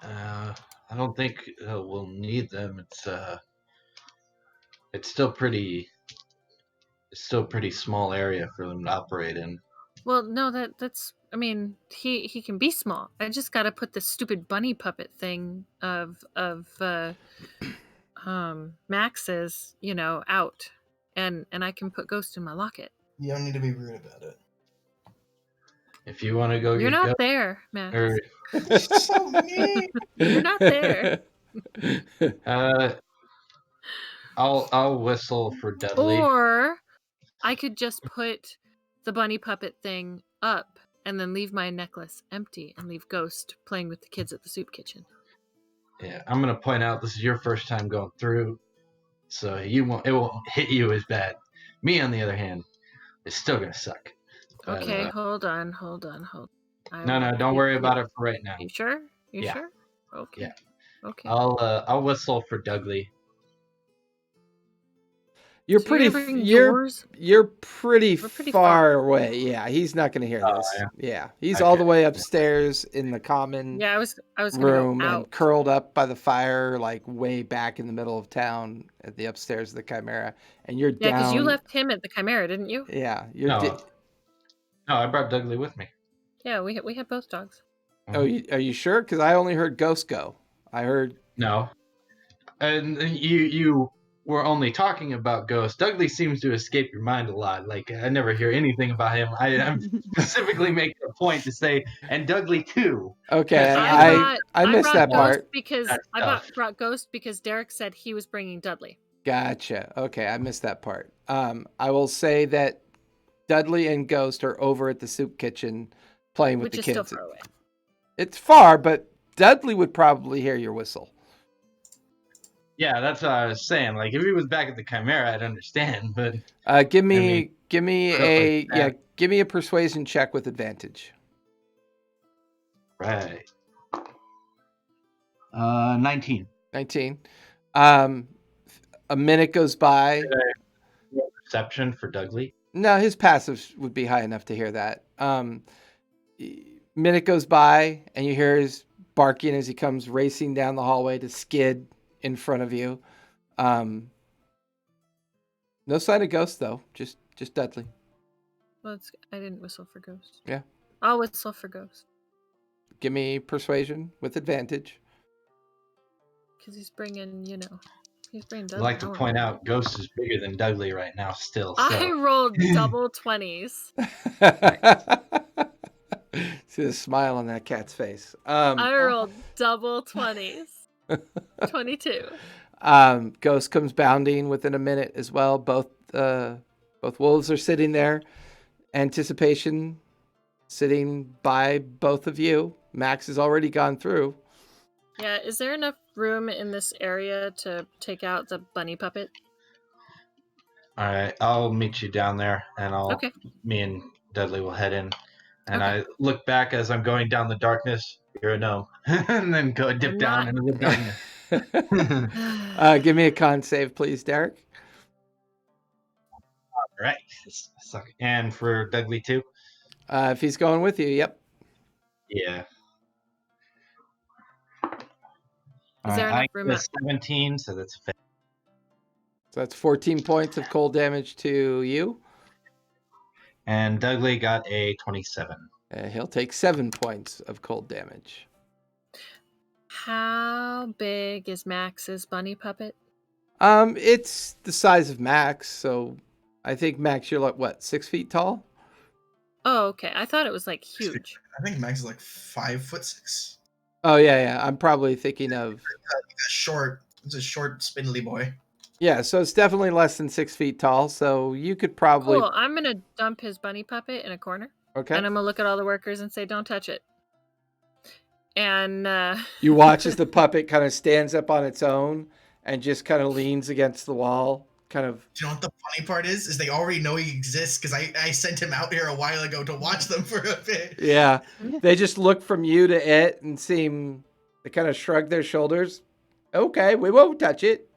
I don't think we'll need them. It's still pretty small area for them to operate in. Well, no, that's. I mean, he can be small. I just got to put the stupid bunny puppet thing of Max's, out, and I can put Ghost in my locket. You don't need to be rude about it. If you want to go, You're not there, Max. So mean. You're not there. I'll whistle for Dudley. Or I could just put the bunny puppet thing up and then leave my necklace empty and leave Ghost playing with the kids at the soup kitchen. Yeah, I'm gonna point out this is your first time going through, so it won't hit you as bad. Me, on the other hand, is still gonna suck. But, Okay, hold on. No, don't worry about it for right now. You sure? Yeah. Sure? Okay. Yeah. Okay. I'll whistle for Dudley. You're So pretty far away. Yeah, he's not going to hear this. Yeah, he's all the way upstairs in the common I was room go out. and curled up by the fire, like way back in the middle of town at the upstairs of the Chimera. And you're down. Yeah, because you left him at the Chimera, didn't you? Yeah, No, I brought Dudley with me. Yeah, we had both dogs. Oh, are you sure? Because I only heard Ghost go. I heard no, and you were only talking about Ghost. Dudley seems to escape your mind a lot. Like, I never hear anything about him. I'm specifically making a point to say, and Dudley too. Okay, I missed that part. I brought Ghost because Derek said he was bringing Dudley. Gotcha. Okay, I missed that part. I will say that Dudley and Ghost are over at the soup kitchen playing with the kids. Which is still far away. It's far, but Dudley would probably hear your whistle. Yeah, that's what I was saying. Like, if he was back at the Chimera, I'd understand. But give me a persuasion check with advantage. Right. 19. 19. A minute goes by. Perception for Dudley? No, his passive would be high enough to hear that. Minute goes by, and you hear his barking as he comes racing down the hallway to skid in front of you. No sign of Ghost though. Just Dudley. Well, I didn't whistle for Ghost. Yeah. I'll whistle for Ghost. Give me persuasion with advantage. Because he's bringing Dudley. I'd like to point out Ghost is bigger than Dudley right now still. So. I rolled double 20s. See the smile on that cat's face. I rolled double 20s. 22. Ghost comes bounding within a minute as well. Both wolves are sitting there. Anticipation sitting by both of you. Max has already gone through. Yeah, is there enough room in this area to take out the bunny puppet? All right, I'll meet you down there, and Okay. me and Dudley will head in. And Okay. I look back as I'm going down the darkness. You're a gnome, and then go dip I'm down not. into the darkness. Give me a con save, please, Derek. All right, and for Dudley too. If he's going with you, yep. Yeah. Is there enough I room get a at 17, so that's fair. So that's 14 points of cold damage to you. And Dudley got a 27. He'll take 7 points of cold damage. How big is Max's bunny puppet? It's the size of Max, so I think Max, you're like what, 6 feet tall? Oh, okay. I thought it was like huge. I think Max is like 5'6". Oh yeah. I'm probably thinking of It's a short, spindly boy. yeah. So it's definitely less than 6 feet tall. So you could probably Cool. I'm gonna dump his bunny puppet in a corner, okay. and I'm gonna look at all the workers and say, "Don't touch it." And You watch as the puppet kind of stands up on its own and just kind of leans against the wall, kind of. Do you know what the funny part is? They already know he exists because I sent him out here a while ago to watch them for a bit. Yeah, they just look from you to it and they kind of shrug their shoulders. Okay, we won't touch it.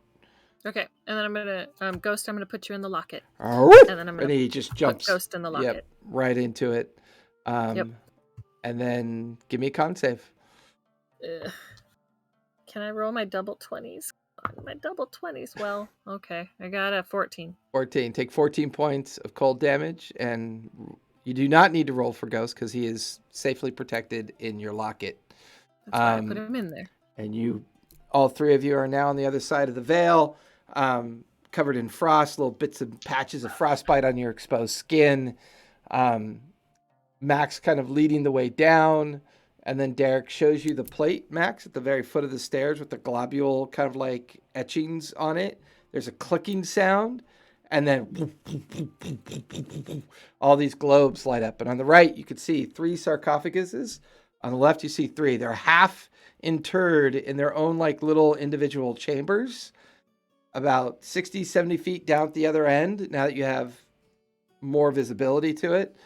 okay, and then I'm gonna Ghost. I'm gonna put you in the locket, And then I'm gonna and he just put jumps Ghost in the locket. yep, right into it. Yep. And then give me a con save. Ugh. Can I roll my double 20s? My double 20s. Well, okay. I got a 14. 14. Take 14 points of cold damage, and you do not need to roll for Ghost because he is safely protected in your locket. That's why I put him in there. And all three of you are now on the other side of the veil, covered in frost, little bits and patches of frostbite on your exposed skin. Max kind of leading the way down. And then Derek shows you the plate, Max, at the very foot of the stairs with the globule kind of like etchings on it. There's a clicking sound, and then all these globes light up. And on the right, you can see 3 sarcophaguses. On the left, you see 3. They're half interred in their own like little individual chambers, about 60, 70 feet down at the other end, now that you have more visibility to it.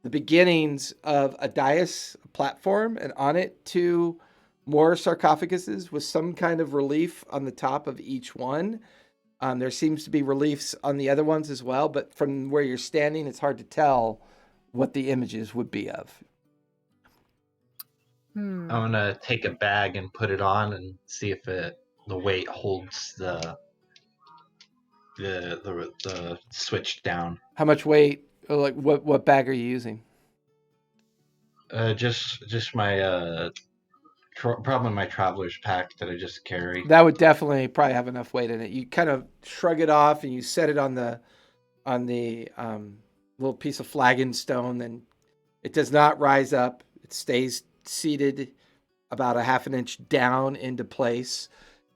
The beginnings of a dais, a platform, and on it 2 more sarcophaguses with some kind of relief on the top of each one. There seems to be reliefs on the other ones as well, but from where you're standing, it's hard to tell what the images would be of. I'm gonna take a bag and put it on and see if the weight holds the switch down. How much weight? Like what bag are you using? Just my probably my traveler's pack that I just carry. That would definitely probably have enough weight in it. You kind of shrug it off and you set it on the little piece of flagon stone. Then it does not rise up. It stays seated about a half an inch down into place,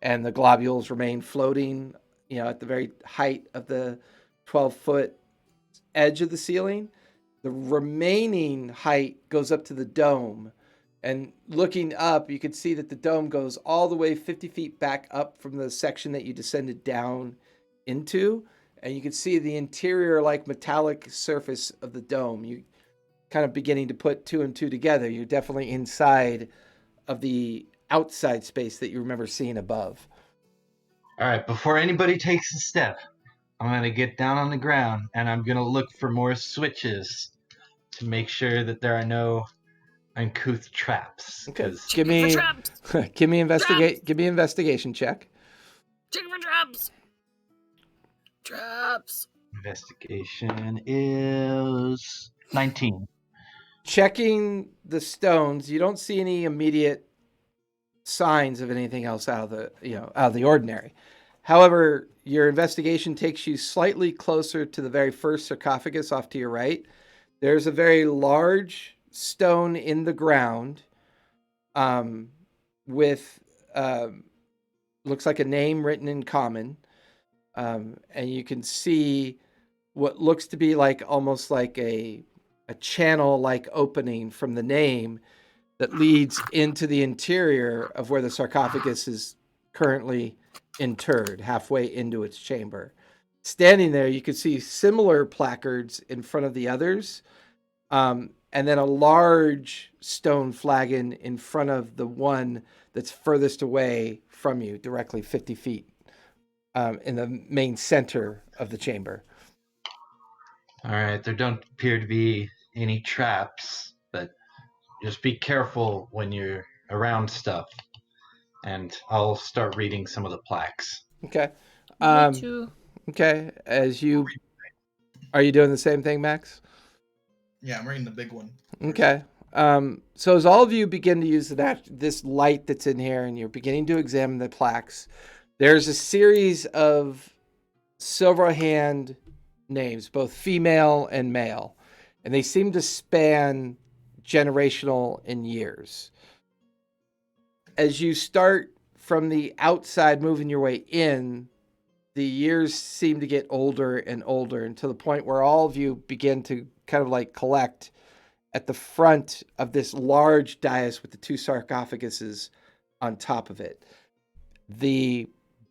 and the globules remain floating, at the very height of the 12-foot edge of the ceiling. The remaining height goes up to the dome. And looking up, you can see that the dome goes all the way 50 feet back up from the section that you descended down into. And you can see the interior, like metallic surface of the dome. You kind of beginning to put 2 and 2 together. You're definitely inside of the outside space that you remember seeing above. All right, before anybody takes a step, I'm going to get down on the ground and I'm going to look for more switches to make sure that there are no uncouth traps. Okay, Checking for traps. give me investigation check. Checking for traps. Traps. Investigation is 19. Checking the stones, you don't see any immediate signs of anything else out of the ordinary. However, your investigation takes you slightly closer to the very first sarcophagus off to your right. There's a very large stone in the ground with looks like a name written in common. And you can see what looks to be like almost like a channel-like opening from the name that leads into the interior of where the sarcophagus is currently interred, halfway into its chamber. Standing there, you can see similar placards in front of the others, and then a large stone flagon in front of the one that's furthest away from you, directly 50 feet, in the main center of the chamber. All right, there don't appear to be any traps, but just be careful when you're around stuff. And I'll start reading some of the plaques. Okay. Me too. Okay. Are you doing the same thing, Max? Yeah, I'm reading the big one. Okay. So as all of you begin to use this light that's in here and you're beginning to examine the plaques, there's a series of Silverhand names, both female and male, and they seem to span generational in years. As you start from the outside moving your way in, the years seem to get older and older, and to the point where all of you begin to kind of like collect at the front of this large dais with the two sarcophaguses on top of it. The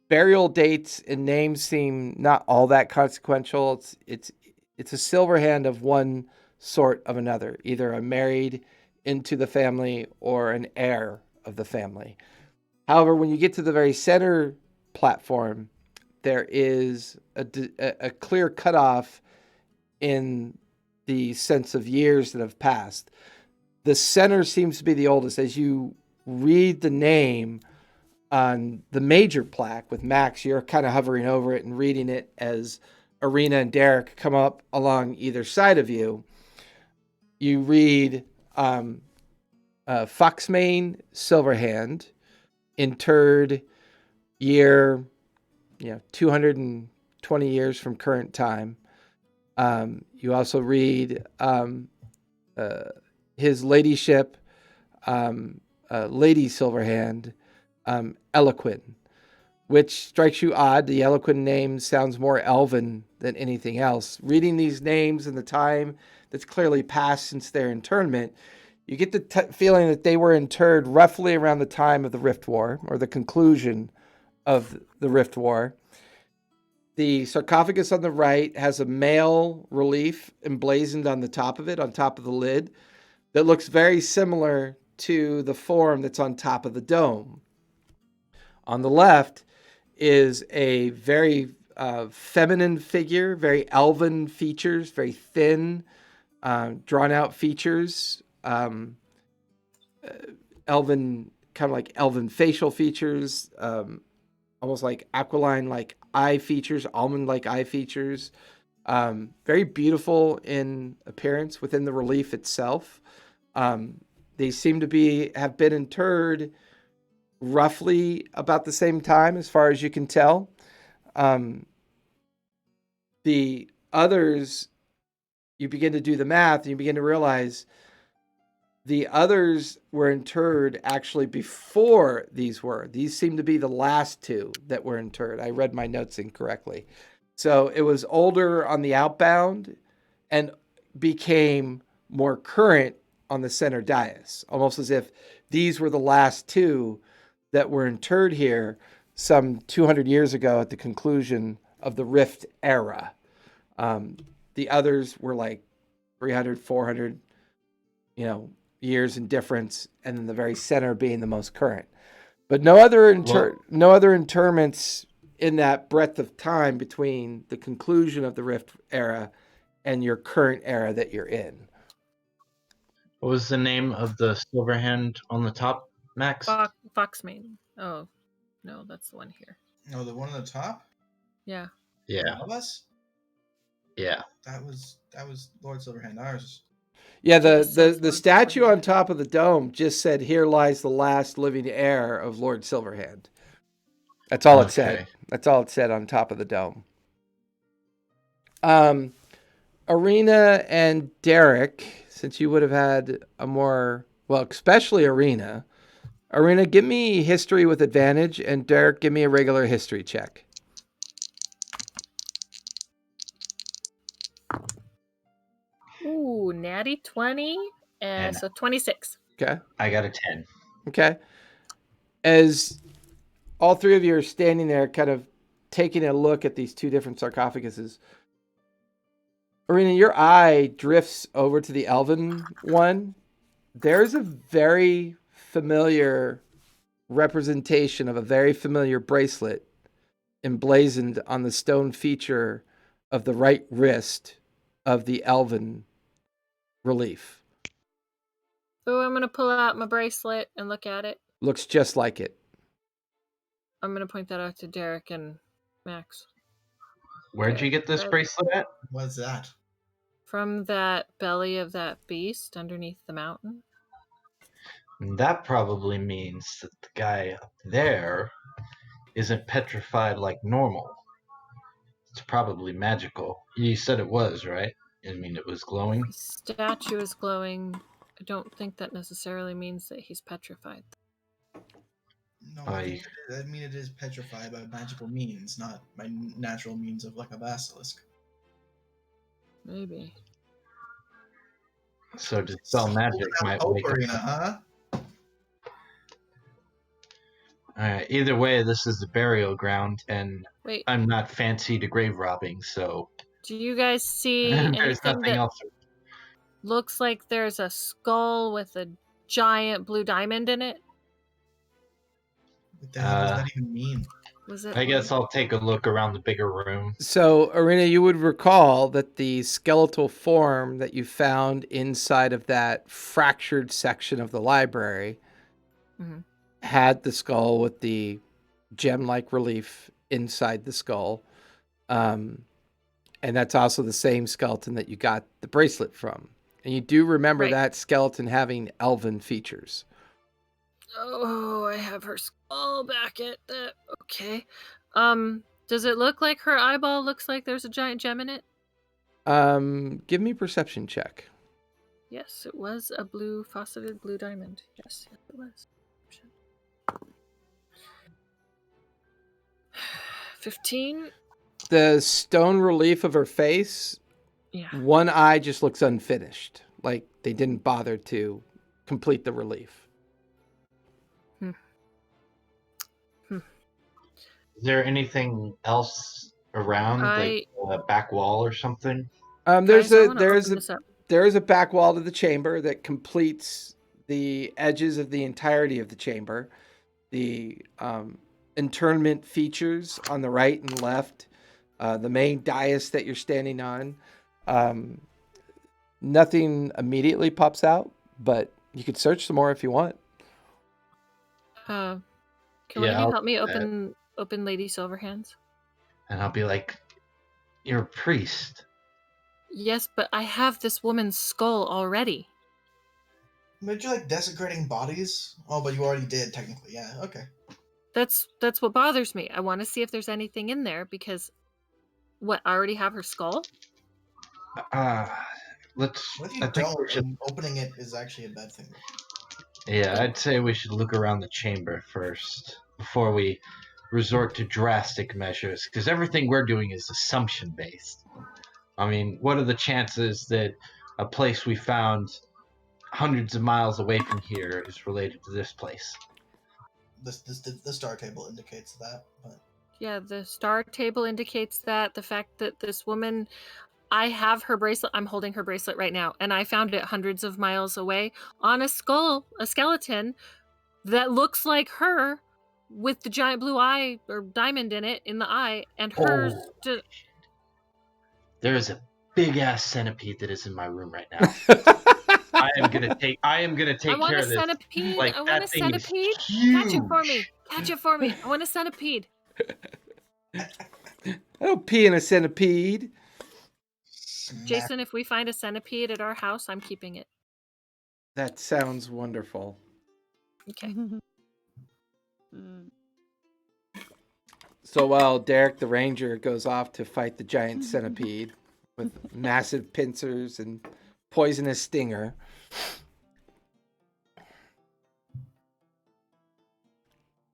burial dates and names seem not all that consequential. It's a Silverhand of one sort of another, either a married into the family or an heir of the family. However, when you get to the very center platform, there is a clear cutoff in the sense of years that have passed. The center seems to be the oldest. As you read the name on the major plaque with Max, you're kind of hovering over it and reading it as Arena and Derek come up along either side of you. You read Foxmane Silverhand, interred year 220 years from current time. You also read his ladyship, Lady Silverhand, Eloquin, which strikes you odd. The Eloquin name sounds more elven than anything else. Reading these names and the time that's clearly passed since their internment, you get the feeling that they were interred roughly around the time of the Rift War, or the conclusion of the Rift War. The sarcophagus on the right has a male relief emblazoned on the top of it, on top of the lid, that looks very similar to the form that's on top of the dome. On the left is a very feminine figure, very elven features, very thin, drawn out features, elven, kind of like elven facial features, almost like aquiline like eye features, almond like eye features. Very beautiful in appearance within the relief itself. They seem to have been interred roughly about the same time, as far as you can tell. The others, you begin to do the math and you begin to realize the others were interred actually before these were. These seem to be the last two that were interred. I read my notes incorrectly. So it was older on the outbound and became more current on the center dais, almost as if these were the last two that were interred here some 200 years ago at the conclusion of the Rift era. The others were like 300, 400, years in difference, and then the very center being the most current. But no other interments in that breadth of time between the conclusion of the Rift era and your current era that you're in. What was the name of the Silverhand on the top, Max? Foxmane. Oh, no, that's the one here. No, the one on the top? Yeah. Yeah. All of us? Yeah. That was Lord Silverhand. Ours. Yeah, the statue on top of the dome just said, "Here lies the last living heir of Lord Silverhand." That's all it said. That's all it said on top of the dome. Arena and Derek, since you would have had a more, especially Arena. Arena, give me history with advantage, and Derek, give me a regular history check. Ooh, natty 20. And So 26. Okay. I got a 10. Okay. As all three of you are standing there, kind of taking a look at these two different sarcophaguses, Arena, your eye drifts over to the elven one. There's a very familiar representation of a very familiar bracelet emblazoned on the stone feature of the right wrist of the elven relief. Oh, I'm going to pull out my bracelet and look at it. Looks just like it. I'm going to point that out to Derek and Max. Where'd you get this bracelet at? What's that? From that belly of that beast underneath the mountain. That probably means that the guy up there isn't petrified like normal. It's probably magical. You said it was, right? I mean, it was glowing. The statue is glowing. I don't think that necessarily means that he's petrified. No, I mean it is petrified by magical means, not by natural means of like a basilisk. Maybe. So to spell magic might wake up. Arena, huh? Alright, either way, this is the burial ground, and Wait, I'm not fancy to grave robbing, so do you guys see there's anything nothing that else. looks like there's a skull with a giant blue diamond in it? What the hell does that even mean? Was it? I guess I'll take a look around the bigger room. So, Arena, you would recall that the skeletal form that you found inside of that fractured section of the library had the skull with the gem-like relief inside the skull. And that's also the same skeleton that you got the bracelet from. And you do remember that skeleton having elven features. Oh, I have her skull back at that. Okay. Does it look like her eyeball looks like there's a giant gem in it? Give me a perception check. Yes, it was a blue, faceted blue diamond. Yes, it was. 15. The stone relief of her face, one eye just looks unfinished. Like they didn't bother to complete the relief. Is there anything else around, like a back wall or something? There's a back wall to the chamber that completes the edges of the entirety of the chamber. The internment features on the right and left, the main dais that you're standing on. Nothing immediately pops out, but you could search some more if you want. Can one of you help me open Lady Silverhand's? And I'll be like, "You're a priest." Yes, but I have this woman's skull already. But you're like desecrating bodies? Oh, but you already did, technically. Yeah, okay. That's what bothers me. I want to see if there's anything in there because, I already have her skull? Let's... What if you don't, and opening it is actually a bad thing? Yeah, I'd say we should look around the chamber first before we resort to drastic measures, because everything we're doing is assumption-based. I mean, what are the chances that a place we found hundreds of miles away from here is related to this place? The star table indicates that. But... Yeah, the star table indicates that. The fact that this woman... I have her bracelet. I'm holding her bracelet right now, and I found it hundreds of miles away on a skeleton that looks like her with the giant blue eye or diamond in it in the eye, and hers. There is a big ass centipede that is in my room right now. I am gonna take care of this. Centipede. Like, I want a centipede. Catch it for me. Catch it for me. I want a centipede. I don't pee in a centipede. Jason, if we find a centipede at our house, I'm keeping it. That sounds wonderful. Okay. So while Derek the Ranger goes off to fight the giant centipede with massive pincers and poisonous stinger,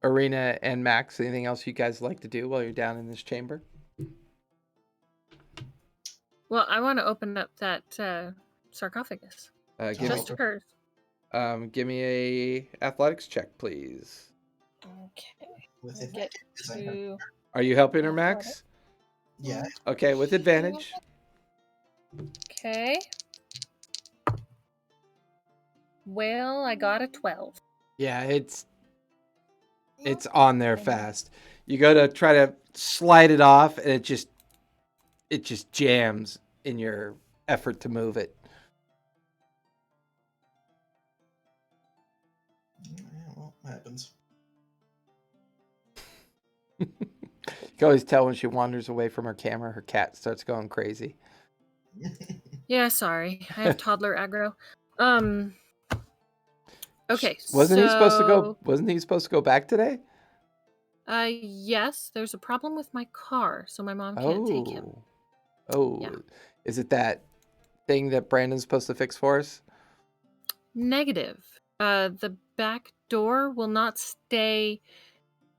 Arena and Max, anything else you guys like to do while you're down in this chamber? Well, I want to open up that sarcophagus. Give Just hers. give me a athletics check, please. Okay. With We'll it, get to Are you helping her, Max? yeah. Okay, with advantage. Okay. Well, I got a 12. Yeah, it's on there fast. You go to try to slide it off, and it just jams in your effort to move it. Yeah, well, that happens. You can always tell when she wanders away from her camera, her cat starts going crazy. Yeah, sorry. I have toddler aggro. Okay, Wasn't he supposed to go? so Wasn't he supposed to go back today? yes, there's a problem with my car, so my mom can't take him. Oh, Yeah. Is it that thing that Brandon's supposed to fix for us? Negative. The back door will not stay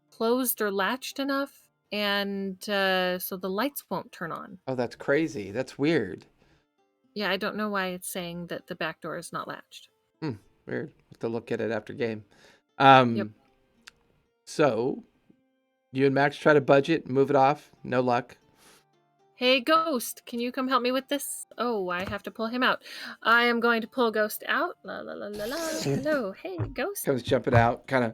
closed or latched enough, and so the lights won't turn on. Oh, that's crazy. That's weird. Yeah, I don't know why it's saying that the back door is not latched. Weird. We'll have to look at it after game. Yep. So, you and Max try to budget, move it off. No luck. Hey, Ghost, can you come help me with this? Oh, I have to pull him out. I am going to pull Ghost out. La la la la la. Hello, hey, Ghost. Comes jumping out, kind of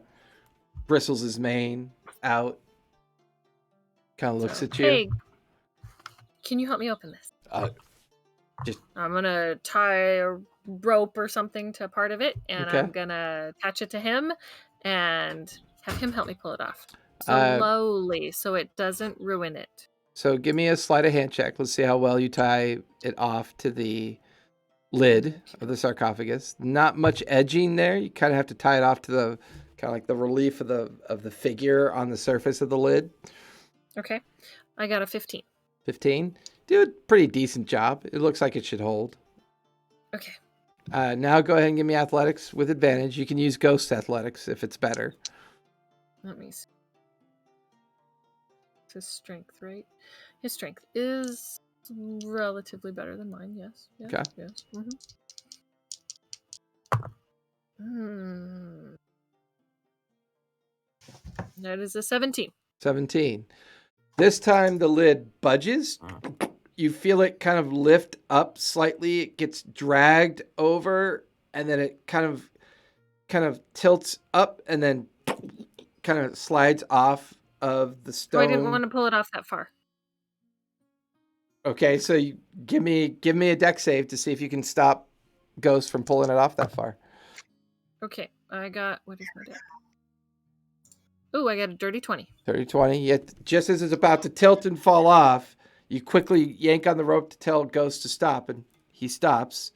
bristles his mane out. Kind of looks at you. Hey, can you help me open this? I'm gonna tie a rope or something to part of it, and Okay. I'm gonna attach it to him, and have him help me pull it off Uh, slowly, so it doesn't ruin it. So give me a sleight of hand check. Let's see how well you tie it off to the lid of the sarcophagus. Not much edging there. You kind of have to tie it off to the kind of like the relief of the figure on the surface of the lid. Okay, I got a 15. 15. Dude, pretty decent job. It looks like it should hold. Okay. Now go ahead and give me athletics with advantage. You can use ghost athletics if it's better. Let me see. It's his strength, right? His strength is relatively better than mine, yes. Okay. Yes. That is a 17. 17. This time the lid budges. You feel it kind of lift up slightly. It gets dragged over, and then it kind of tilts up, and then kind of slides off of the stone. Oh, I didn't want to pull it off that far. Okay, so you give me a deck save to see if you can stop Ghost from pulling it off that far. Okay, I got, what is my deck? Oh, I got a dirty 20. 30-20. Yet just as it's about to tilt and fall off, you quickly yank on the rope to tell Ghost to stop, and he stops.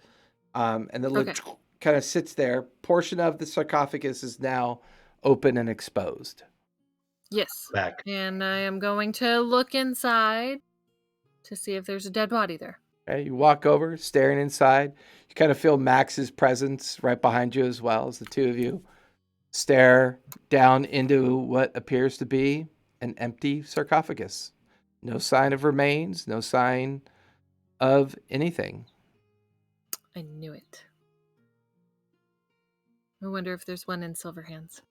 And the lid kind of sits there. Portion of the sarcophagus is now open and exposed. Yes. Back. And I am going to look inside to see if there's a dead body there. Okay, you walk over, staring inside. You kind of feel Max's presence right behind you as well as the two of you stare down into what appears to be an empty sarcophagus. No sign of remains, no sign of anything. I knew it. I wonder if there's one in Silverhand's.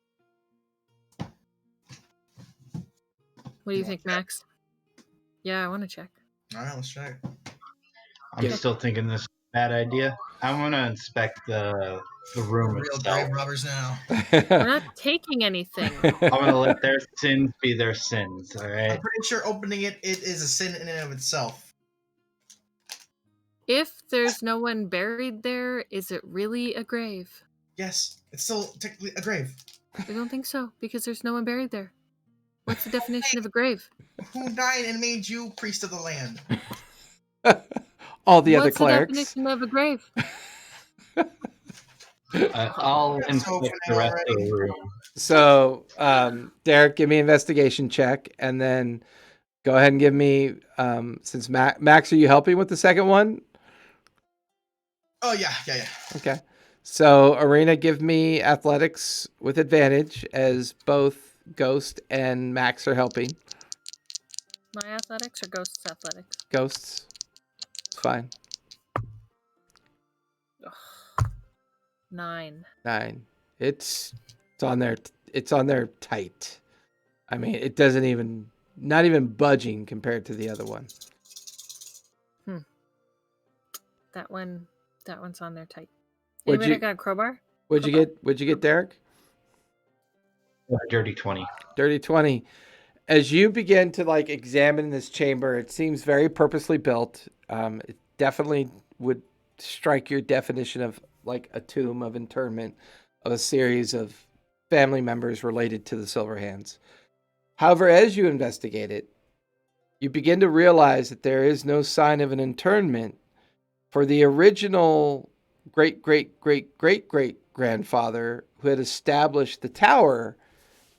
What do you think, Max? Yeah, I want to check. All right, let's check. I'm still thinking this is a bad idea. I want to inspect the room Real itself. grave robbers now. We're not taking anything. I'm gonna let their sins be their sins. All right. I'm pretty sure opening it is a sin in and of itself. If there's no one buried there, is it really a grave? Yes, it's still technically a grave. I don't think so, because there's no one buried there. What's the definition of a grave? Who died and made you priest of the land? All the other What's clerics. the definition of a grave? I'll inspect the rest of the room. So, Derek, give me an investigation check, and then go ahead and give me, since Max, are you helping with the second one? Oh, yeah. Okay. So, Arena, give me athletics with advantage as both Ghost and Max are helping. My athletics or Ghost's athletics? Ghosts. It's fine. Ugh. 9. 9. It's on there. It's on there tight. I mean, it doesn't even, not even budging compared to the other one. That one's on there tight. What'd Anybody you- got a crowbar? What'd you get, Derek? Dirty 20. Dirty 20. As you begin to like examine this chamber, it seems very purposely built. It definitely would strike your definition of like a tomb of internment of a series of family members related to the Silverhands. However, as you investigate it, you begin to realize that there is no sign of an internment for the original great-great-great-great-great-grandfather who had established the tower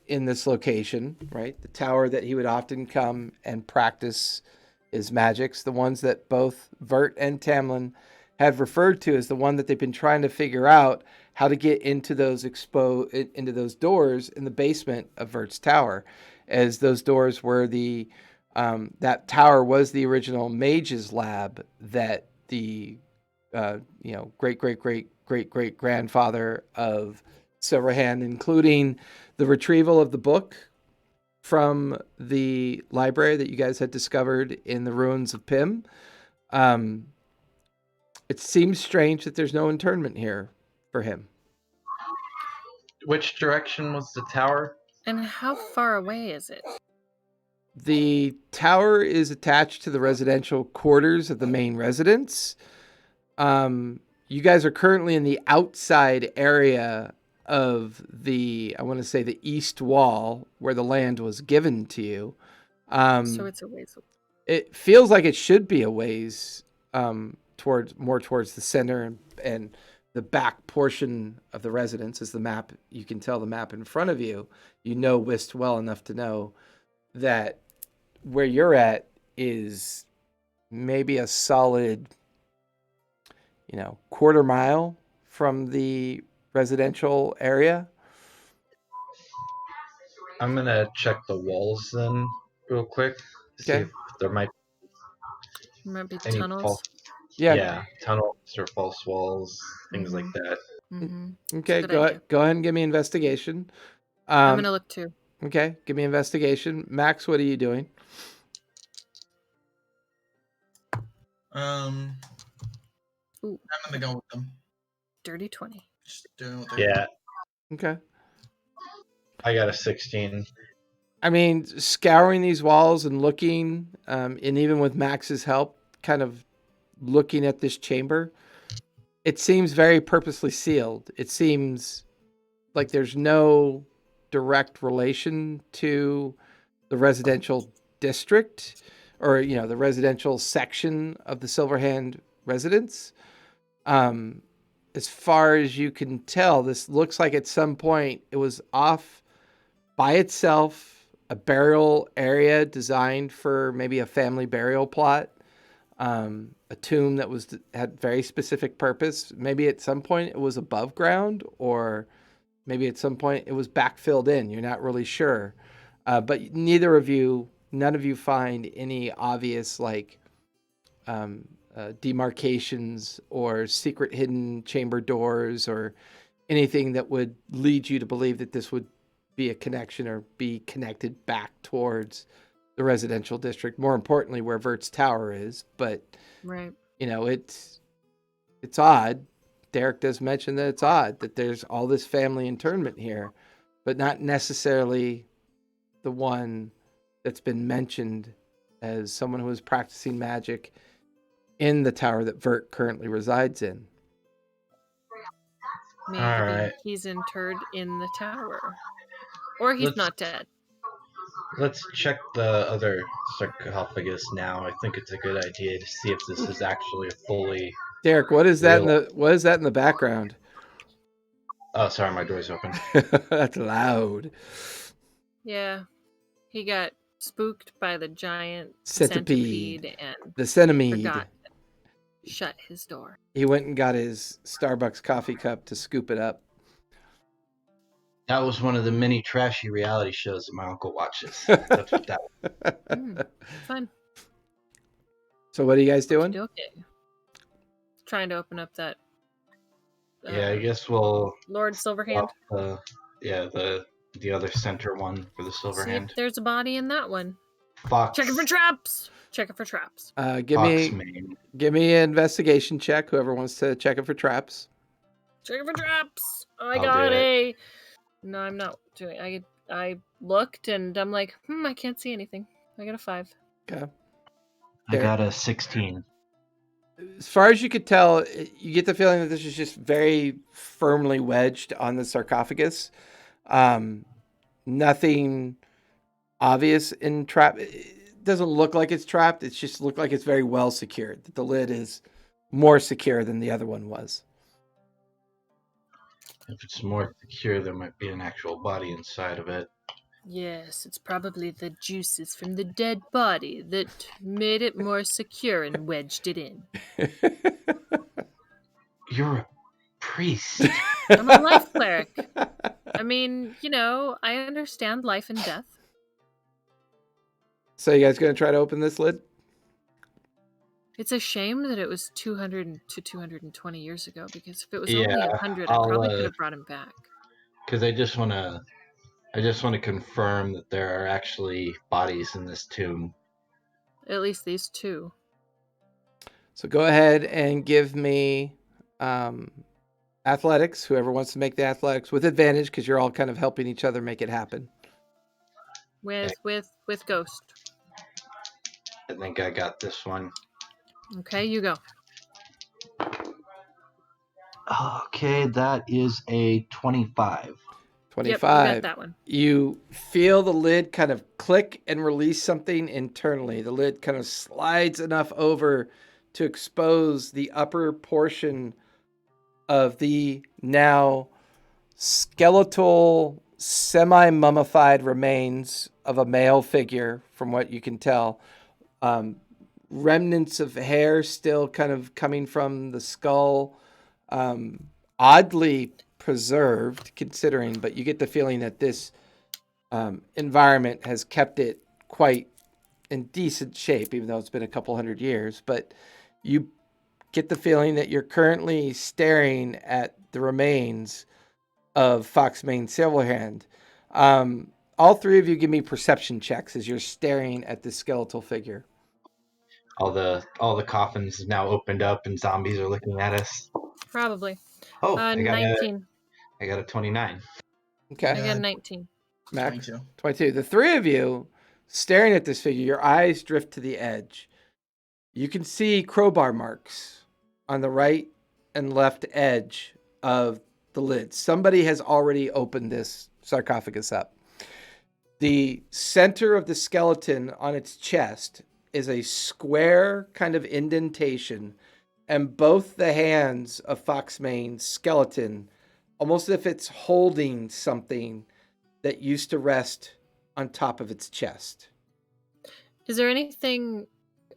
in this location, right? The tower that he would often come and practice his magics, the ones that both Vert and Tamlin have referred to as the one that they've been trying to figure out how to get into those into those doors in the basement of Vert's tower, as those doors were the that tower was the original mage's lab that the great grandfather of Silverhand, including the retrieval of the book from the library that you guys had discovered in the ruins of Pym. It seems strange that there's no internment here for him. Which direction was the tower? And how far away is it? The tower is attached to the residential quarters of the main residence. You guys are currently in the outside area of the, I want to say, the east wall where the land was given to you. So it's a ways. It feels like it should be a ways towards the center and the back portion of the residence. As the map, you can tell the map in front of you. You know Whist well enough to know that where you're at is maybe a solid, quarter mile from the residential area. I'm going to check the walls then real quick. See Okay. if there might Be any tunnels. Yeah, tunnels or false walls, things like that. Mm-hmm. Okay, go ahead and give me investigation. I'm gonna look too. Okay, give me investigation. Max, what are you doing? I'm gonna go with them. Dirty 20. Just doing what they're Yeah, Okay. I got a 16. I mean, scouring these walls and looking, and even with Max's help, kind of looking at this chamber, it seems very purposely sealed. It seems like there's no direct relation to the residential district or, the residential section of the Silverhand residence. As far as you can tell, this looks like at some point it was off by itself, a burial area designed for maybe a family burial plot, a tomb that had very specific purpose. Maybe at some point it was above ground, or maybe at some point it was backfilled in. You're not really sure. But none of you find any obvious demarcations or secret hidden chamber doors or anything that would lead you to believe that this would be a connection or be connected back towards the residential district. More importantly, where Vert's tower is. But right, it's odd. Derek does mention that it's odd that there's all this family internment here, but not necessarily the one that's been mentioned as someone who is practicing magic in the tower that Vert currently resides in. Maybe Alright. he's interred in the tower. Or he's not dead. Let's check the other sarcophagus now. I think it's a good idea to see if this is actually a fully... Derek, what is that in the background? Oh, sorry, my door's open. That's loud. Yeah. He got spooked by the giant Centipede and the centipede forgot to shut his door. He went and got his Starbucks coffee cup to scoop it up. That was one of the many trashy reality shows that my uncle watches. That's what that was. Fun. So what are you guys doing? Okay. Trying to open up that Yeah, I guess we'll Lord Silverhand. the other center one for the See if Silverhand. there's a body in that one. Fox. Check it for traps. Check it for traps. Give me an investigation check. Whoever wants to check it for traps. Check it for traps. I I'll got do it. No, I'm not doing. I looked and I'm like, I can't see anything. I got a 5. Okay. I got a 16. As far as you could tell, you get the feeling that this is just very firmly wedged on the sarcophagus. Nothing obvious in trap. It doesn't look like it's trapped. It just looked like it's very well secured. That the lid is more secure than the other one was. If it's more secure, there might be an actual body inside of it. Yes, it's probably the juices from the dead body that made it more secure and wedged it in. You're a priest. I'm a life cleric. I mean, I understand life and death. So you guys going to try to open this lid? It's a shame that it was 200 to 220 years ago, because if it was only 100, I probably could have brought him back. Because I just want to confirm that there are actually bodies in this tomb. At least these 2. So go ahead and give me athletics. Whoever wants to make the athletics with advantage, because you're all kind of helping each other make it happen. With Ghost. I think I got this one. Okay, you go. Okay, that is a 25. 25. Yep, you got that one. You feel the lid kind of click and release something internally. The lid kind of slides enough over to expose the upper portion of the now skeletal, semi-mummified remains of a male figure, from what you can tell. Remnants of hair still kind of coming from the skull. Oddly preserved, considering, but you get the feeling that this environment has kept it quite in decent shape, even though it's been a couple hundred years. But you get the feeling that you're currently staring at the remains of Foxmane Silverhand. All 3 of you give me perception checks as you're staring at this skeletal figure. All the coffins have now opened up and zombies are looking at us. Probably. Oh, 19. I got a 29. Okay. I got 19. Max? 22. The 3 of you staring at this figure, your eyes drift to the edge. You can see crowbar marks on the right and left edge of the lid. Somebody has already opened this sarcophagus up. The center of the skeleton on its chest is a square kind of indentation, and both the hands of Foxmane's skeleton, almost as if it's holding something that used to rest on top of its chest. Is there anything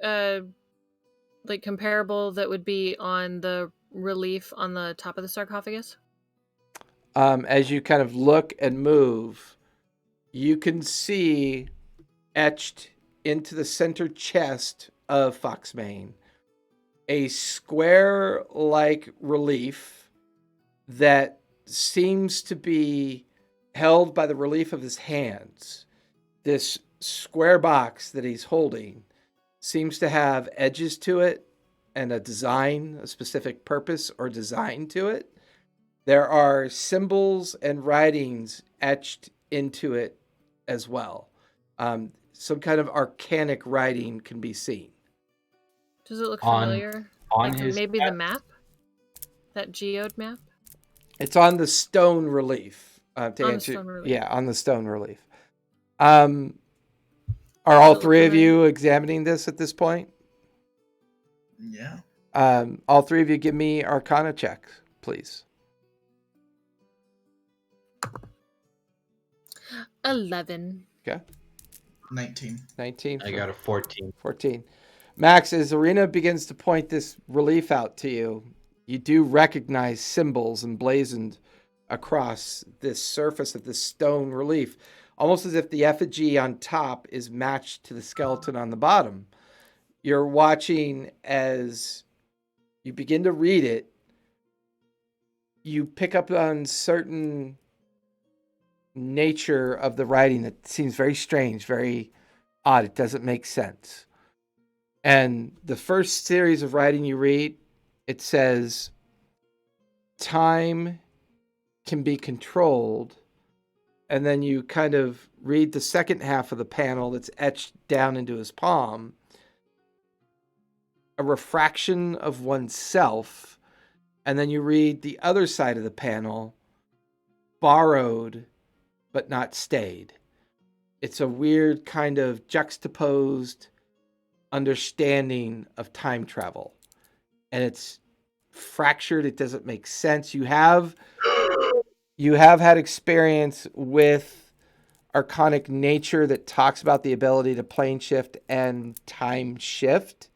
like comparable that would be on the relief on the top of the sarcophagus? As you kind of look and move, you can see etched into the center chest of Foxmane a square-like relief that seems to be held by the relief of his hands. This square box that he's holding seems to have edges to it and a design, a specific purpose or design to it. There are symbols and writings etched into it as well. Some kind of arcanic writing can be seen. Does it look familiar? On like his maybe the map? That geode map? It's on the stone relief. On the stone relief. Yeah, on the stone relief. Are all 3 of you examining this at this point? Yeah. All 3 of you give me Arcana checks, please. 11. Okay. 19. 19. I got a 14. 14. Max, as Arena begins to point this relief out to you, you do recognize symbols emblazoned across this surface of this stone relief, almost as if the effigy on top is matched to the skeleton on the bottom. You're watching as you begin to read it. you pick up on certain nature of the writing that seems very strange, very odd. It doesn't make sense. And the first series of writing you read, it says time can be controlled. And then you kind of read the second half of the panel that's etched down into his palm. A refraction of oneself. And then you read the other side of the panel, borrowed but not stayed. It's a weird kind of juxtaposed understanding of time travel. And it's fractured. It doesn't make sense. You have had experience with arcanic nature that talks about the ability to plane shift and time shift.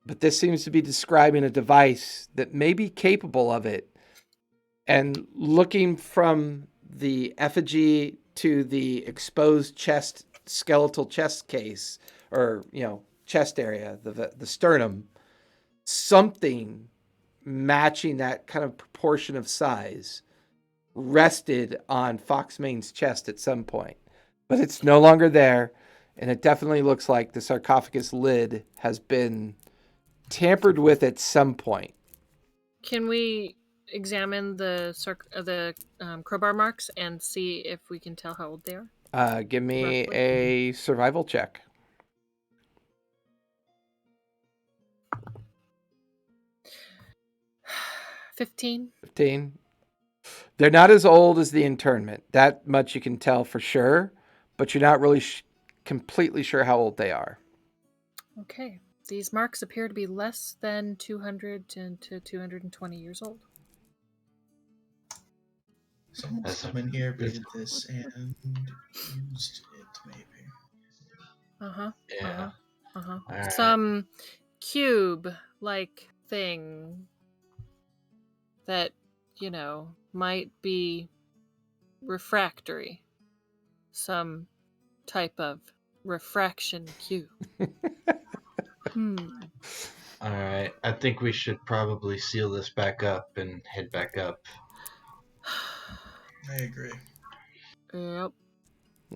But this seems to be describing a device that may be capable of it. And looking from the effigy to the exposed chest, skeletal chest case, or, chest area, the sternum, something matching that kind of proportion of size rested on Foxmane's chest at some point. But it's no longer there, and it definitely looks like the sarcophagus lid has been tampered with at some point. Can we examine the crowbar marks and see if we can tell how old they are? Give me Roughly. a survival check. 15. 15. They're not as old as the internment. That much you can tell for sure, but you're not really completely sure how old they are. Okay. These marks appear to be less than 200 to 220 years old. Someone's come in here, raided this, and used it, maybe. Yeah. Alright. Some cube-like thing that, might be refractory. Some type of refraction cube. Alright, I think we should probably seal this back up and head back up. I agree. Yep.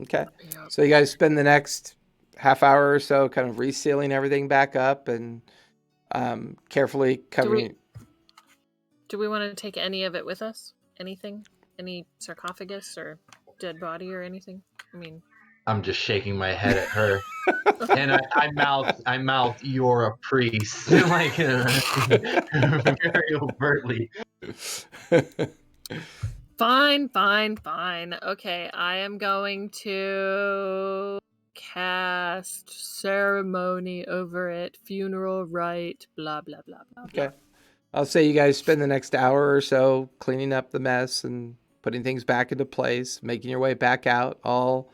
Okay. So you guys spend the next half hour or so kind of resealing everything back up and carefully covering. Do we want to take any of it with us? Anything? Any sarcophagus or dead body or anything? I mean, I'm just shaking my head at her, and I mouth, "You're a priest," like very overtly. Fine. Okay, I am going to cast ceremony over it, funeral rite, blah, blah, blah, blah. Okay. I'll say you guys spend the next hour or so cleaning up the mess and putting things back into place, making your way back out. All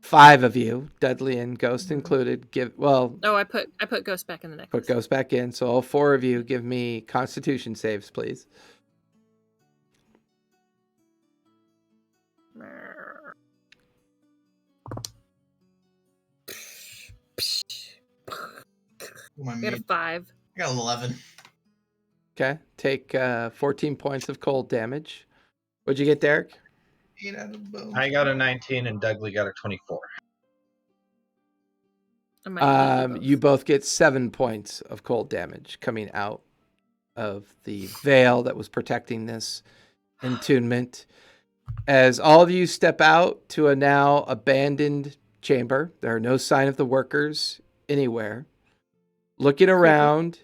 5 of you, Dudley and Ghost included, I put Ghost back in the necklace. Put Ghost back in. So all 4 of you give me Constitution saves, please. I got a 5. I got 11. Okay. Take 14 points of cold damage. What'd you get, Derek? 8 out of both. I got a 19 and Dudley got a 24. You both get 7 points of cold damage coming out of the veil that was protecting this entombment. As all of you step out to a now abandoned chamber, there are no sign of the workers anywhere. Looking around,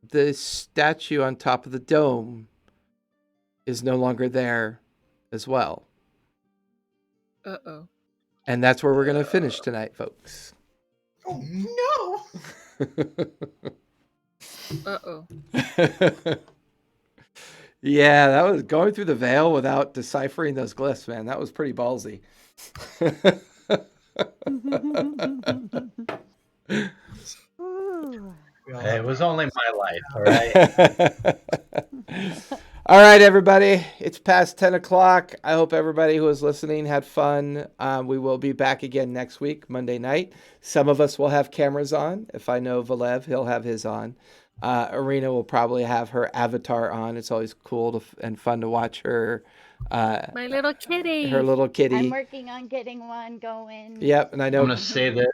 the statue on top of the dome is no longer there as well. Uh-oh. And that's where we're going to finish tonight, folks. Oh, no! Uh-oh. Yeah, that was going through the veil without deciphering those glyphs, man. That was pretty ballsy. Hey, it was only my life, all right? All right, everybody. It's past 10 o'clock. I hope everybody who was listening had fun. We will be back again next week, Monday night. Some of us will have cameras on. If I know Valev, he'll have his on. Arena will probably have her avatar on. It's always cool and fun to watch her. My little kitty. Her little kitty. I'm working on getting one going. Yep, and I know. I'm gonna say this.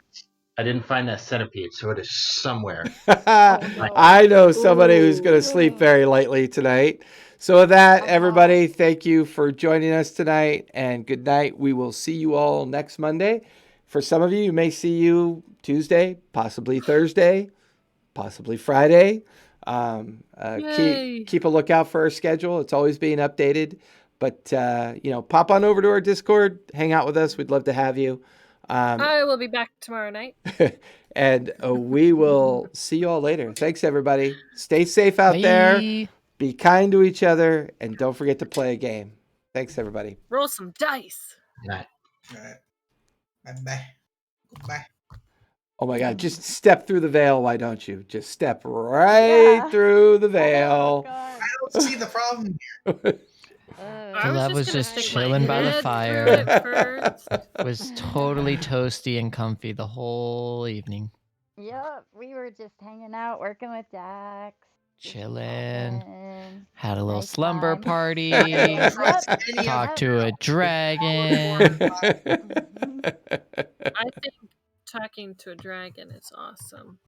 I didn't find that centipede, so it is somewhere. no. I know somebody who's going to sleep very lightly tonight. So with that, everybody, thank you for joining us tonight, and good night. We will see you all next Monday. For some of you, you may see you Tuesday, possibly Thursday, possibly Friday. Keep a lookout for our schedule. It's always being updated. But, pop on over to our Discord, hang out with us. We'd love to have you. I will be back tomorrow night. And we will see you all later. Thanks, everybody. Stay safe out there. Be kind to each other. And don't forget to play a game. Thanks, everybody. Roll some dice. Night. All right. Bye. Bye. Oh, my God. Just step through the veil. Why don't you? Just step right through the veil. I don't see the problem here. Love was just chilling by the fire. Was totally toasty and comfy the whole evening. Yep, we were just hanging out, working with Dax. Chilling. Had a little slumber time. party. Yep. Talked to a dragon. I think talking to a dragon is awesome.